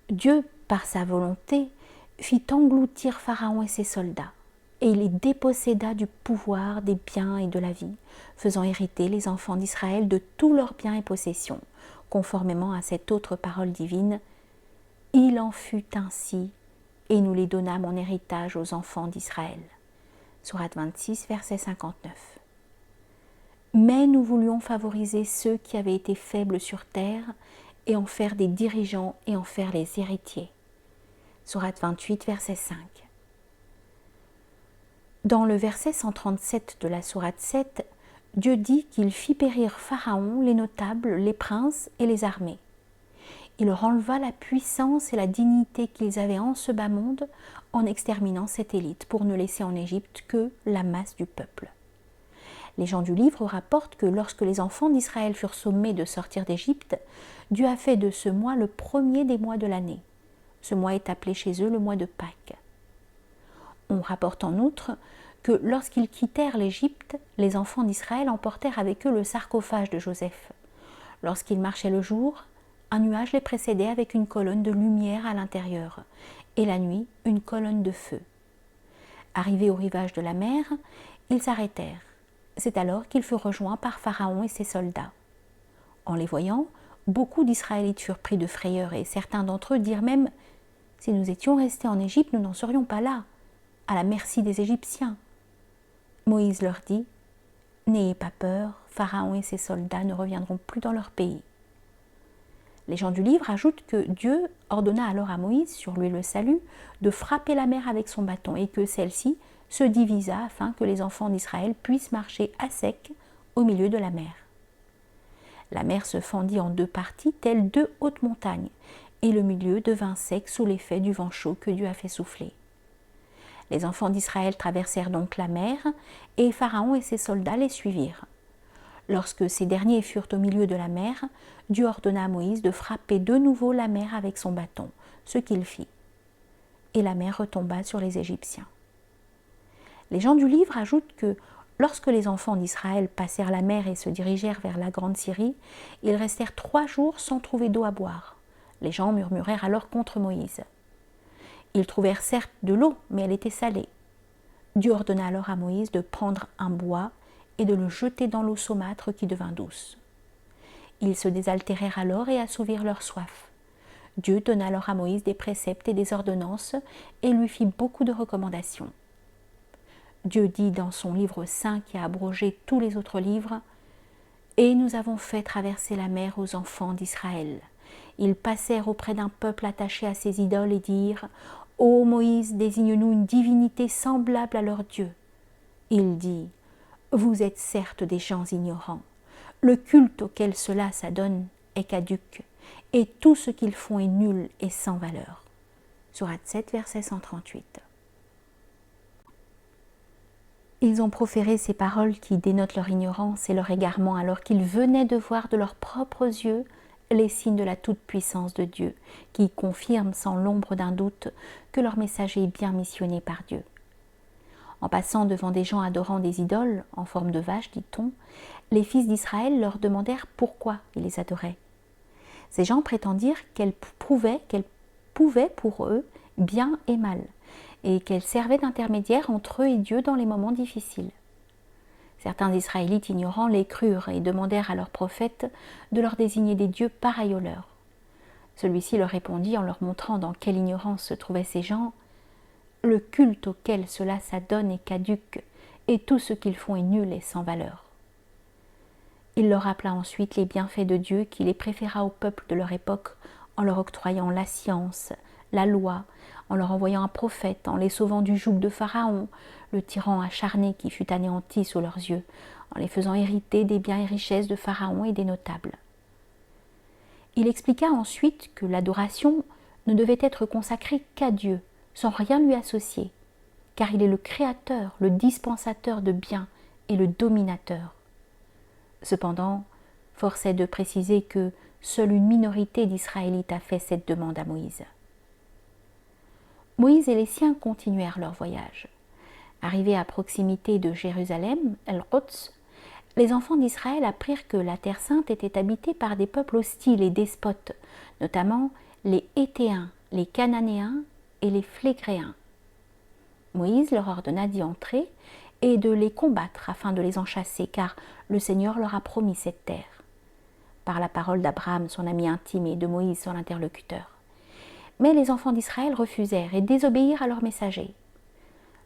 Dieu, par sa volonté, fit engloutir Pharaon et ses soldats, et il les déposséda du pouvoir, des biens et de la vie, faisant hériter les enfants d'Israël de tous leurs biens et possessions, conformément à cette autre parole divine. Il en fut ainsi, et nous les donnâmes en héritage aux enfants d'Israël. Sourate 26, verset 59. Mais nous voulions favoriser ceux qui avaient été faibles sur terre, et en faire des dirigeants et en faire les héritiers. Sourate 28, verset 5. Dans le verset 137 de la sourate 7, Dieu dit qu'il fit périr Pharaon, les notables, les princes et les armées. Il leur enleva la puissance et la dignité qu'ils avaient en ce bas monde en exterminant cette élite pour ne laisser en Égypte que la masse du peuple. Les gens du livre rapportent que lorsque les enfants d'Israël furent sommés de sortir d'Égypte, Dieu a fait de ce mois le premier des mois de l'année. Ce mois est appelé chez eux le mois de Pâques. On rapporte en outre que lorsqu'ils quittèrent l'Égypte, les enfants d'Israël emportèrent avec eux le sarcophage de Joseph. Lorsqu'ils marchaient le jour, un nuage les précédait avec une colonne de lumière à l'intérieur, et la nuit, une colonne de feu. Arrivés au rivage de la mer, ils s'arrêtèrent. C'est alors qu'ils furent rejoints par Pharaon et ses soldats. En les voyant, beaucoup d'Israélites furent pris de frayeur, et certains d'entre eux dirent même « Si nous étions restés en Égypte, nous n'en serions pas là, à la merci des Égyptiens. » Moïse leur dit « N'ayez pas peur, Pharaon et ses soldats ne reviendront plus dans leur pays. » Les gens du livre ajoutent que Dieu ordonna alors à Moïse, sur lui le salut, de frapper la mer avec son bâton et que celle-ci se divisa afin que les enfants d'Israël puissent marcher à sec au milieu de la mer. La mer se fendit en deux parties, telles deux hautes montagnes, et le milieu devint sec sous l'effet du vent chaud que Dieu a fait souffler. Les enfants d'Israël traversèrent donc la mer, et Pharaon et ses soldats les suivirent. Lorsque ces derniers furent au milieu de la mer, Dieu ordonna à Moïse de frapper de nouveau la mer avec son bâton, ce qu'il fit. Et la mer retomba sur les Égyptiens. Les gens du livre ajoutent que lorsque les enfants d'Israël passèrent la mer et se dirigèrent vers la Grande Syrie, ils restèrent 3 jours sans trouver d'eau à boire. Les gens murmurèrent alors contre Moïse. Ils trouvèrent certes de l'eau, mais elle était salée. Dieu ordonna alors à Moïse de prendre un bois et de le jeter dans l'eau saumâtre qui devint douce. Ils se désaltérèrent alors et assouvirent leur soif. Dieu donna alors à Moïse des préceptes et des ordonnances et lui fit beaucoup de recommandations. Dieu dit dans son livre saint qui a abrogé tous les autres livres « Et nous avons fait traverser la mer aux enfants d'Israël. Ils passèrent auprès d'un peuple attaché à ses idoles et dirent « Ô Moïse, désigne-nous une divinité semblable à leur Dieu. » Il dit « Vous êtes certes des gens ignorants. Le culte auquel cela s'adonne est caduc, et tout ce qu'ils font est nul et sans valeur. » Sourate 7, verset 138. Ils ont proféré ces paroles qui dénotent leur ignorance et leur égarement alors qu'ils venaient de voir de leurs propres yeux les signes de la toute-puissance de Dieu, qui confirment sans l'ombre d'un doute que leur messager est bien missionné par Dieu. En passant devant des gens adorant des idoles, en forme de vaches, dit-on, les fils d'Israël leur demandèrent pourquoi ils les adoraient. Ces gens prétendirent qu'elles pouvaient pour eux bien et mal, et qu'elles servaient d'intermédiaire entre eux et Dieu dans les moments difficiles. Certains Israélites ignorants les crurent et demandèrent à leur prophète de leur désigner des dieux pareils aux leurs. Celui-ci leur répondit en leur montrant dans quelle ignorance se trouvaient ces gens. « Le culte auquel cela s'adonne est caduc, et tout ce qu'ils font est nul et sans valeur. » Il leur rappela ensuite les bienfaits de Dieu qui les préféra au peuple de leur époque en leur octroyant la science, la loi, en leur envoyant un prophète, en les sauvant du joug de Pharaon, le tyran acharné qui fut anéanti sous leurs yeux, en les faisant hériter des biens et richesses de Pharaon et des notables. Il expliqua ensuite que l'adoration ne devait être consacrée qu'à Dieu, sans rien lui associer, car il est le créateur, le dispensateur de biens et le dominateur. Cependant, force est de préciser que seule une minorité d'Israélites a fait cette demande à Moïse. Moïse et les siens continuèrent leur voyage. Arrivés à proximité de Jérusalem, El-Quds, les enfants d'Israël apprirent que la Terre Sainte était habitée par des peuples hostiles et despotes, notamment les Héthéens, les Cananéens et les Phlégréens. Moïse leur ordonna d'y entrer et de les combattre afin de les en chasser, car le Seigneur leur a promis cette terre, par la parole d'Abraham, son ami intime, et de Moïse, son interlocuteur. Mais les enfants d'Israël refusèrent et désobéirent à leur messager.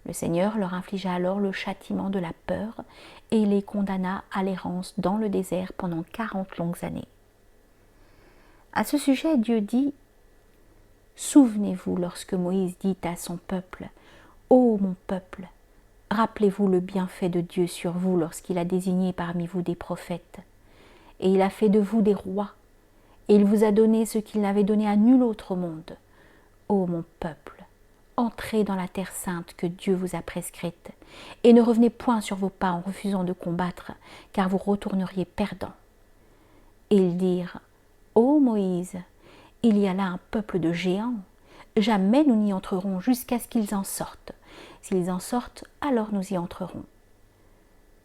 Le Seigneur leur infligea alors le châtiment de la peur et les condamna à l'errance dans le désert pendant 40 longues années. À ce sujet, Dieu dit « Souvenez-vous lorsque Moïse dit à son peuple « Ô mon peuple, rappelez-vous le bienfait de Dieu sur vous lorsqu'il a désigné parmi vous des prophètes, et il a fait de vous des rois, et il vous a donné ce qu'il n'avait donné à nul autre au monde. Ô mon peuple, entrez dans la terre sainte que Dieu vous a prescrite, et ne revenez point sur vos pas en refusant de combattre, car vous retourneriez perdants. » Et ils dirent « Ô Moïse, il y a là un peuple de géants, jamais nous n'y entrerons jusqu'à ce qu'ils en sortent. S'ils en sortent, alors nous y entrerons. »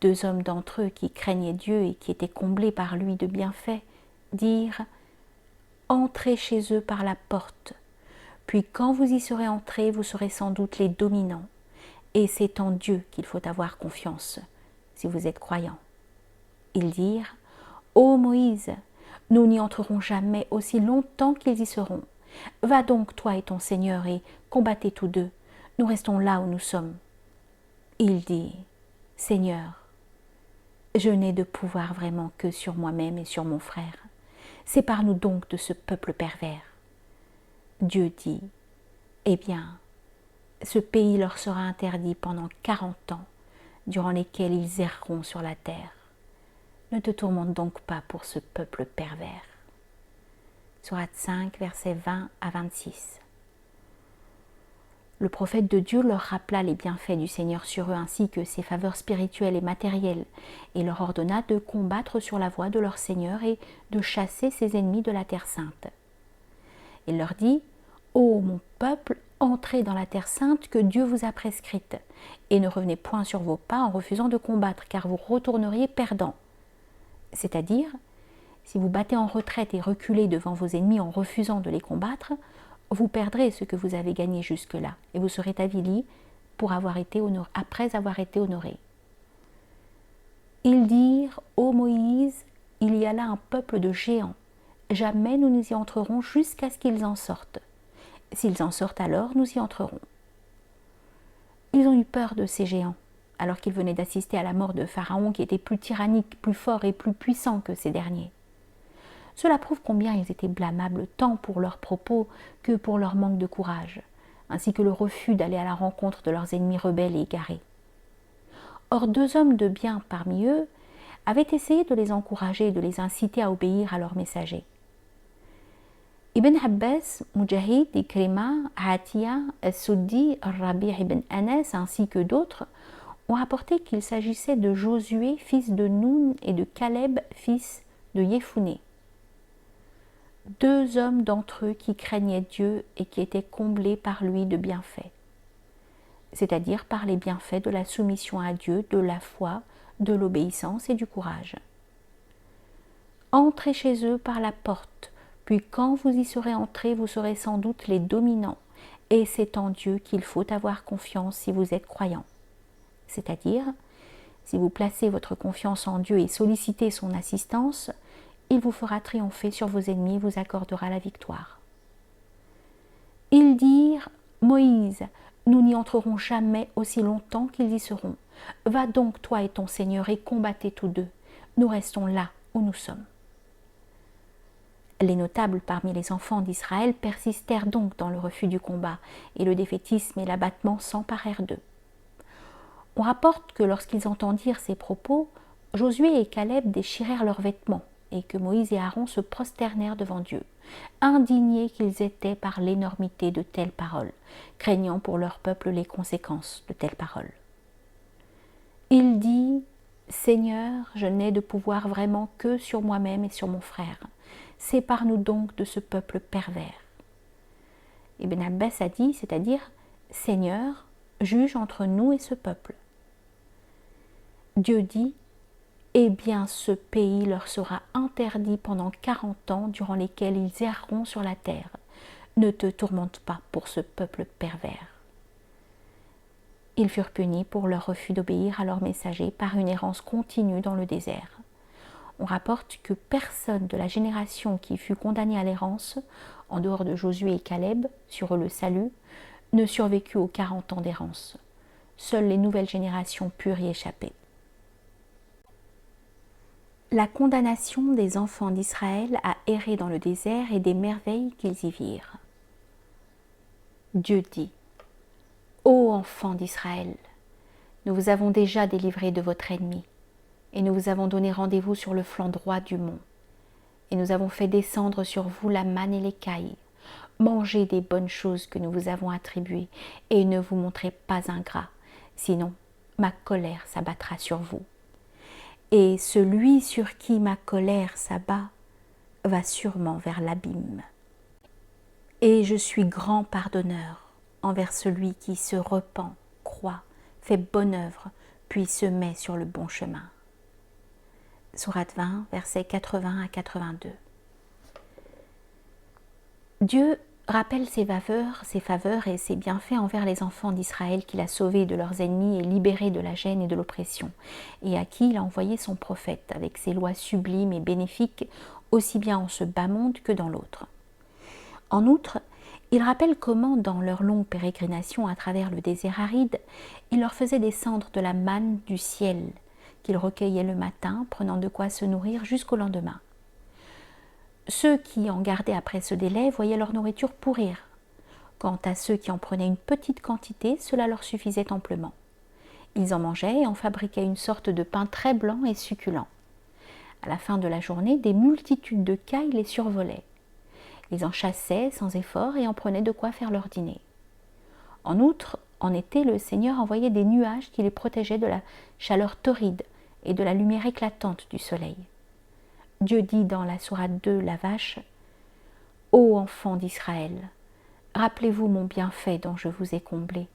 2 hommes d'entre eux qui craignaient Dieu et qui étaient comblés par lui de bienfaits dirent « Entrez chez eux par la porte, puis quand vous y serez entrés, vous serez sans doute les dominants, et c'est en Dieu qu'il faut avoir confiance, si vous êtes croyants. » Ils dirent « Ô Moïse, nous n'y entrerons jamais aussi longtemps qu'ils y seront. Va donc, toi et ton Seigneur, et combattez tous deux. Nous restons là où nous sommes. » Il dit « Seigneur, je n'ai de pouvoir vraiment que sur moi-même et sur mon frère. Sépare-nous donc de ce peuple pervers. » Dieu dit « Eh bien, ce pays leur sera interdit pendant 40 ans, durant lesquels ils erreront sur la terre. Ne te tourmente donc pas pour ce peuple pervers. » Sourate 5, versets 20 à 26. Le prophète de Dieu leur rappela les bienfaits du Seigneur sur eux ainsi que ses faveurs spirituelles et matérielles, et leur ordonna de combattre sur la voie de leur Seigneur et de chasser ses ennemis de la terre sainte. Il leur dit « Ô mon peuple, entrez dans la terre sainte que Dieu vous a prescrite, et ne revenez point sur vos pas en refusant de combattre, car vous retourneriez perdants. » C'est-à-dire, si vous battez en retraite et reculez devant vos ennemis en refusant de les combattre, vous perdrez ce que vous avez gagné jusque-là, et vous serez avilis après avoir été honorés. Ils dirent « Ô Moïse, il y a là un peuple de géants. Jamais nous y entrerons jusqu'à ce qu'ils en sortent. S'ils en sortent alors, nous y entrerons. » Ils ont eu peur de ces géants, alors qu'ils venaient d'assister à la mort de Pharaon qui était plus tyrannique, plus fort et plus puissant que ces derniers. Cela prouve combien ils étaient blâmables tant pour leurs propos que pour leur manque de courage, ainsi que le refus d'aller à la rencontre de leurs ennemis rebelles et égarés. Or 2 hommes de bien parmi eux avaient essayé de les encourager et de les inciter à obéir à leur messager. Ibn Abbas, Mujahid, Ikrima, Atiya, As-Suddi, Rabi' ibn Anas ainsi que d'autres ont rapporté qu'il s'agissait de Josué, fils de Noun, et de Caleb, fils de Yéphouné. 2 hommes d'entre eux qui craignaient Dieu et qui étaient comblés par lui de bienfaits, c'est-à-dire par les bienfaits de la soumission à Dieu, de la foi, de l'obéissance et du courage. Entrez chez eux par la porte, puis quand vous y serez entrés, vous serez sans doute les dominants, et c'est en Dieu qu'il faut avoir confiance si vous êtes croyants. C'est-à-dire, si vous placez votre confiance en Dieu et sollicitez son assistance, il vous fera triompher sur vos ennemis et vous accordera la victoire. Ils dirent « Moïse, nous n'y entrerons jamais aussi longtemps qu'ils y seront. Va donc toi et ton Seigneur et combattez tous deux. Nous restons là où nous sommes. » Les notables parmi les enfants d'Israël persistèrent donc dans le refus du combat, et le défaitisme et l'abattement s'emparèrent d'eux. On rapporte que lorsqu'ils entendirent ces propos, Josué et Caleb déchirèrent leurs vêtements, et que Moïse et Aaron se prosternèrent devant Dieu, indignés qu'ils étaient par l'énormité de telles paroles, craignant pour leur peuple les conséquences de telles paroles. Il dit « Seigneur, je n'ai de pouvoir vraiment que sur moi-même et sur mon frère. Sépare-nous donc de ce peuple pervers. » Ibn Abbas a dit, c'est-à-dire « Seigneur, juge entre nous et ce peuple. » Dieu dit « Eh bien, ce pays leur sera interdit pendant 40 ans durant lesquels ils erreront sur la terre. Ne te tourmente pas pour ce peuple pervers. » Ils furent punis pour leur refus d'obéir à leur messager par une errance continue dans le désert. On rapporte que personne de la génération qui fut condamnée à l'errance, en dehors de Josué et Caleb, sur eux le salut, ne survécut aux 40 ans d'errance. Seules les nouvelles générations purent y échapper. La condamnation des enfants d'Israël à errer dans le désert et des merveilles qu'ils y virent. Dieu dit « Ô enfants d'Israël, nous vous avons déjà délivrés de votre ennemi, et nous vous avons donné rendez-vous sur le flanc droit du mont, et nous avons fait descendre sur vous la manne et l'écaille. Mangez des bonnes choses que nous vous avons attribuées, et ne vous montrez pas ingrats, sinon ma colère s'abattra sur vous. Et celui sur qui ma colère s'abat va sûrement vers l'abîme. Et je suis grand pardonneur envers celui qui se repent, croit, fait bonne œuvre, puis se met sur le bon chemin. Sourate 20, versets 80 à 82. Dieu rappelle ses faveurs et ses bienfaits envers les enfants d'Israël qu'il a sauvés de leurs ennemis et libérés de la gêne et de l'oppression, et à qui il a envoyé son prophète avec ses lois sublimes et bénéfiques, aussi bien en ce bas monde que dans l'autre. En outre, il rappelle comment, dans leur longue pérégrination à travers le désert aride, il leur faisait descendre de la manne du ciel, qu'ils recueillaient le matin, prenant de quoi se nourrir jusqu'au lendemain. Ceux qui en gardaient après ce délai voyaient leur nourriture pourrir. Quant à ceux qui en prenaient une petite quantité, cela leur suffisait amplement. Ils en mangeaient et en fabriquaient une sorte de pain très blanc et succulent. À la fin de la journée, des multitudes de cailles les survolaient. Ils en chassaient sans effort et en prenaient de quoi faire leur dîner. En outre, en été, le Seigneur envoyait des nuages qui les protégeaient de la chaleur torride et de la lumière éclatante du soleil. Dieu dit dans la sourate 2, la vache, « Ô enfants d'Israël, rappelez-vous mon bienfait dont je vous ai comblé.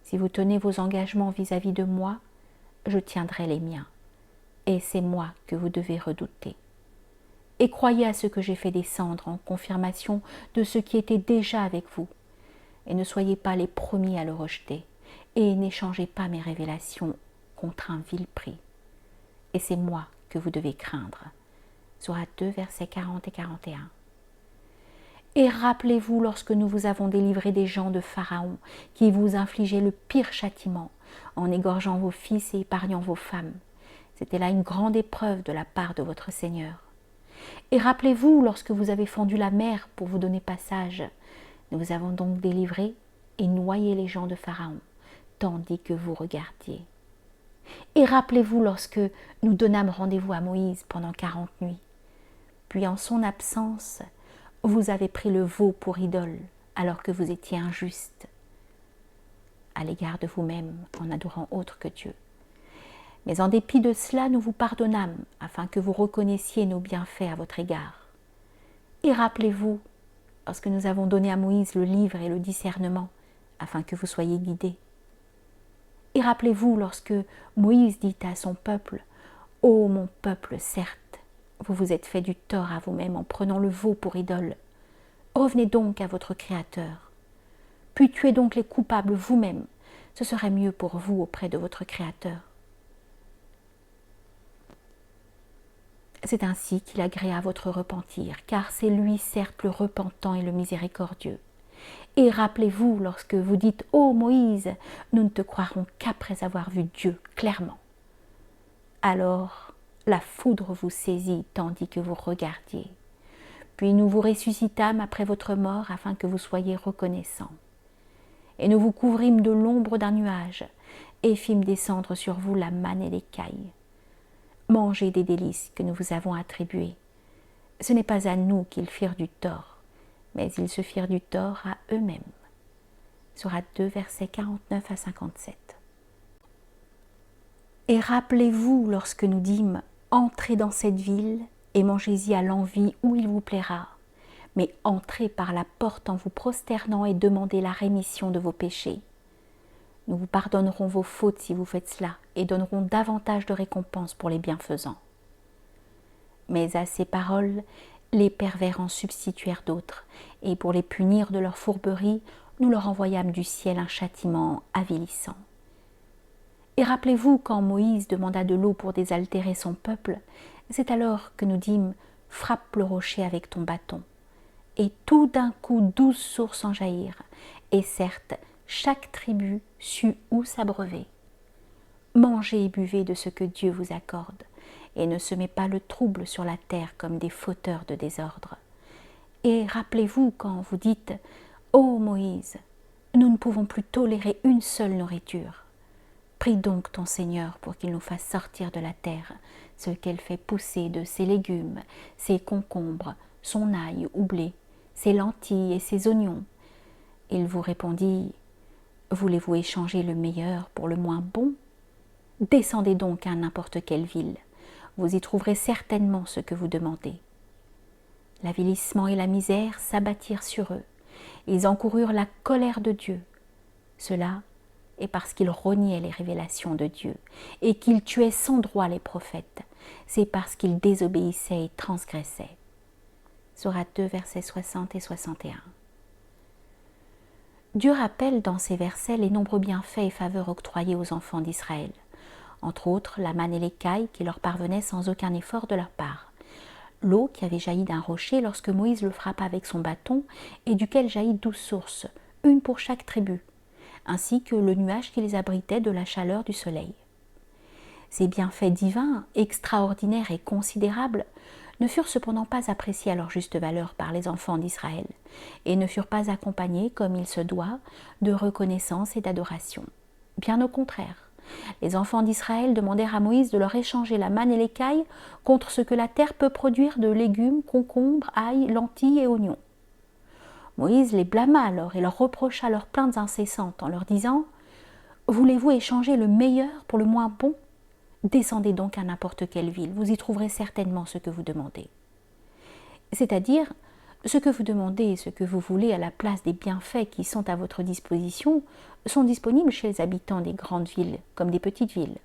Si vous tenez vos engagements vis-à-vis de moi, je tiendrai les miens. Et c'est moi que vous devez redouter. Et croyez à ce que j'ai fait descendre en confirmation de ce qui était déjà avec vous. Et ne soyez pas les premiers à le rejeter. Et n'échangez pas mes révélations contre un vil prix. Et c'est moi que vous devez craindre. » Sourate 2, versets 40 et 41. Et rappelez-vous lorsque nous vous avons délivré des gens de Pharaon, qui vous infligeaient le pire châtiment, en égorgeant vos fils et épargnant vos femmes. C'était là une grande épreuve de la part de votre Seigneur. Et rappelez-vous lorsque vous avez fendu la mer pour vous donner passage. Nous vous avons donc délivré et noyé les gens de Pharaon, tandis que vous regardiez. Et rappelez-vous lorsque nous donnâmes rendez-vous à Moïse pendant 40 nuits. Puis en son absence, vous avez pris le veau pour idole, alors que vous étiez injuste à l'égard de vous-même en adorant autre que Dieu. Mais en dépit de cela, nous vous pardonnâmes, afin que vous reconnaissiez nos bienfaits à votre égard. Et rappelez-vous, lorsque nous avons donné à Moïse le livre et le discernement, afin que vous soyez guidés. Et rappelez-vous lorsque Moïse dit à son peuple, « Ô mon peuple, certes, vous vous êtes fait du tort à vous-même en prenant le veau pour idole. Revenez donc à votre Créateur. Puis tuez donc les coupables vous-même. Ce serait mieux pour vous auprès de votre Créateur. » C'est ainsi qu'il agréa votre repentir, car c'est lui certes le repentant et le miséricordieux. Et rappelez-vous lorsque vous dites « Ô Moïse, nous ne te croirons qu'après avoir vu Dieu clairement. » Alors la foudre vous saisit tandis que vous regardiez. puis nous vous ressuscitâmes après votre mort afin que vous soyez reconnaissants. Et nous vous couvrîmes de l'ombre d'un nuage et fîmes descendre sur vous la manne et l'écaille. Mangez des délices que nous vous avons attribuées. Ce n'est pas à nous qu'ils firent du tort, mais ils se firent du tort à eux-mêmes. Sourate 2, versets 49 à 57. Et rappelez-vous lorsque nous dîmes « Entrez dans cette ville et mangez-y à l'envi où il vous plaira, mais entrez par la porte en vous prosternant et demandez la rémission de vos péchés. Nous vous pardonnerons vos fautes si vous faites cela et donnerons davantage de récompenses pour les bienfaisants. » Mais à ces paroles, les pervers en substituèrent d'autres, et pour les punir de leur fourberie, nous leur envoyâmes du ciel un châtiment avilissant. Et rappelez-vous quand Moïse demanda de l'eau pour désaltérer son peuple, c'est alors que nous dîmes « Frappe le rocher avec ton bâton ». Et tout d'un coup 12 sources en jaillirent, et certes, chaque tribu sut où s'abreuver. Mangez et buvez de ce que Dieu vous accorde, et ne semez pas le trouble sur la terre comme des fauteurs de désordre. Et rappelez-vous quand vous dites « Ô Moïse, nous ne pouvons plus tolérer une seule nourriture. Prie donc ton Seigneur pour qu'il nous fasse sortir de la terre ce qu'elle fait pousser de ses légumes, ses concombres, son ail ou blé, ses lentilles et ses oignons. » Il vous répondit « Voulez-vous échanger le meilleur pour le moins bon? Descendez donc à n'importe quelle ville. Vous y trouverez certainement ce que vous demandez. » L'avilissement et la misère s'abattirent sur eux. Ils encoururent la colère de Dieu. Cela est parce qu'ils reniaient les révélations de Dieu et qu'ils tuaient sans droit les prophètes. C'est parce qu'ils désobéissaient et transgressaient. Sourate 2, versets 60 et 61. Dieu rappelle dans ces versets les nombreux bienfaits et faveurs octroyés aux enfants d'Israël. Entre autres, la manne et l'écaille qui leur parvenaient sans aucun effort de leur part. L'eau qui avait jailli d'un rocher lorsque Moïse le frappa avec son bâton et duquel jaillit 12 sources, une pour chaque tribu, ainsi que le nuage qui les abritait de la chaleur du soleil. Ces bienfaits divins, extraordinaires et considérables, ne furent cependant pas appréciés à leur juste valeur par les enfants d'Israël, et ne furent pas accompagnés, comme il se doit, de reconnaissance et d'adoration. Bien au contraire, les enfants d'Israël demandèrent à Moïse de leur échanger la manne et l'écaille contre ce que la terre peut produire de légumes, concombres, ail, lentilles et oignons. Moïse les blâma alors et leur reprocha leurs plaintes incessantes en leur disant « Voulez-vous échanger le meilleur pour le moins bon ? Descendez donc à n'importe quelle ville, vous y trouverez certainement ce que vous demandez. » C'est-à-dire, ce que vous demandez et ce que vous voulez à la place des bienfaits qui sont à votre disposition sont disponibles chez les habitants des grandes villes comme des petites villes.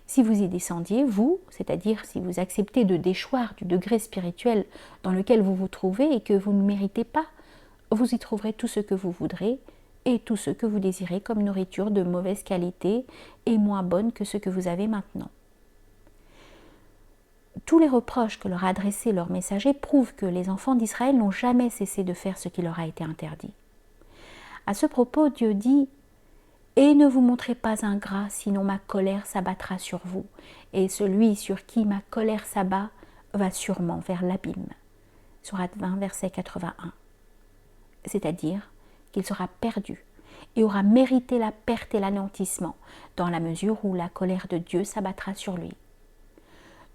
Si vous y descendiez, vous, c'est-à-dire si vous acceptez de déchoir du degré spirituel dans lequel vous vous trouvez et que vous ne méritez pas, vous y trouverez tout ce que vous voudrez et tout ce que vous désirez comme nourriture de mauvaise qualité et moins bonne que ce que vous avez maintenant. Tous les reproches que leur a adressés leurs messagers prouvent que les enfants d'Israël n'ont jamais cessé de faire ce qui leur a été interdit. À ce propos, Dieu dit « Et ne vous montrez pas ingrats, sinon ma colère s'abattra sur vous, et celui sur qui ma colère s'abat va sûrement vers l'abîme. » Sourate 20, verset 81. C'est-à-dire qu'il sera perdu et aura mérité la perte et l'anéantissement, dans la mesure où la colère de Dieu s'abattra sur lui.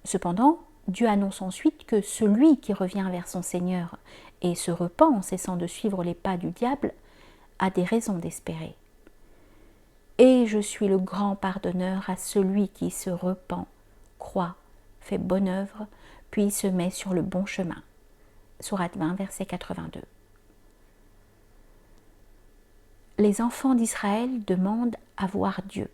Cependant, Dieu annonce ensuite que celui qui revient vers son Seigneur et se repent en cessant de suivre les pas du diable a des raisons d'espérer. « Et je suis le grand pardonneur à celui qui se repent, croit, fait bonne œuvre, puis se met sur le bon chemin. » Sourate 20, verset 82. Les enfants d'Israël demandent à voir Dieu.